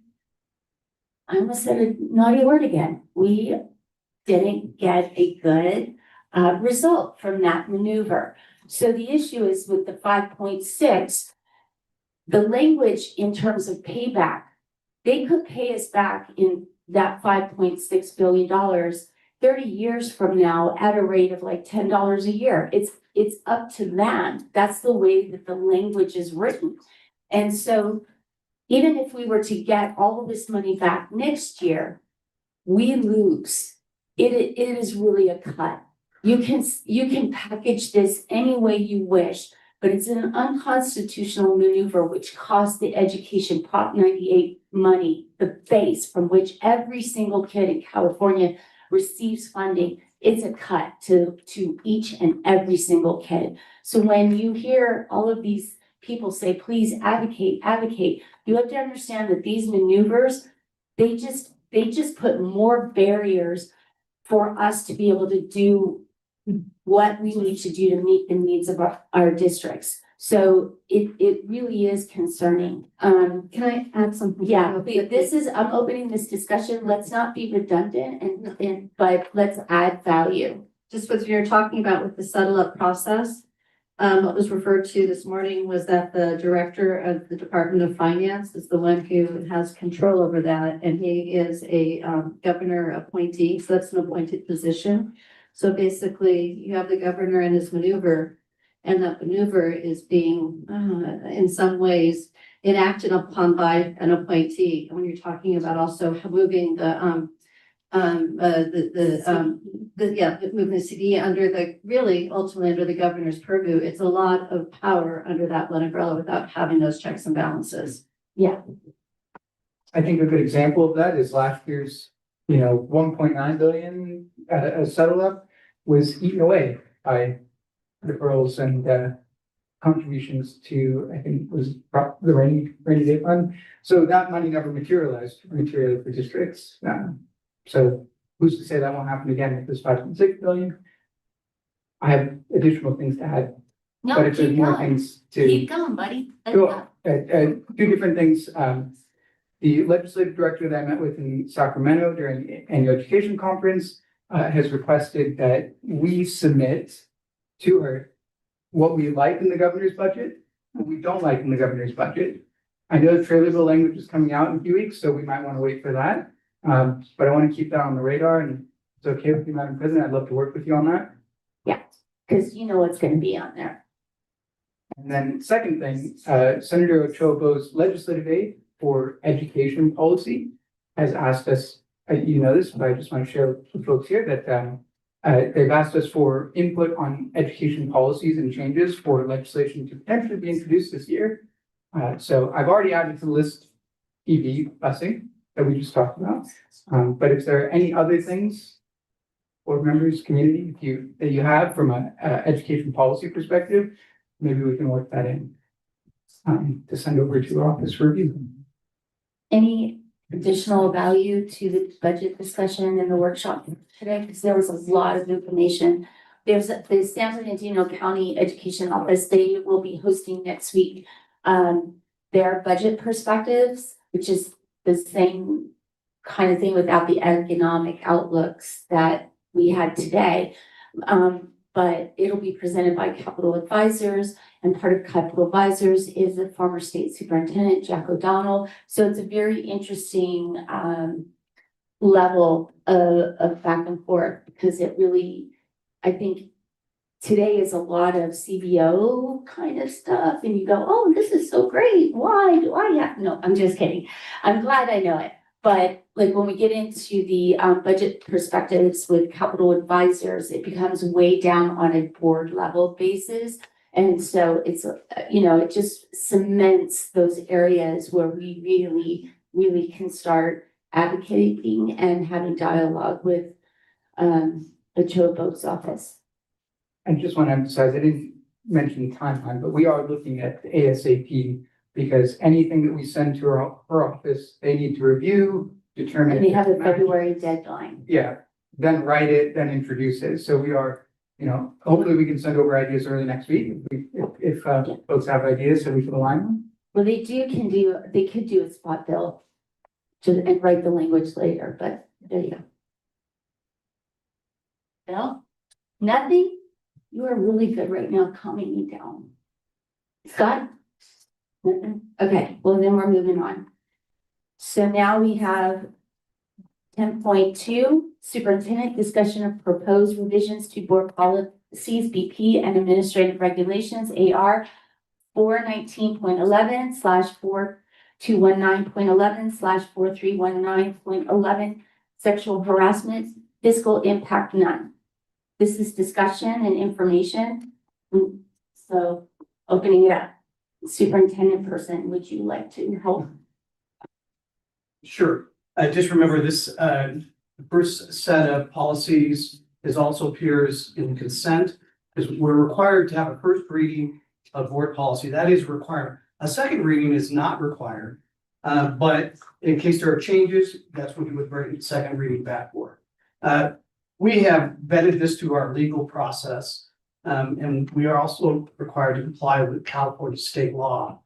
I almost said a naughty word again. We didn't get a good result from that maneuver. So the issue is with the 5.6, the language in terms of payback, they could pay us back in that $5.6 billion 30 years from now at a rate of like $10 a year. It's up to them. That's the way that the language is written. And so even if we were to get all of this money back next year, we lose. It is really a cut. You can package this any way you wish, but it's an unconstitutional maneuver which costs the education Prop 98 money, the base from which every single kid in California receives funding. It's a cut to each and every single kid. So when you hear all of these people say, please advocate, advocate. You have to understand that these maneuvers, they just put more barriers for us to be able to do what we need to do to meet the needs of our districts. So it really is concerning. Can I add something? Yeah, this is, I'm opening this discussion. Let's not be redundant but let's add value. Just what you're talking about with the settle up process. What was referred to this morning was that the director of the Department of Finance is the one who has control over that, and he is a governor appointee, so that's an appointed position. So basically, you have the governor and his maneuver, and that maneuver is being in some ways enacted upon by an appointee. And when you're talking about also moving moving the CD under the, really ultimately under the governor's purview, it's a lot of power under that one umbrella without having those checks and balances. Yeah. I think a good example of that is last year's, 1.9 billion settle up was eaten away by deferrals and contributions to, I think it was the rainy day fund. So that money never materialized for districts. So who's to say that won't happen again with this 5.6 billion? I have additional things to add. No, but if there's keep more going. things to. Keep going, buddy. Let's Cool. go. Two different things. The legislative director that I met with in Sacramento during the annual education conference has requested that we submit to her what we like in the governor's budget, what we don't like in the governor's budget. I know the trailer bill language is coming out in a few weeks, so we might want to wait for that. But I want to keep that on the radar, and it's okay with you, Madam President. I'd love to work with you on that. Yeah, because you know what's going to be on there. And then second thing, Senator Ochoa's legislative aide for education policy has asked us, you know this, but I just want to share with folks here that they've asked us for input on education policies and changes for legislation to potentially be introduced this year. So I've already added to the list EV busing that we just talked about. But if there are any other things, board members, community, that you have from an education policy perspective, maybe we can work that in to send over to our office for review. Any additional value to the budget discussion in the workshop today? Because there was a lot of information. There's the San Bernardino County Education Office. They will be hosting next week their budget perspectives, which is the same kind of thing without the economic outlooks that we had today. But it'll be presented by Capital Advisors, and part of Capital Advisors is the former state superintendent, Jack O'Donnell. So it's a very interesting level of back and forth, because it really, I think today is a lot of CBO kind of stuff, and you go, oh, this is so great. Why do I have? No, I'm just kidding. I'm glad I know it. But like when we get into the budget perspectives with Capital Advisors, it becomes way down on a board level basis. And so it's, it just cements those areas where we really can start advocating and having dialogue with the Chobo's office. I just want to emphasize, I didn't mention timeline, but we are looking at ASAP, because anything that we send to our office, they need to review, determine. And they have a February deadline. Yeah, then write it, then introduce it. So we are, hopefully we can send over ideas early next week if folks have ideas so we can align them. Well, they could do a spot bill and write the language later, but there you go. Bill, nothing? You are really good right now calming me down. Scott? Okay, well then we're moving on. So now we have 10.2, superintendent discussion of proposed revisions to board policies, BP, and administrative regulations, AR 419.11/4219.11/4319.11, sexual harassment, fiscal impact none. This is discussion and information. So opening it up. Superintendent person, would you like to help? Sure. Just remember this, the first set of policies also appears in consent, because we're required to have a first reading of board policy. That is required. A second reading is not required. But in case there are changes, that's what you would bring the second reading back for. We have vetted this through our legal process. And we are also required to comply with California state law.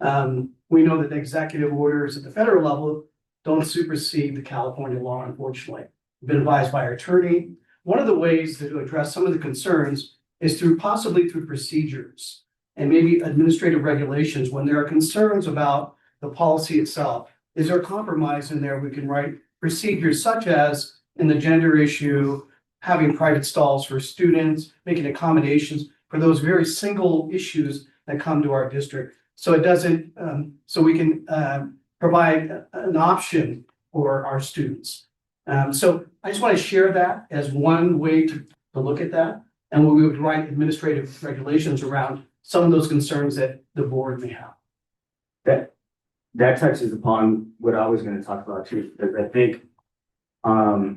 We know that executive orders at the federal level don't supersede the California law, unfortunately. We've been advised by our attorney. One of the ways to address some of the concerns is possibly through procedures and maybe administrative regulations when there are concerns about the policy itself. Is there a compromise in there? We can write procedures such as in the gender issue, having private stalls for students, making accommodations for those very single issues that come to our district. So it doesn't, so we can provide an option for our students. So I just want to share that as one way to look at that. And we would write administrative regulations around some of those concerns that the board may have. That touches upon what I was gonna talk about too, because I think, I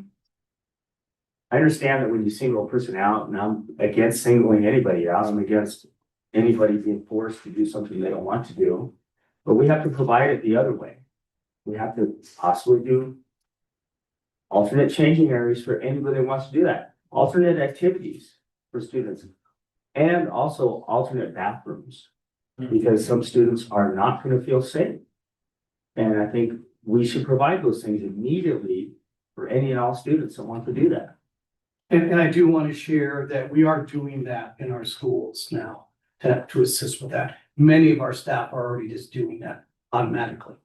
understand that when you single a person out, and I'm against singling anybody out, I'm against anybody being forced to do something they don't want to do, but we have to provide it the other way. We have to possibly do alternate changing areas for anybody that wants to do that, alternate activities for students, and also alternate bathrooms, because some students are not gonna feel safe. And I think we should provide those things immediately for any and all students that want to do that. And I do want to share that we are doing that in our schools now to assist with that. Many of our staff are already just doing that automatically.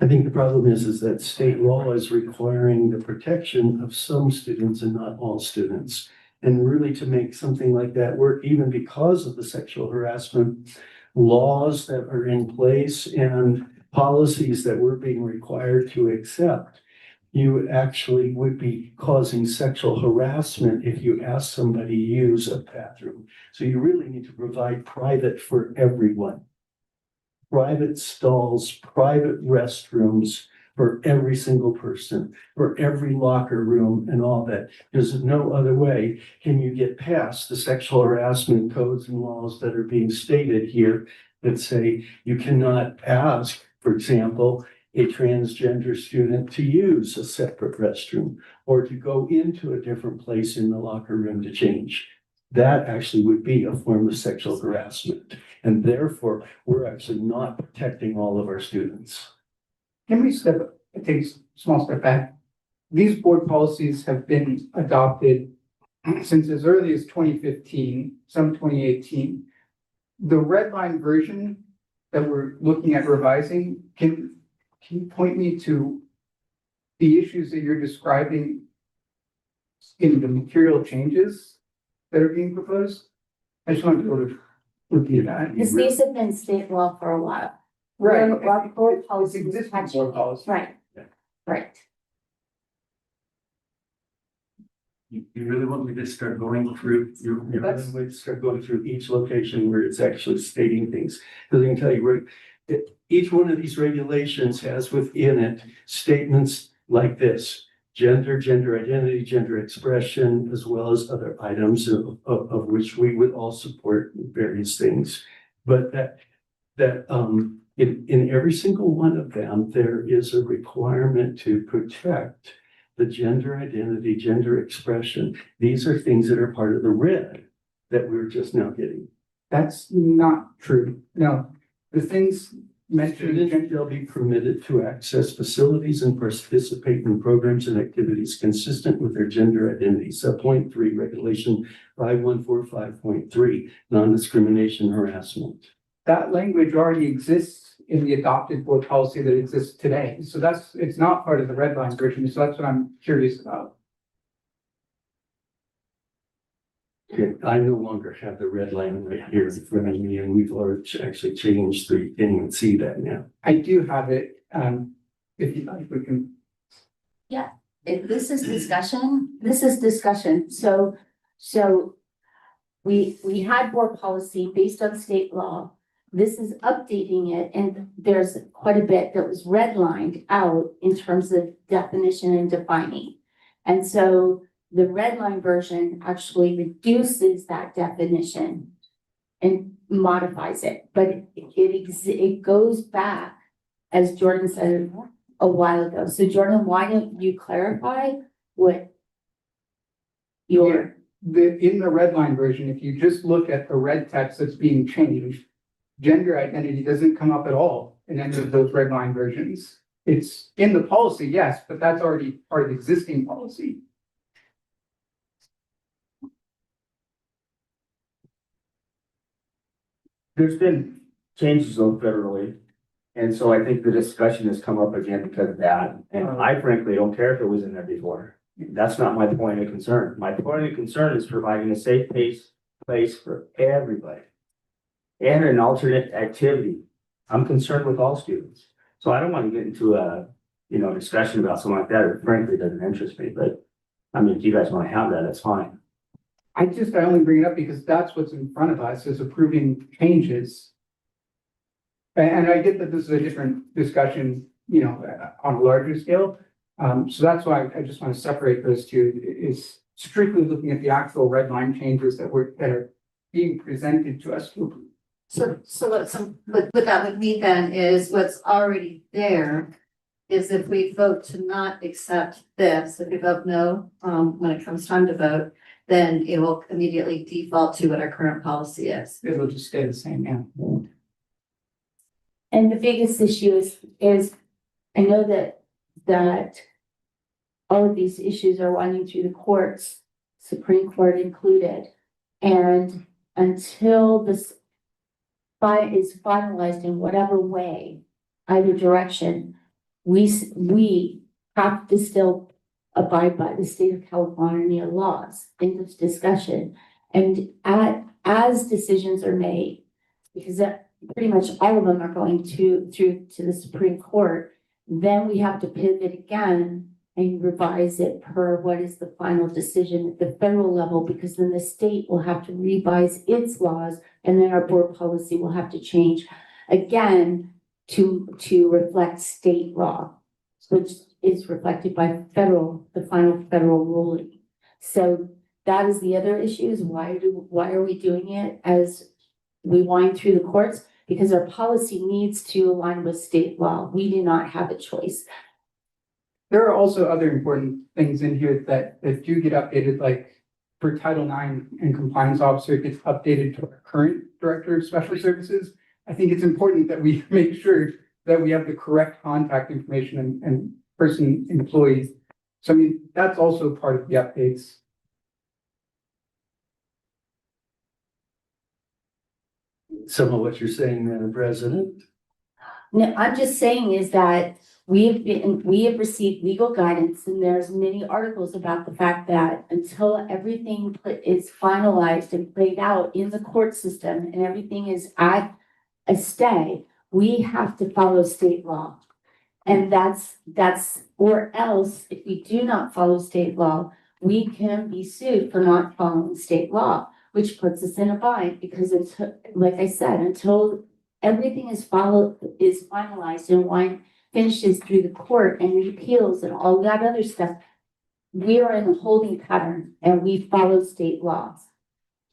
I think the problem is that state law is requiring the protection of some students and not all students. And really to make something like that work, even because of the sexual harassment laws that are in place and policies that we're being required to accept, you actually would be causing sexual harassment if you ask somebody to use a bathroom. So you really need to provide private for everyone. Private stalls, private restrooms for every single person, for every locker room and all that. There's no other way can you get past the sexual harassment codes and laws that are being stated here that say you cannot ask, for example, a transgender student to use a separate restroom or to go into a different place in the locker room to change. That actually would be a form of sexual harassment. And therefore, we're actually not protecting all of our students. Can we take a small step back? These board policies have been adopted since as early as 2015, some 2018. The red line version that we're looking at revising, can you point me to the issues that you're describing in the material changes that are being proposed? I just wanted to sort of repeat that. Because these have been state law for a while. Right. Our board policy. It's existing board policy. Right, right. You really want me to start going through, you really want me to start going through each location where it's actually stating things? Because I can tell you, right, each one of these regulations has within it statements like this: gender, gender identity, gender expression, as well as other items of which we would all support various things. But in every single one of them, there is a requirement to protect the gender identity, gender expression. These are things that are part of the red that we're just now getting. That's not true. No, the things mentioned. Students shall be permitted to access facilities and participate in programs and activities consistent with their gender identity. Sub-point 3, Regulation 5145.3, non-discrimination harassment. That language already exists in the adopted board policy that exists today. So it's not part of the red line version. So that's what I'm curious about. Okay, I no longer have the red line right here in front of me, and we've already actually changed so you can't even see that now. I do have it. If you like, we can. Yeah, this is discussion. So we had board policy based on state law. This is updating it, and there's quite a bit that was redlined out in terms of definition and defining. And so the red line version actually reduces that definition and modifies it, but it goes back, as Jordan said a while ago. So Jordan, why don't you clarify what your, In the red line version, if you just look at the red text that's being changed, gender identity doesn't come up at all in any of those red line versions. It's in the policy, yes, but that's already part of the existing policy. There's been changes though federally. And so I think the discussion has come up again because of that. And I frankly don't care if it was in there before. That's not my point of concern. My point of concern is providing a safe place for everybody. And an alternate activity. I'm concerned with all students. So I don't want to get into a, discussion about something like that. It frankly doesn't interest me, but I mean, if you guys want to have that, that's fine. I only bring it up because that's what's in front of us is approving changes. And I get that this is a different discussion, on a larger scale. So that's why I just want to separate those two, is strictly looking at the actual red line changes that are being presented to us. So what that would mean then is what's already there is if we vote to not accept this, if we vote no, when it comes time to vote, then it will immediately default to what our current policy is. It'll just stay the same, yeah. and the biggest issue is I know that all of these issues are winding through the courts, Supreme Court included. And until this is finalized in whatever way, either direction, we have to still abide by the state of California laws in this discussion. And as decisions are made, because that pretty much all of them are going through to the Supreme Court, then we have to pivot again and revise it per what is the final decision at the federal level, because then the state will have to revise its laws, and then our board policy will have to change again to reflect state law, which is reflected by the final federal ruling. So that is the other issue, is why are we doing it as we wind through the courts? Because our policy needs to align with state law. We do not have a choice. There are also other important things in here that do get updated, like for Title IX and compliance officer, it gets updated to our current director of special services. I think it's important that we make sure that we have the correct contact information and person employees. So I mean, that's also part of the updates. Some of what you're saying, Madam President. No, I'm just saying is that we have received legal guidance, and there's many articles about the fact that until everything is finalized and played out in the court system and everything is at a stay, we have to follow state law. And or else if we do not follow state law, we can be sued for not following state law, which puts us in a bind, because it's, like I said, until everything is finalized and finishes through the court and repeals and all that other stuff, we are in a holding pattern and we follow state laws.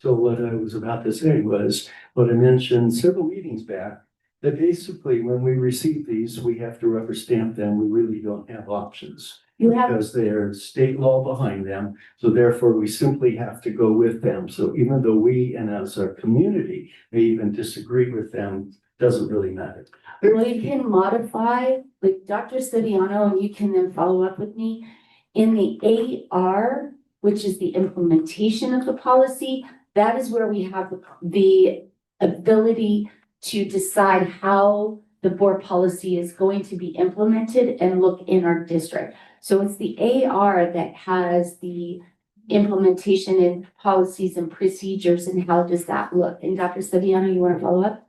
So what I was about to say was what I mentioned several meetings back, that basically when we receive these, we have to rubber stamp them. We really don't have options. Because there's state law behind them. So therefore we simply have to go with them. So even though we and as a community may even disagree with them, doesn't really matter. Well, you can modify, like Dr. Civiano, and you can then follow up with me in the AR, which is the implementation of the policy. That is where we have the ability to decide how the board policy is going to be implemented and look in our district. So it's the AR that has the implementation and policies and procedures, and how does that look? And Dr. Civiano, you want to follow up?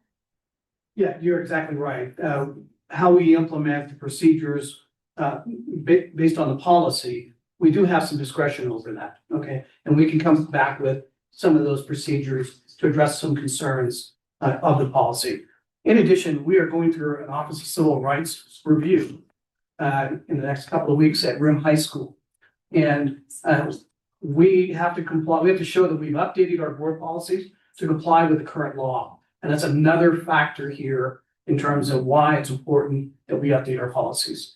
Yeah, you're exactly right. How we implement the procedures based on the policy, we do have some discretion over that, okay? And we can come back with some of those procedures to address some concerns of the policy. In addition, we are going through an Office of Civil Rights review in the next couple of weeks at Rim High School. And we have to comply, we have to show that we've updated our board policies to comply with the current law. And that's another factor here in terms of why it's important that we update our policies.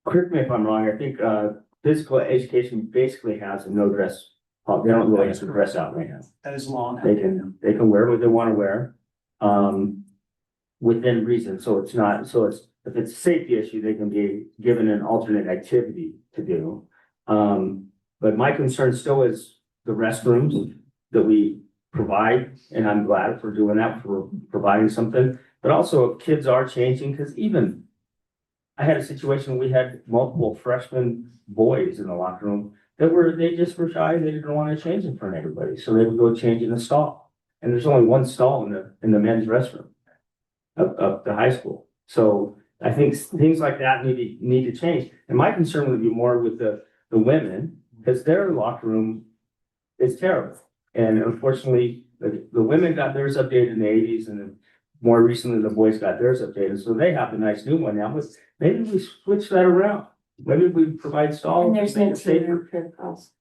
Correct me if I'm wrong, I think, physical education basically has a no dress, they don't really have to dress out right now. That is law now. They can wear what they want to wear, within reason, so it's not, so it's, if it's a safety issue, they can be given an alternate activity to do. But my concern still is the restrooms that we provide, and I'm glad for doing that, for providing something. But also if kids are changing, because even I had a situation, we had multiple freshman boys in the locker room they just were shy, they didn't want to change in front of everybody, so they would go change in the stall. And there's only one stall in the men's restroom of the high school. So I think things like that need to change. And my concern would be more with the women, because their locker room is terrible. And unfortunately, the women got theirs updated in the 80s, and then more recently the boys got theirs updated. So they have a nice new one now, but maybe we switch that around. Maybe we provide stalls. And there's to make no it team safer. room for the girls.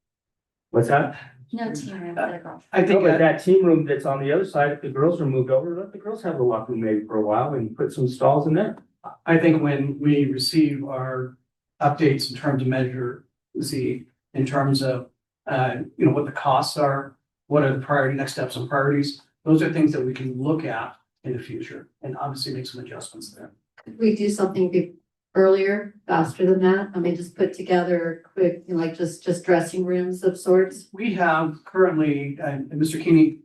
What's that? No team room for the girls. I think But that team room that's on the other side, if the girls are moved over, let the girls have the locker room maybe for a while and put some stalls in there. I think when we receive our updates in terms of Measure Z, in terms of, what the costs are, what are the priority, next steps and priorities, those are things that we can look at in the future and obviously make some adjustments there. Could we do something earlier, faster than that? I mean, just put together quick, like just dressing rooms of sorts? We have currently, and Mr. Keeney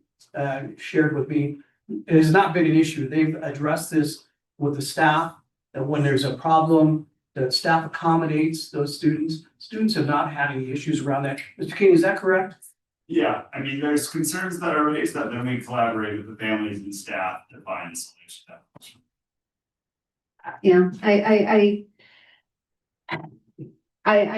shared with me, it has not been an issue. They've addressed this with the staff, that when there's a problem, the staff accommodates those students. Students have not had any issues around that. Mr. Keeney, is that correct? Yeah, I mean, there's concerns that are raised that then we collaborate with the families and staff to find a solution. Yeah, I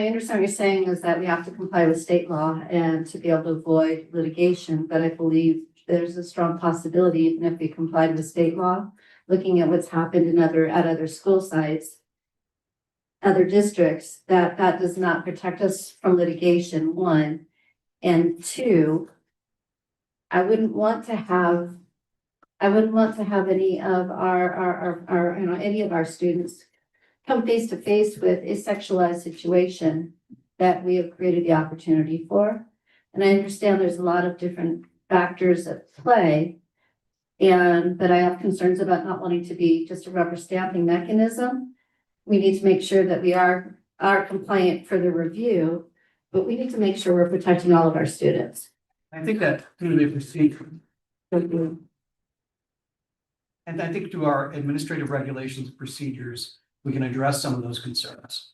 understand what you're saying is that we have to comply with state law and to be able to avoid litigation, but I believe there's a strong possibility, even if we complied with state law, looking at what's happened at other school sites, other districts, that does not protect us from litigation, one. And two, I wouldn't want to have any of our students come face to face with a sexualized situation that we have created the opportunity for. And I understand there's a lot of different factors at play. But I have concerns about not wanting to be just a rubber stamping mechanism. We need to make sure that we are compliant for the review, but we need to make sure we're protecting all of our students. I think that through the procedure. And I think through our administrative regulations and procedures, we can address some of those concerns.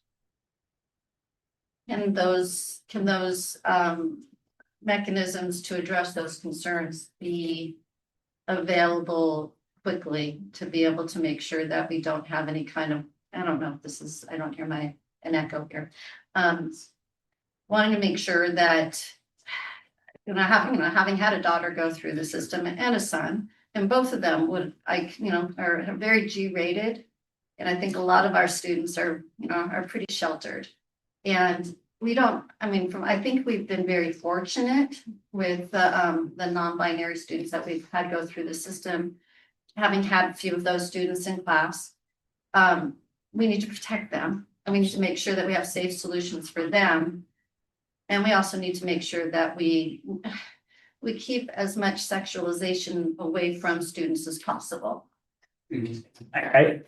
Can those mechanisms to address those concerns be available quickly to be able to make sure that we don't have any kind of, I don't know if this is, I don't hear an echo here. Wanting to make sure that, having had a daughter go through the system and a son, and both of them are very G-rated. And I think a lot of our students are pretty sheltered. And I think we've been very fortunate with the non-binary students that we've had go through the system. Having had a few of those students in class, we need to protect them, and we need to make sure that we have safe solutions for them. And we also need to make sure that we keep as much sexualization away from students as possible. I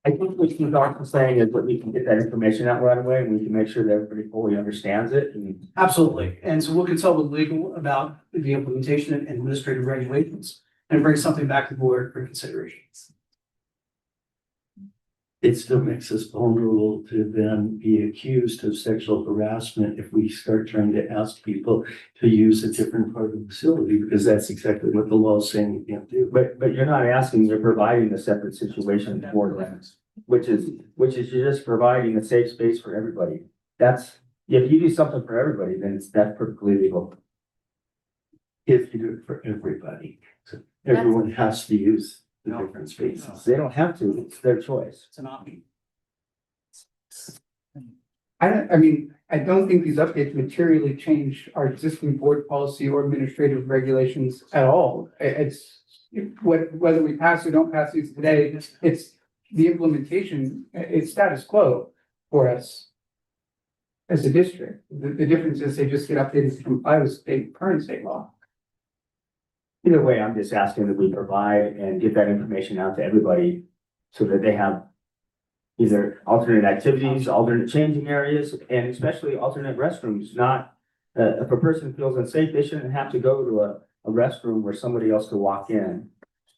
think what she's also saying is that we can get that information out right away, and we can make sure that everybody fully understands it. And Absolutely. And so we'll consult with legal about the implementation and administrative regulations and bring something back to the board for consideration. It still makes us vulnerable to then be accused of sexual harassment if we start trying to ask people to use a different part of the facility, because that's exactly what the law is saying you can't do. But you're not asking, you're providing a separate situation for them, which is you're just providing a safe space for everybody. If you do something for everybody, then that's perfectly legal. If you do it for everybody, so everyone has to use the different spaces. They don't have to, it's their choice. It's an option. I don't think these updates materially change our existing board policy or administrative regulations at all. It's whether we pass or don't pass these today, it's the implementation, it's status quo for us as a district. The difference is they just get updated to comply with current state law. Either way, I'm just asking that we provide and get that information out to everybody so that they have either alternate activities, alternate changing areas, and especially alternate restrooms. Not, if a person feels unsafe, they shouldn't have to go to a restroom where somebody else could walk in.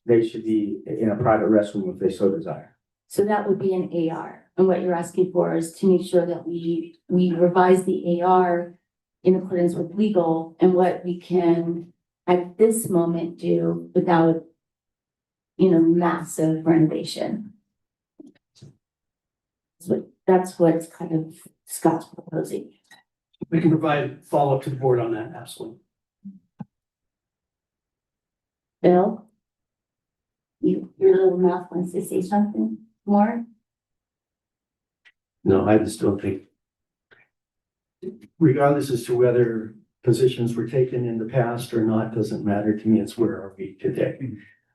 They should be in a private restroom if they so desire. So that would be an AR. And what you're asking for is to make sure that we revise the AR in accordance with legal and what we can at this moment do without, massive renovation. So that's what's kind of Scott's proposing. We can provide follow-up to the board on that, absolutely. Bill? Your little mouth wants to say something more? No, I just don't think, regardless as to whether positions were taken in the past or not, doesn't matter to me. It's where are we today?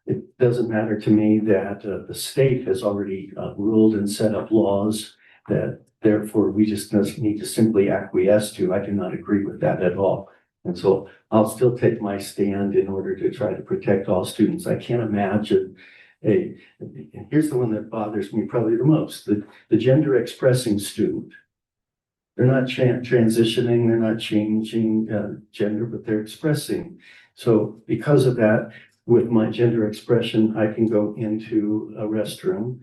It doesn't matter to me that the state has already ruled and set up laws that therefore we just need to simply acquiesce to. I do not agree with that at all. And so I'll still take my stand in order to try to protect all students. I can't imagine and here's the one that bothers me probably the most, the gender expressing student. They're not transitioning, they're not changing gender, but they're expressing. So because of that, with my gender expression, I can go into a restroom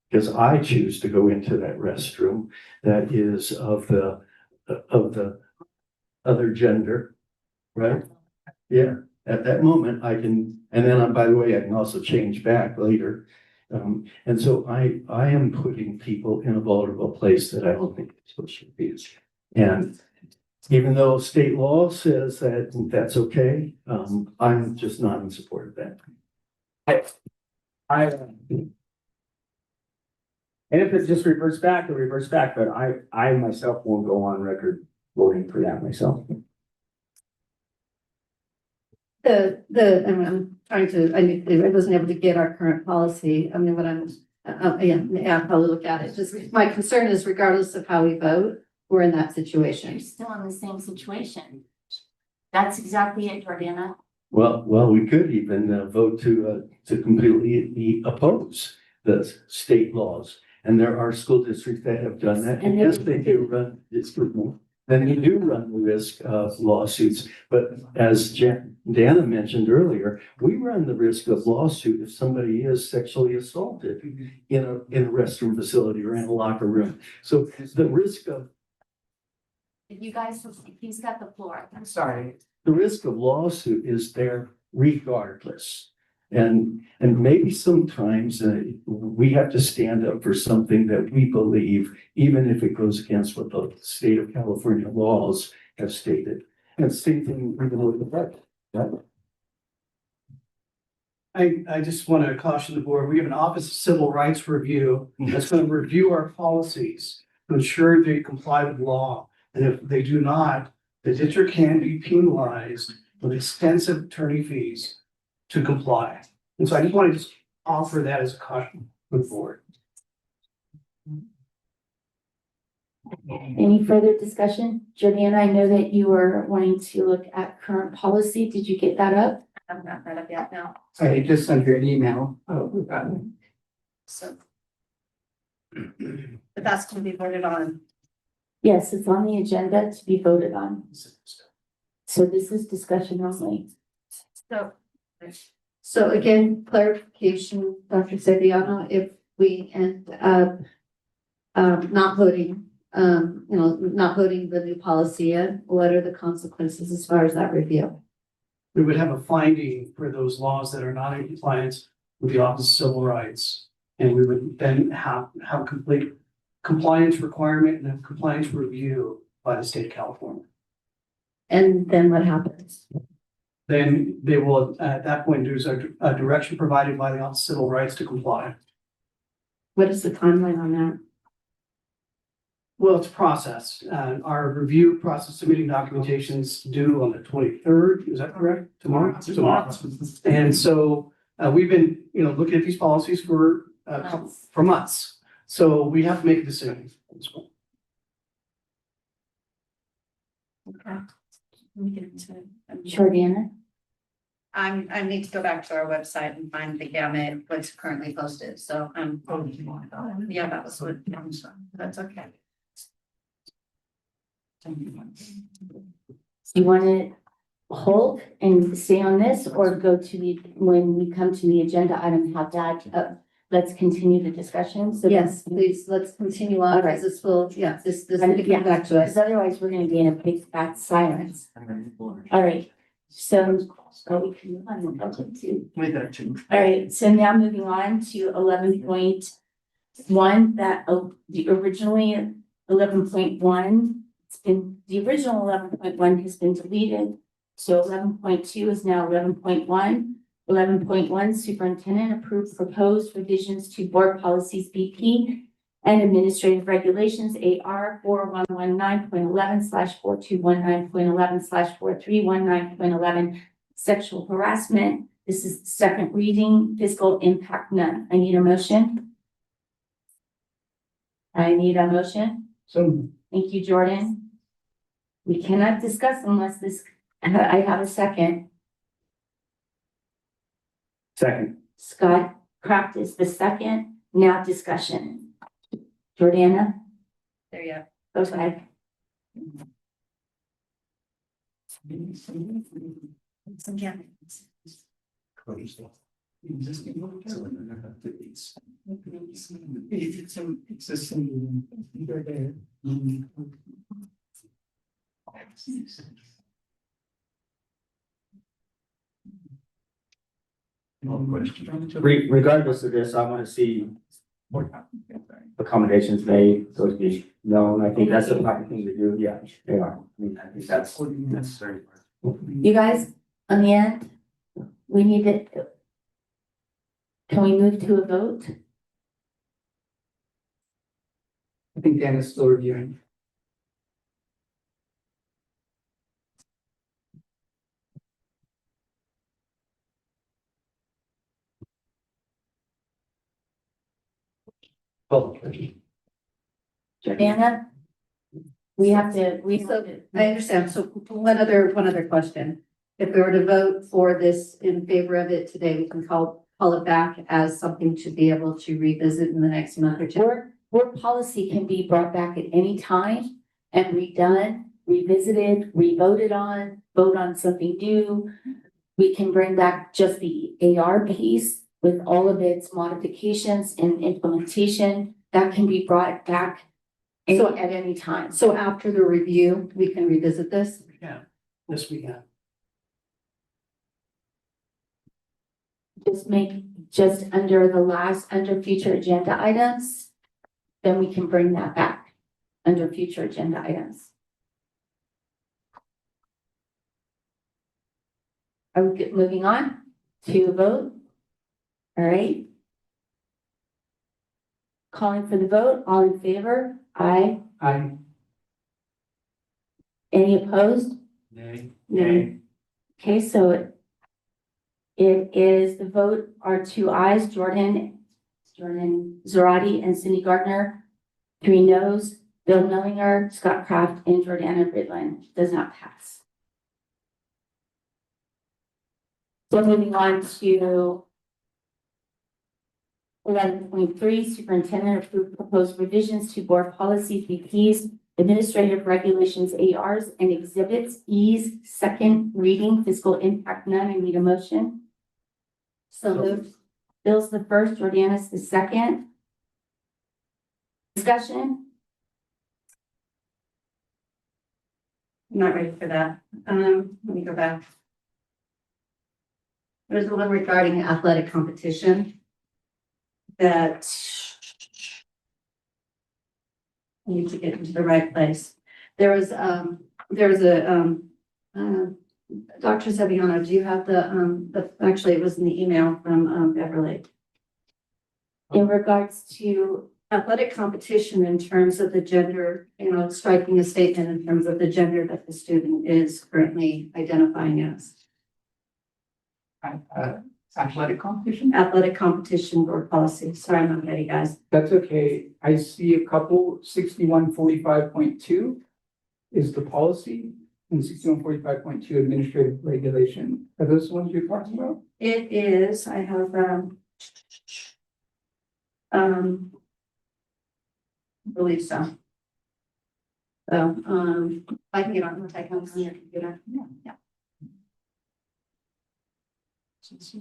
because I choose to go into that restroom that is of the other gender, right? Yeah, at that moment I can, and then by the way, I can also change back later. And so I am putting people in a vulnerable place that I don't think it's supposed to be. And even though state law says that that's okay, I'm just not in support of that. And if it just reverts back, it reverts back, but I myself won't go on record voting for that myself. I'm trying to, I wasn't able to get our current policy. I mean, what I'm, I'll probably look at it. Just my concern is regardless of how we vote, we're in that situation. You're still in the same situation. That's exactly it, Jordana. Well, we could even vote to completely oppose the state laws. And there are school districts that have done that. And yes, they do run, then you do run the risk of lawsuits. But as Dana mentioned earlier, we run the risk of lawsuit if somebody is sexually assaulted in a restroom facility or in a locker room. So the risk of You guys, he's got the floor. I'm sorry. The risk of lawsuit is there regardless. And maybe sometimes we have to stand up for something that we believe, even if it goes against what the state of California laws have stated. And same thing even with the budget. Right? I just want to caution the board, we have an Office of Civil Rights Review that's going to review our policies to ensure they comply with law. And if they do not, the district can be penalized with extensive attorney fees to comply. And so I just want to just offer that as a caution for the board. Any further discussion? Jordana, I know that you were wanting to look at current policy. Did you get that up? I haven't got that up yet, no. I just sent you an email. So. But that's gonna be voted on. Yes, it's on the agenda to be voted on. So this is discussion only. So again, clarification, Dr. Saviano, if we end up not voting, not voting the new policy in, what are the consequences as far as that review? We would have a finding for those laws that are not in compliance with the Office of Civil Rights. And we would then have complete compliance requirement and a compliance review by the state of California. And then what happens? Then they will, at that point, there's a direction provided by the Office of Civil Rights to comply. What is the timeline on that? Well, it's a process. Our review process submitting documentations due on the 23rd. Is that correct? Tomorrow. And so we've been, looking at these policies for, for months. So we have to make a decision. Jordana? I need to go back to our website and find the gamut, what's currently posted, so, yeah, that was what, that's okay. You want to hold and stay on this or go to the, when we come to the agenda item, have that, let's continue the discussion. So Yes, please, let's continue on, All right. because this will, this is And gonna yeah, come back to us. because otherwise we're gonna be in a big fat silence. All right, so, we can move on to budget too. All right, so now moving on to 11.1, that, the originally 11.1, the original 11.1 has been deleted. So 11.2 is now 11.1. 11.1, superintendent approved proposed revisions to board policies BP and administrative regulations AR 4119.11/4219.11/4319.11 sexual harassment. This is the second reading, fiscal impact none. I need a motion. So Thank you, Jordan. We cannot discuss unless I have a second. Second. Scott Kraft is the second. Now discussion. Jordana? There you Go ahead. Some gamuts. Regardless of this, I want to see accommodations made, so to be known. I think that's the proper thing to do. Yeah, they are. I mean, I think that's necessary. You guys, on the end, we need it. Can we move to a vote? I think Dan is still reviewing. Jordana? We have to. I understand. So one other question. If we were to vote for this in favor of it today, we can call it back as something to be able to revisit in the next month or two. Board policy can be brought back at any time and redone, revisited, re-voted on, vote on something new. We can bring back just the AR piece with all of its modifications and implementation. That can be brought back at any time. So after the review, we can revisit this? Yeah, yes, we can. Just under future agenda items, then we can bring that back under future agenda items. Are we moving on to a vote? All right. Calling for the vote, all in favor? Aye. Aye. Any opposed? Nay. Okay, so it is, the vote are 2 ayes, Jordan Zarate and Cindy Gardner. 3 noes, Bill Mellinger, Scott Kraft, and Jordana Bridlin. Does not pass. So moving on to 11.3, superintendent approved proposed revisions to board policies, BPs, administrative regulations, ARs, and exhibits, E's, second reading, fiscal impact none. I need a motion. So moved. Bill's the first, Jordana's the second. Discussion? I'm not ready for that. Let me go back. There's the one regarding athletic competition that I need to get into the right place. There's a Dr. Zebiano, do you have actually it was in the email from Beverly. In regards to athletic competition in terms of the gender, striking a statement in terms of the gender that the student is currently identifying as. Athletic competition? Athletic competition board policy. Sorry, I'm not ready, guys. That's okay. I see a couple, 6145.2 is the policy and 6145.2 administrative regulation. Are those the ones you're talking about? It is, I have, I believe so. So, if I can get on, if I can see your computer. Yeah. It's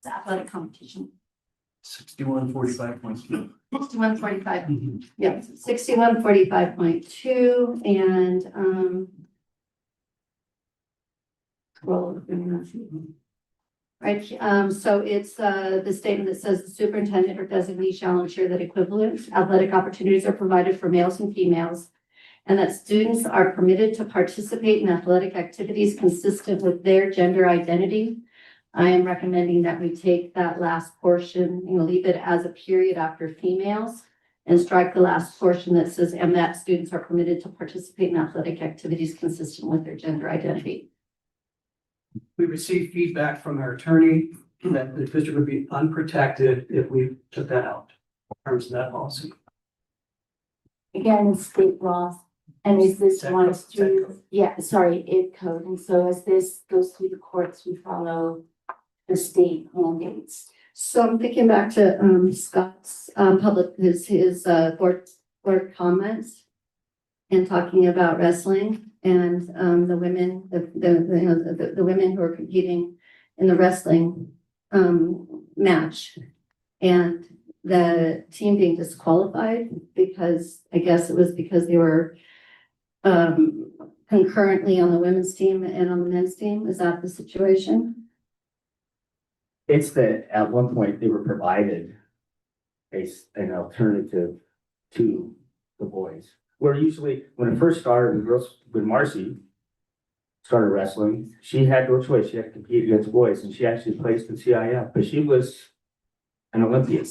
athletic competition. 6145.2. 6145, yeah, 6145.2 and, scroll. Right, so it's, the statement that says the superintendent or designee shall ensure that equivalent athletic opportunities are provided for males and females, and that students are permitted to participate in athletic activities consistent with their gender identity. I am recommending that we take that last portion, leave it as a period after females and strike the last portion that says, and that students are permitted to participate in athletic activities consistent with their gender identity. We received feedback from our attorney that the district would be unprotected if we took that out in terms of that policy. Again, it's state law, and is this Tech one code, through, id code, and so as this goes through the courts, we follow the state mandates. So I'm thinking back to Scott's his board comments and talking about wrestling and the women, the women who are competing in the wrestling match, and the team being disqualified because I guess it was because they were concurrently on the women's team and on the men's team. Is that the situation? It's that at one point they were provided an alternative to the boys. Where usually, when it first started, when Marcy started wrestling, she had no choice. She had to compete against boys, and she actually placed in CIF, but she was an Olympian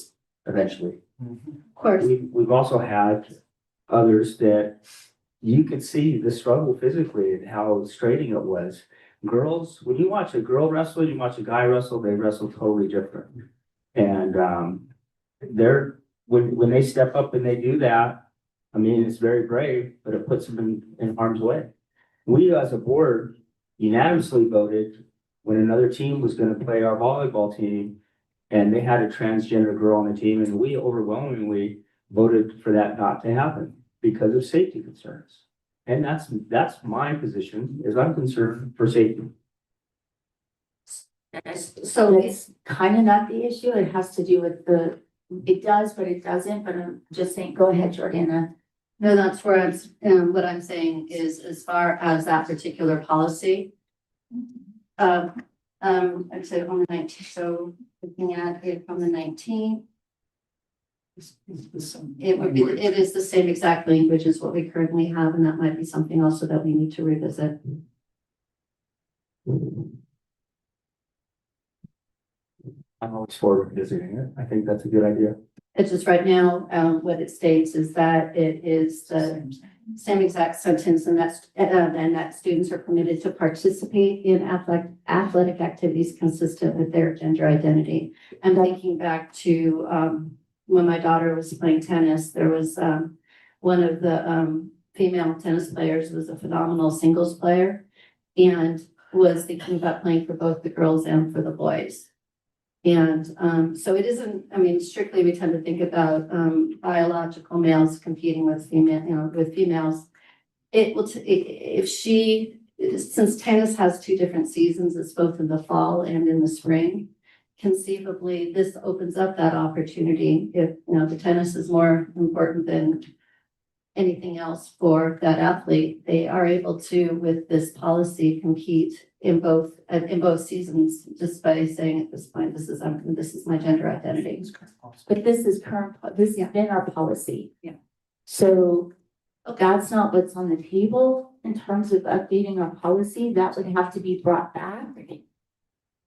eventually. Of course. We've also had others that you could see the struggle physically and how straining it was. Girls, when you watch a girl wrestle, you watch a guy wrestle, they wrestle totally different. And when they step up and they do that, I mean, it's very brave, but it puts them in harm's way. We as a board unanimously voted when another team was going to play our volleyball team, and they had a transgender girl on the team, and we overwhelmingly voted for that not to happen because of safety concerns. And that's my position, is I'm concerned for safety. So it's kind of not the issue, it has to do with it does, but it doesn't, but I'm just saying, go ahead, Jordana. No, that's where what I'm saying is, as far as that particular policy. I'd say on the 19th, so looking at it from the 19th. It is the same exact language as what we currently have, and that might be something also that we need to revisit. I'm always for revisiting it. I think that's a good idea. It's just right now, what it states is that it is the same exact sentence, and that students are permitted to participate in athletic activities consistent with their gender identity. And thinking back to when my daughter was playing tennis, there was one of the female tennis players was a phenomenal singles player and was thinking about playing for both the girls and for the boys. And so it isn't, I mean, strictly we tend to think about biological males competing with females. It will, since tennis has two different seasons, it's both in the fall and in the spring. Conceivably, this opens up that opportunity. If the tennis is more important than anything else for that athlete, they are able to, with this policy, compete in both seasons, just by saying at this point, this is my gender identity. But this has been our policy. Yeah. So that's not what's on the table in terms of updating our policy. That would have to be brought back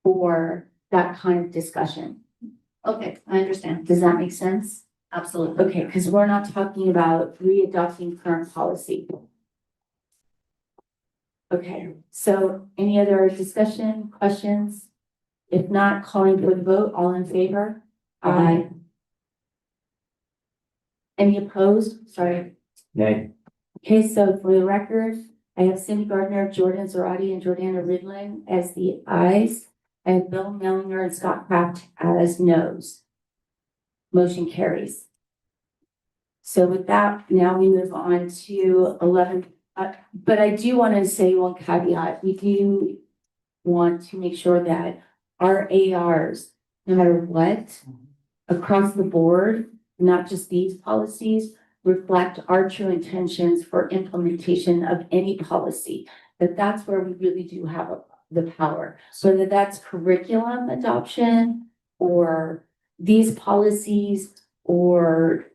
for that kind of discussion. Okay, I understand. Does that make sense? Absolutely. Okay, because we're not talking about re-adopting current policy. Okay, so any other discussion, questions? If not, calling for the vote, all in favor? Aye. Any opposed? Sorry. Nay. Okay, so for the record, I have Cindy Gardner, Jordan Zarate, and Jordana Ridlin as the ayes, and Bill Mellinger and Scott Kraft as noes. Motion carries. So with that, now we move on to 11. But I do want to say one caveat. We do want to make sure that our ARs, no matter what, across the board, not just these policies, reflect our true intentions for implementation of any policy. That's where we really do have the power. So whether that's curriculum adoption or these policies or,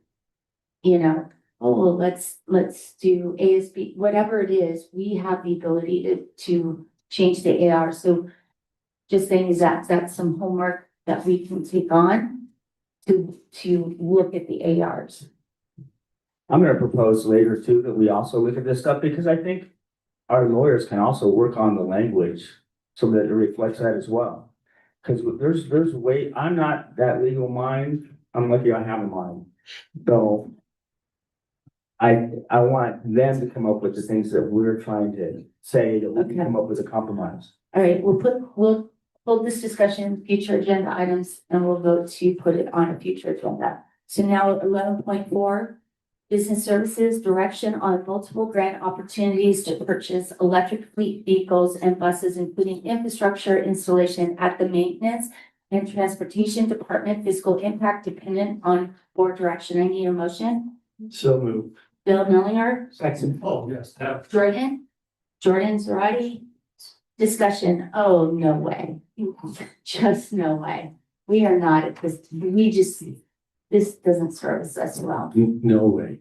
you know, oh, let's do ASB, whatever it is, we have the ability to change the AR. So just saying is that's some homework that we can take on to look at the ARs. I'm gonna propose later too, that we also look at this stuff, because I think our lawyers can also work on the language so that it reflects that as well. Cause there's way, I'm not that legal mind, I'm lucky I have a mind. So I want them to come up with the things that we're trying to say, that we can come up with a compromise. All right, we'll hold this discussion, future agenda items, and we'll vote to put it on a future agenda. So now 11.4, business services, direction on multiple grant opportunities to purchase electric fleet vehicles and buses, including infrastructure installation at the maintenance and transportation department, fiscal impact dependent on board direction. I need a motion. So moved. Bill Mellinger, Second. Oh, yes. Jordan Zarate. Discussion, oh, no way. Just no way. We are not at this, this doesn't service us well. No way.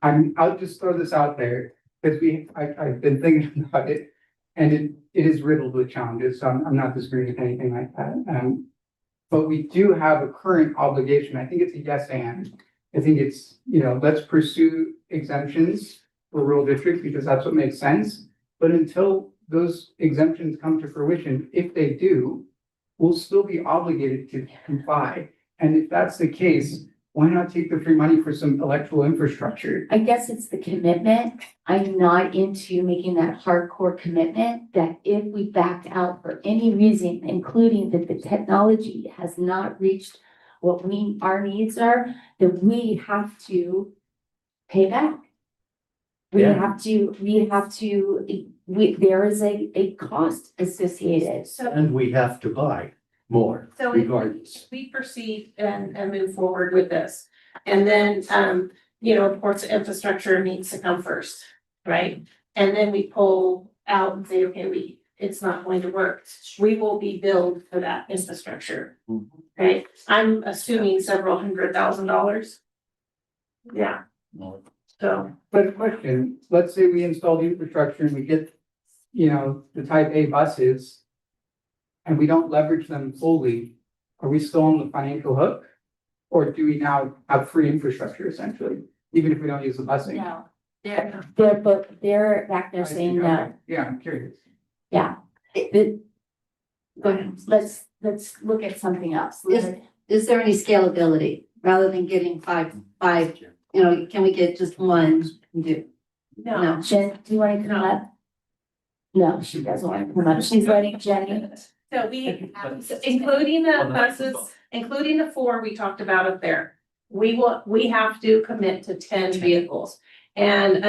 I'll just throw this out there, because I've been thinking about it, and it is riddled with challenges, so I'm not disagreeing with anything like that. But we do have a current obligation. I think it's a yes and. I think it's, let's pursue exemptions for rural districts because that's what makes sense. But until those exemptions come to fruition, if they do, we'll still be obligated to comply. And if that's the case, why not take the free money for some electrical infrastructure? I guess it's the commitment. I'm not into making that hardcore commitment that if we backed out for any reason, including that the technology has not reached what our needs are, that we have to pay back. There is a cost associated. And we have to buy more So regardless. we proceed and move forward with this. And then, of course, the infrastructure needs to come first, right? And then we pull out and say, okay, it's not going to work. We will be billed for that infrastructure, right? I'm assuming several $100,000. Yeah. So. But a question, let's say we install the infrastructure and we get, the type A buses and we don't leverage them fully, are we still on the financial hook? Or do we now have free infrastructure essentially, even if we don't use the busing? No, they're back there saying no. Yeah, I'm curious. Yeah. Go ahead. Let's look at something else. Is there any scalability rather than getting five, can we get just one and do? No. Jen, do you want to come up? No, she doesn't want to come up. She's letting Jenny. So including the buses, including the 4 we talked about up there, we have to commit to 10 vehicles. And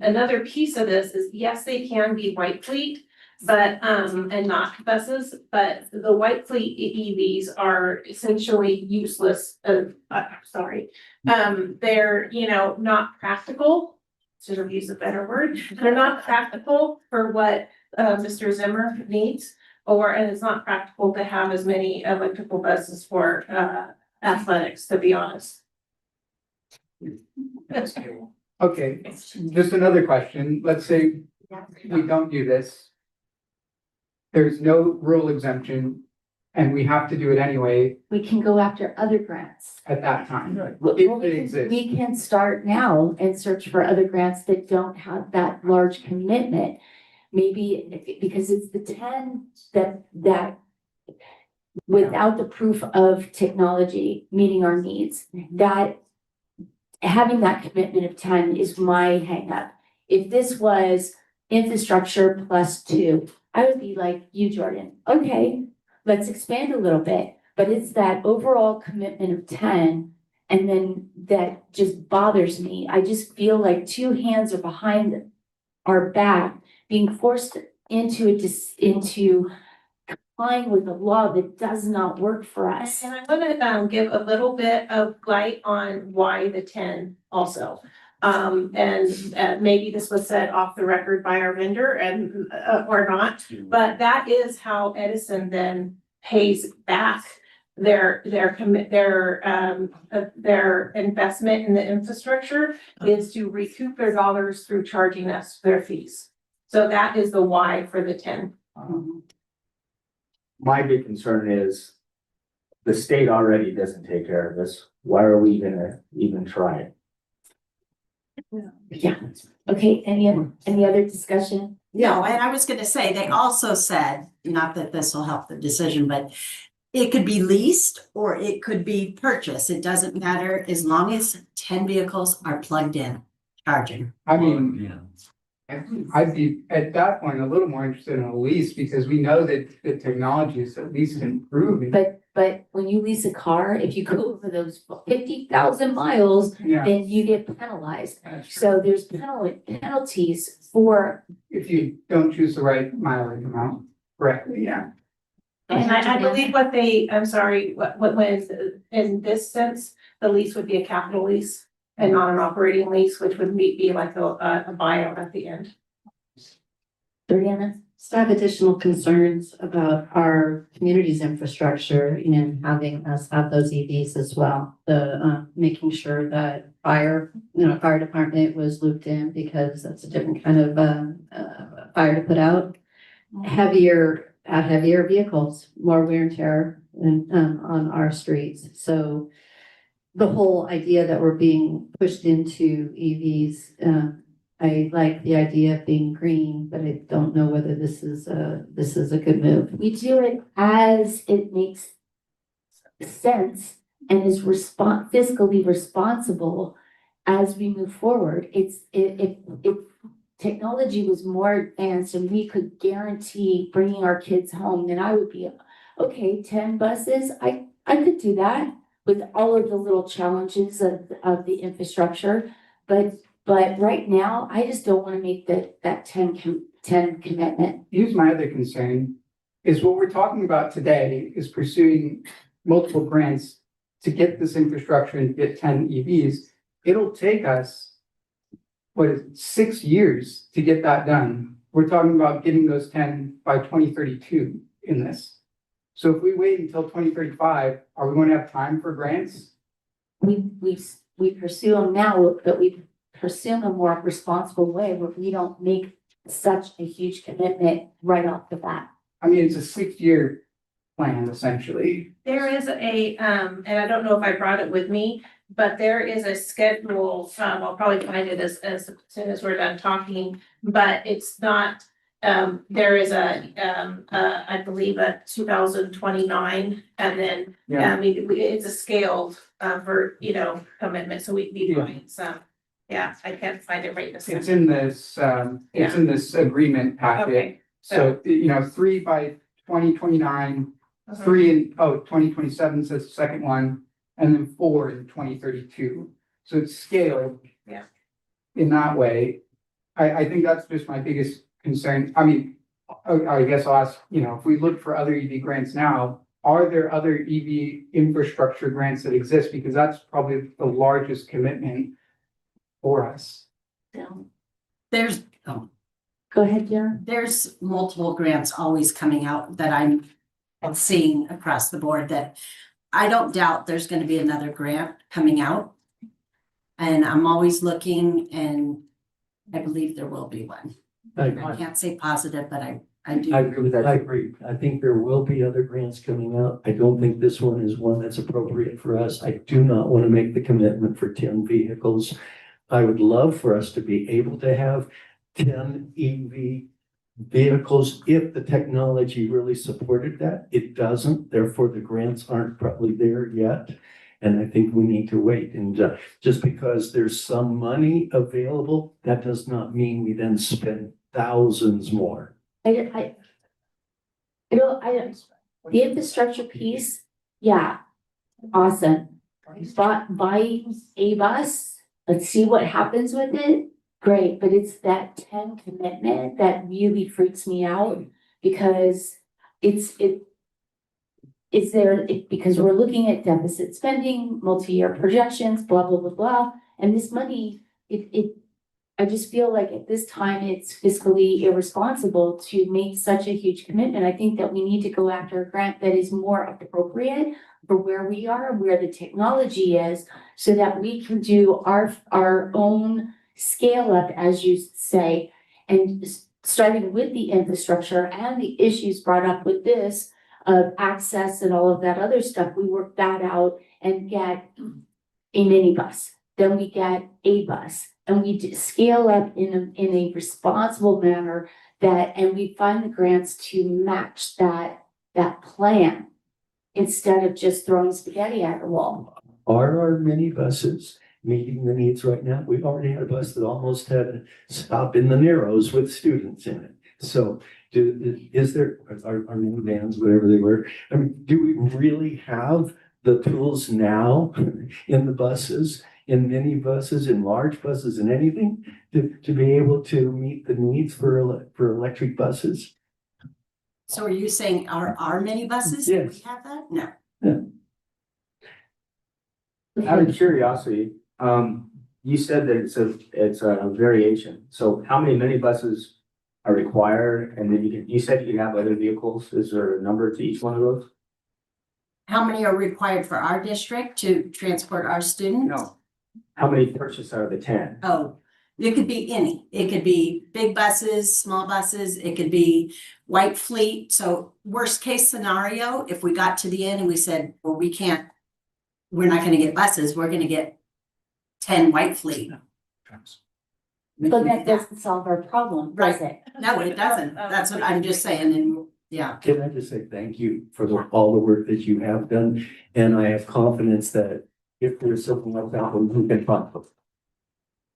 another piece of this is, yes, they can be white fleet, but, and not buses, but the white fleet EVs are essentially useless. Sorry. They're, not practical. Should have used a better word. They're not practical for what, Mr. Zimmer needs. And it's not practical to have as many electrical buses for athletics, to be honest. Okay, just another question. Let's say we don't do this. There's no rural exemption and we have to do it anyway We can go after other grants. at that time. Well, If it exists. We can start now and search for other grants that don't have that large commitment. because it's the 10 that without the proof of technology meeting our needs, that having that commitment of 10 is my hang up. If this was infrastructure plus 2, I would be like you, Jordan. Okay, let's expand a little bit, but it's that overall commitment of 10, and then that just bothers me. I just feel like two hands are behind our back, being forced into complying with a law that does not work for us. And I want to give a little bit of light on why the 10 also. Maybe this was said off the record by our vendor and or not, but that is how Edison then pays back their investment in the infrastructure is to recoup their dollars through charging us their fees. So that is the why for the 10. My big concern is the state already doesn't take care of this. Why are we gonna even try it? Yeah, okay, any other discussion? No, and I was gonna say, they also said, not that this will help the decision, but it could be leased or it could be purchased. It doesn't matter as long as 10 vehicles are plugged in, charging. I mean, I'd be at that point a little more interested in a lease because we know that the technology is at least improving. But when you lease a car, if you go over those 50,000 miles, Yeah. then you get penalized. That's true. So there's penalties for. If you don't choose the right mileage amount correctly, yeah. And I believe I'm sorry, when in this sense, the lease would be a capital lease and not an operating lease, which would be like a buyout at the end. Brianna? So I have additional concerns about our community's infrastructure and having us have those EVs as well. Making sure that fire department was looped in because that's a different kind of fire to put out. Heavier vehicles, more wear and tear on our streets. So the whole idea that we're being pushed into EVs, I like the idea of being green, but I don't know whether this is a good move. We do it as it makes sense and is fiscally responsible as we move forward. If technology was more advanced and we could guarantee bringing our kids home, then I would be, okay, 10 buses, I could do that with all of the little challenges of the infrastructure. But right now, I just don't want to make that 10 commitment. Here's my other concern, is what we're talking about today is pursuing multiple grants to get this infrastructure and get 10 EVs. It'll take us, 6 years to get that done. We're talking about getting those 10 by 2032 in this. So if we wait until 2035, are we going to have time for grants? We pursue them now, but we pursue them a more responsible way where we don't make such a huge commitment right off the bat. I mean, it's a 6-year plan essentially. There is and I don't know if I brought it with me, but there is a schedule, I'll probably find it as soon as we're done talking, but it's not, there is I believe a 2029, and then, Yeah. I mean, it's a scaled, commitment, so we'd be doing some. Yeah, I can't find it right this. It's in this agreement packet. Okay. So, 3 by 2029, 3 in 2027 says the second one, and then 4 in 2032. So it's scaled. Yeah. In that way. I think that's just my biggest concern. I mean, I guess I'll ask, if we look for other EV grants now, are there other EV infrastructure grants that exist? Because that's probably the largest commitment for us. There's, Go ahead, Jen. there's multiple grants always coming out that I'm seeing across the board that I don't doubt there's gonna be another grant coming out. And I'm always looking, and I believe there will be one. I can't say positive, but I do. I agree with that. I agree. I think there will be other grants coming out. I don't think this one is one that's appropriate for us. I do not want to make the commitment for 10 vehicles. I would love for us to be able to have 10 EV vehicles if the technology really supported that. It doesn't, therefore the grants aren't probably there yet. And I think we need to wait. And just because there's some money available, that does not mean we then spend thousands more. I don't, the infrastructure piece, yeah, awesome. But buy a bus, let's see what happens with it, great, but it's that 10 commitment that really freaks me out because because we're looking at deficit spending, multi-year projections, blah, blah, blah, blah, and this money, I just feel like at this time, it's fiscally irresponsible to make such a huge commitment. I think that we need to go after a grant that is more appropriate for where we are, where the technology is, so that we can do our own scale up, as you say, and starting with the infrastructure and the issues brought up with this of access and all of that other stuff, we work that out and get a minibus. Then we get a bus. And we scale up in a responsible manner and we find the grants to match that plan instead of just throwing spaghetti at the wall. Are our minibuses meeting the needs right now? We've already had a bus that almost had a stop in the Narrows with students in it. So is there, our minivans, whatever they were, I mean, do we really have the tools now in the buses, in minibuses, in large buses, in anything to be able to meet the needs for electric buses? So are you saying our minibuses? Do Yes. we have that? No. Out of curiosity, you said that it's a variation. So how many minibuses are required? And then you said you can have other vehicles. Is there a number to each one of those? How many are required for our district to transport our students? No. How many purchased out of the 10? Oh, it could be any. It could be big buses, small buses, it could be white fleet. So worst case scenario, if we got to the end and we said, well, we're not gonna get buses, we're gonna get 10 white fleet. But that doesn't solve our problem, does it? No, it doesn't. That's what I'm just saying. And yeah. Can I just say thank you for all the work that you have done? And I have confidence that if there's something like that, we can find it.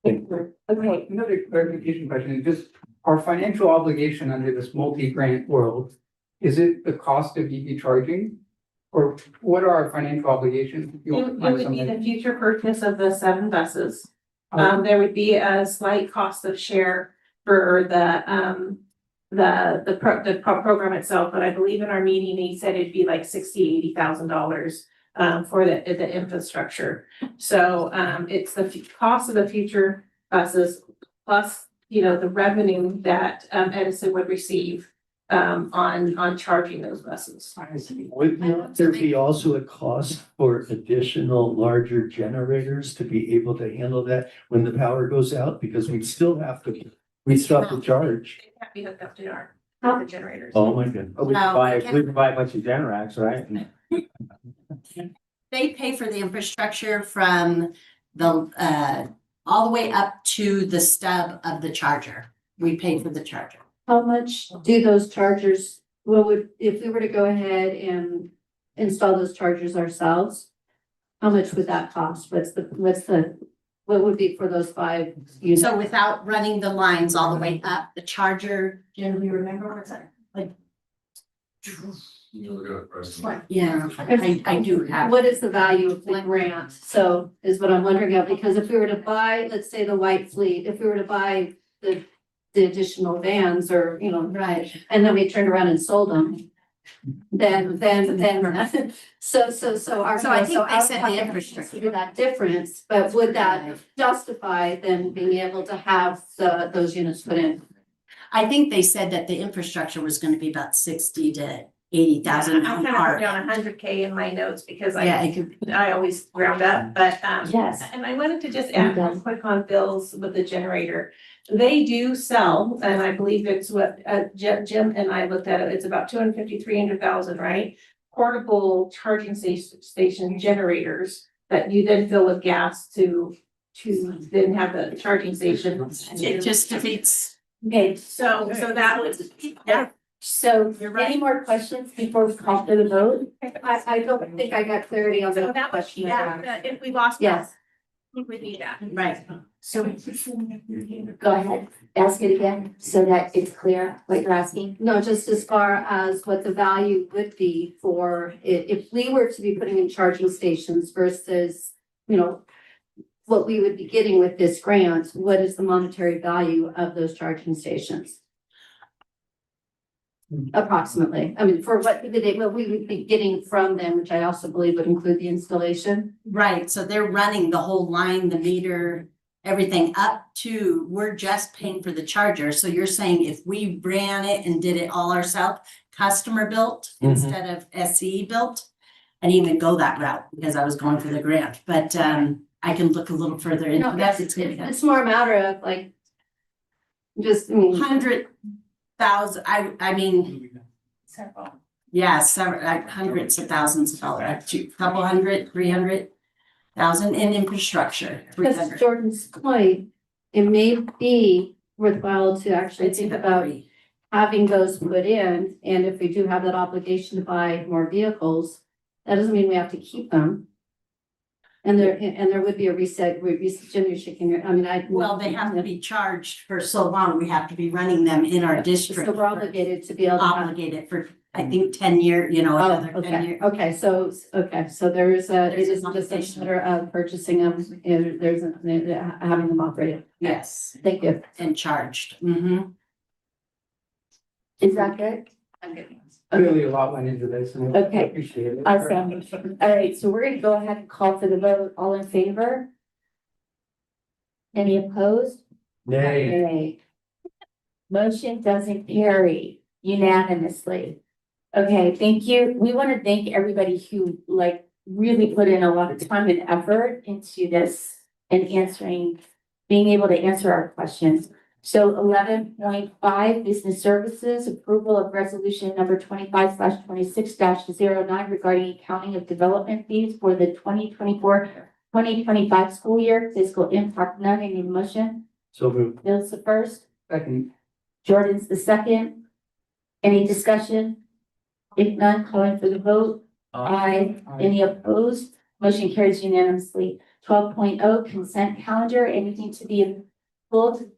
Okay. Another clarification question, is just our financial obligation under this multi-grant world, is it the cost of EV charging? Or what are our financial obligations? If you It want to find would be something. the future purchase of the 7 buses. Oh. There would be a slight cost of share for the program itself, but I believe in our meeting, he said it'd be like $80,000 for the infrastructure. So it's the cost of the future buses plus, the revenue that Edison would receive on charging those buses. Would not there be also a cost for additional larger generators to be able to handle that when the power goes out? Because we still have to charge. They can't be hooked up to our the generators. Oh, my goodness. We No, buy we a bunch of Generacs, right? They pay for the infrastructure from the all the way up to the stub of the charger. We pay for the charger. How much do those chargers, if we were to go ahead and install those chargers ourselves? How much would that cost? What would be for those 5 units? So without running the lines all the way up, the charger, Jen, do you remember what's that? Like, yeah, I do have. What is the value of the grant? So is what I'm wondering about, because if we were to buy, let's say the white fleet, if we were to buy the additional vans or, Right. and then we turned around and sold them. Then, so our. So I think so they our said the pocket infrastructure. consider that difference, but would that justify then being able to have those units put in? I think they said that the infrastructure was gonna be about 60 to 80,000 I'm on kind of our. putting down 100K in my notes because Yeah, it could. I always round up, but Yes. and I wanted to just add real quick on Bill's with the generator. They do sell, and I believe it's what Jim and I looked at it, it's about 250,000-300,000, right? Portable charging station generators that you then fill with gas to then have the charging station. It just defeats Okay, So that was, yeah, so You're any right. more questions before we call for the vote? I don't think I got clarity on so the that was, question. yeah, if we lost. Yes. I think we need that. Right. So go ahead, ask it again so that it's clear what you're asking. No, just as far as what the value would be for if we were to be putting in charging stations versus, you know, what we would be getting with this grant, what is the monetary value of those charging stations? Approximately, I mean, for what we would be getting from them, which I also believe would include the installation. Right, so they're running the whole line, the meter, everything up to, we're just paying for the charger. So you're saying if we ran it and did it all ourselves, customer built instead of SCE built? I didn't even go that route because I was going for the grant, but I can look a little further into No, that. it's more a matter of like, just, I mean. 100,000, I mean, Several. yeah, several, like hundreds of thousands of dollars, a couple hundred, 300,000 in infrastructure. Because 300. Jordan's point, it may be worthwhile to actually I'd say think that about three. having those put in, and if we do have that obligation to buy more vehicles, that doesn't mean we have to keep them. And there would be a reset, Jim, you're shaking your, I mean, Well, they have to be charged for so long, we have to be running them in our district. So we're obligated to be able to have. Obligated for, I think, 10 year, another 10 Okay, year. okay, so there is it There's isn't an just a obligation. matter of purchasing them, there's having them operated. Yes, Thank you. and charged. Is that good? I'm good. Clearly a lot went into this and I Okay. appreciate it. Awesome. All right, so we're gonna go ahead and call for the vote. All in favor? Any opposed? Nay. Nay. Motion doesn't carry unanimously. Okay, thank you. We want to thank everybody who really put in a lot of time and effort into this and being able to answer our questions. So 11.5 business services, approval of resolution number 25/26-09 regarding accounting of development fees for the 2024-2025 school year, fiscal impact none. I need a motion. So moved. Bill's the first, Second. Jordan's the second. Any discussion? If none, calling for the vote. Aye. Any opposed? Motion carries unanimously. 12.0 consent calendar, anything to be pulled?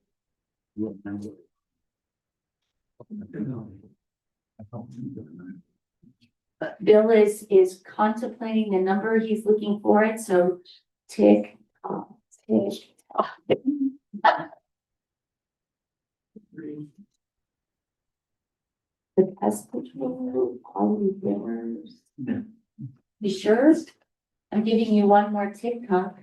Bill is contemplating the number, he's looking for it, so tick, tick. The pest control, quality winners. You sure? I'm giving you one more TikTok.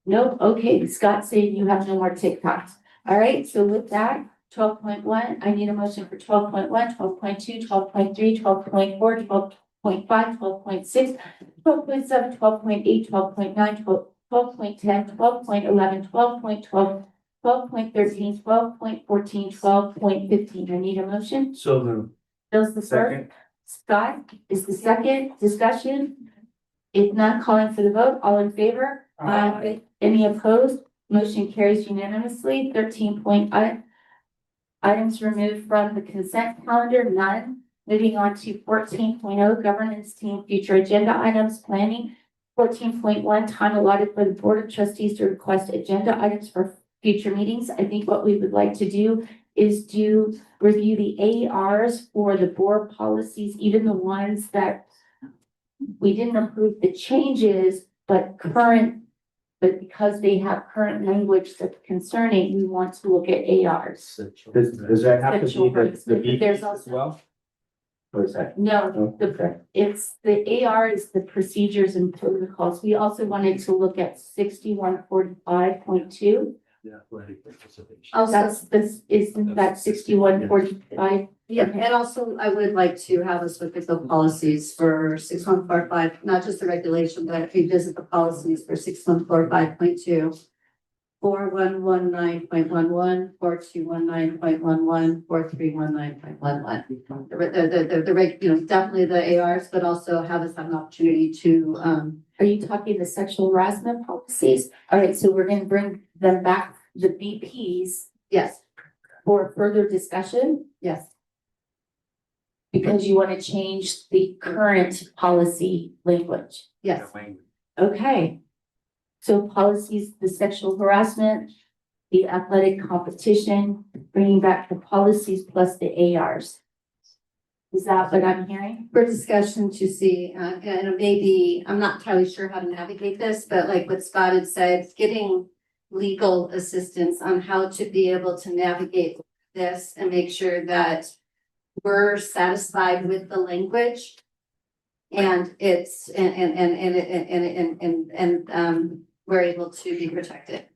Nope, okay, Scott saying you have no more TikToks. All right, so with that, 12.1, I need a motion for 12.1, 12.2, 12.3, 12.4, 12.5, 12.6, 12.7, 12.8, 12.9, 12.10, 12.11, 12.12, 12.13, 12.14, 12.15. I need a motion. So moved. Bill's the first. Scott is the second. Discussion? If not, calling for the vote. All in favor? Aye. Any opposed? Motion carries unanimously. 13 items removed from the consent calendar, none. Moving on to 14.0 governance team future agenda items planning. 14.1 time allotted for the Board of Trustees to request agenda items for future meetings. I think what we would like to do is review the ARs for the board policies, even the ones that we didn't approve the changes, but because they have current language that's concerning, we want to look at ARs. Does that have to be Sexual the harassment, but there's BP as also- well? Or is that? No, it's the AR is the procedures and protocols. We also wanted to look at 6145.2. Also, Isn't that 6145? yeah, and also I would like to have us look at the policies for 6145, not just the regulation, but revisit the policies for 6145.2. 4119.11, 4219.11, 4319.11. Definitely the ARs, but also have us have an opportunity to, Are you talking the sexual harassment policies? All right, so we're gonna bring them back, the BPs. yes. for further discussion? Yes. Because you want to change the current policy language. Yes. Okay. So policies, the sexual harassment, the athletic competition, bringing back the policies plus the ARs. Is that what I'm hearing? For discussion to see, and maybe, I'm not entirely sure how to navigate this, but like what Scott had said, getting legal assistance on how to be able to navigate this and make sure that we're satisfied with the language. And it's, we're able to be protected.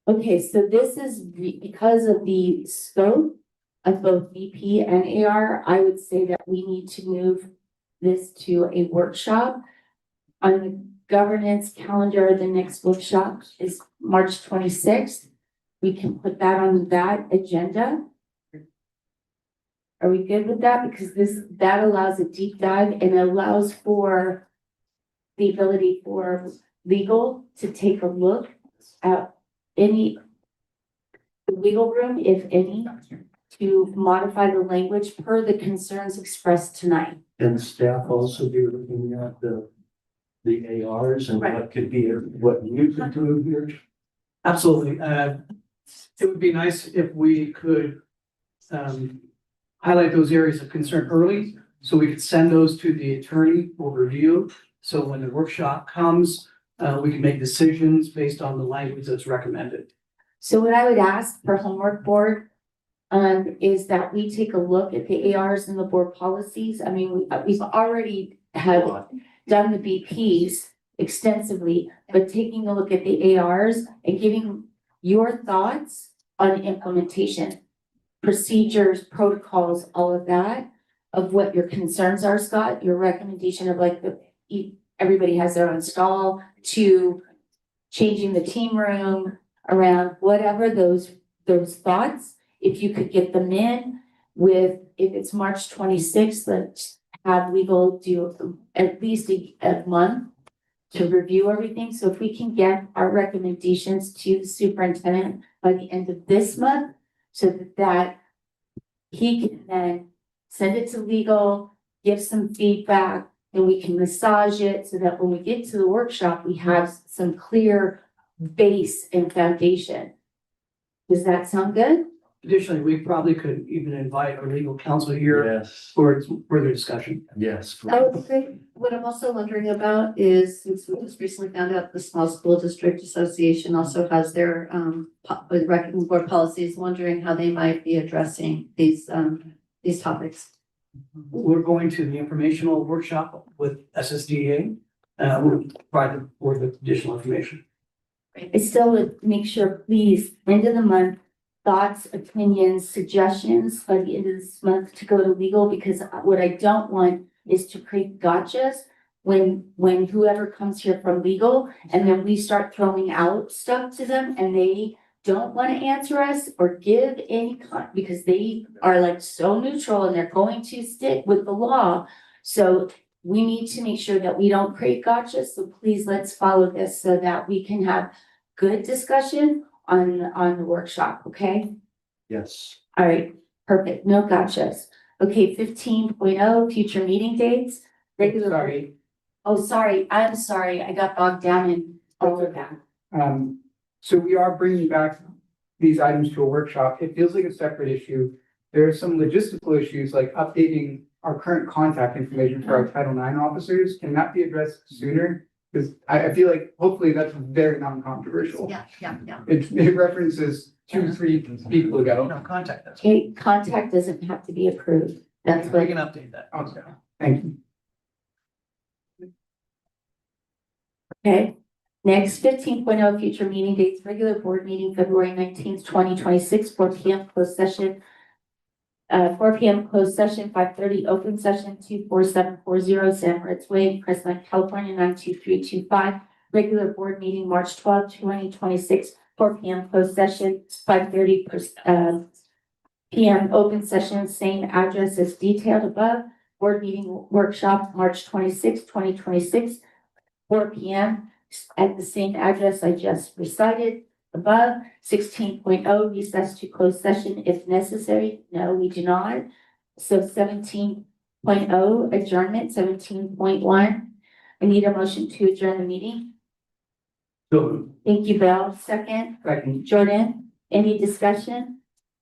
Okay, so this is because of the scope of both VP and AR, I would say that we need to move this to a workshop. On the governance calendar, the next workshop is March 26th. We can put that on that agenda. Are we good with that? Because that allows a deep dive and allows for the ability for legal to take a look at any wiggle room, if any, to modify the language per the concerns expressed tonight. And staff also be looking at the ARs and what could be, what you could do here. Absolutely. It would be nice if we could highlight those areas of concern early, so we could send those to the attorney for review. So when the workshop comes, we can make decisions based on the language that's recommended. So what I would ask for homework board is that we take a look at the ARs and the board policies. I mean, we've already have done the BPs extensively, but taking a look at the ARs and giving your thoughts on implementation, procedures, protocols, all of that, of what your concerns are, Scott, your recommendation of like everybody has their own stall, to changing the team room around, whatever those thoughts, if you could get them in with, if it's March 26th, let's have legal do at least a month to review everything. So if we can get our recommendations to the superintendent by the end of this month, so that he can then send it to legal, give some feedback, and we can massage it so that when we get to the workshop, we have some clear base and foundation. Does that sound good? Additionally, we probably could even invite our legal counsel here Yes, for further discussion. yes. That would be great. What I'm also wondering about is, since we just recently found out the Small School District Association also has their board policies, wondering how they might be addressing these topics. We're going to the informational workshop with SSDA. We'll provide the board with additional information. I still would make sure, please, end of the month, thoughts, opinions, suggestions by the end of this month to go to legal, because what I don't want is to create gotchas when whoever comes here from legal, and then we start throwing out stuff to them and they don't want to answer us or give any because they are like so neutral and they're going to stick with the law. So we need to make sure that we don't create gotchas. So please, let's follow this so that we can have good discussion on the workshop, okay? Yes. All right, perfect, no gotchas. Okay, 15.0, future meeting dates, regular. Sorry. Oh, sorry, I'm sorry, I got bogged down in all of that. So we are bringing back these items to a workshop. It feels like a separate issue. There are some logistical issues like updating our current contact information for our Title IX officers. Can that be addressed sooner? Because I feel like hopefully that's very non-controversial. Yeah. It references 2-3 people ago. No, contact us. Okay, contact doesn't have to be approved, that's We what, can update that. Okay, thank you. okay? Next, 15.0, future meeting dates, regular board meeting, February 19th, 2026, 4 p.m. closed session. 4 p.m. closed session, 5:30 open session, 24740 San Moritz Way, Crestline, California, 92325. Regular board meeting, March 12th, 2026, 4 p.m. closed session, 5:30 p.m. open session, same address as detailed above. Board meeting workshop, March 26th, 2026, 4 p.m. at the same address I just recited. above. 16.0 recess to closed session if necessary. No, we do not. So 17.0 adjournment, 17.1. I need a motion to adjourn the meeting. Thank you, Bill. Second, Jordan, any discussion?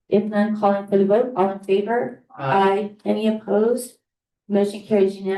If none, calling for the vote, all in favor? Aye. Any opposed? Motion carries unanimously.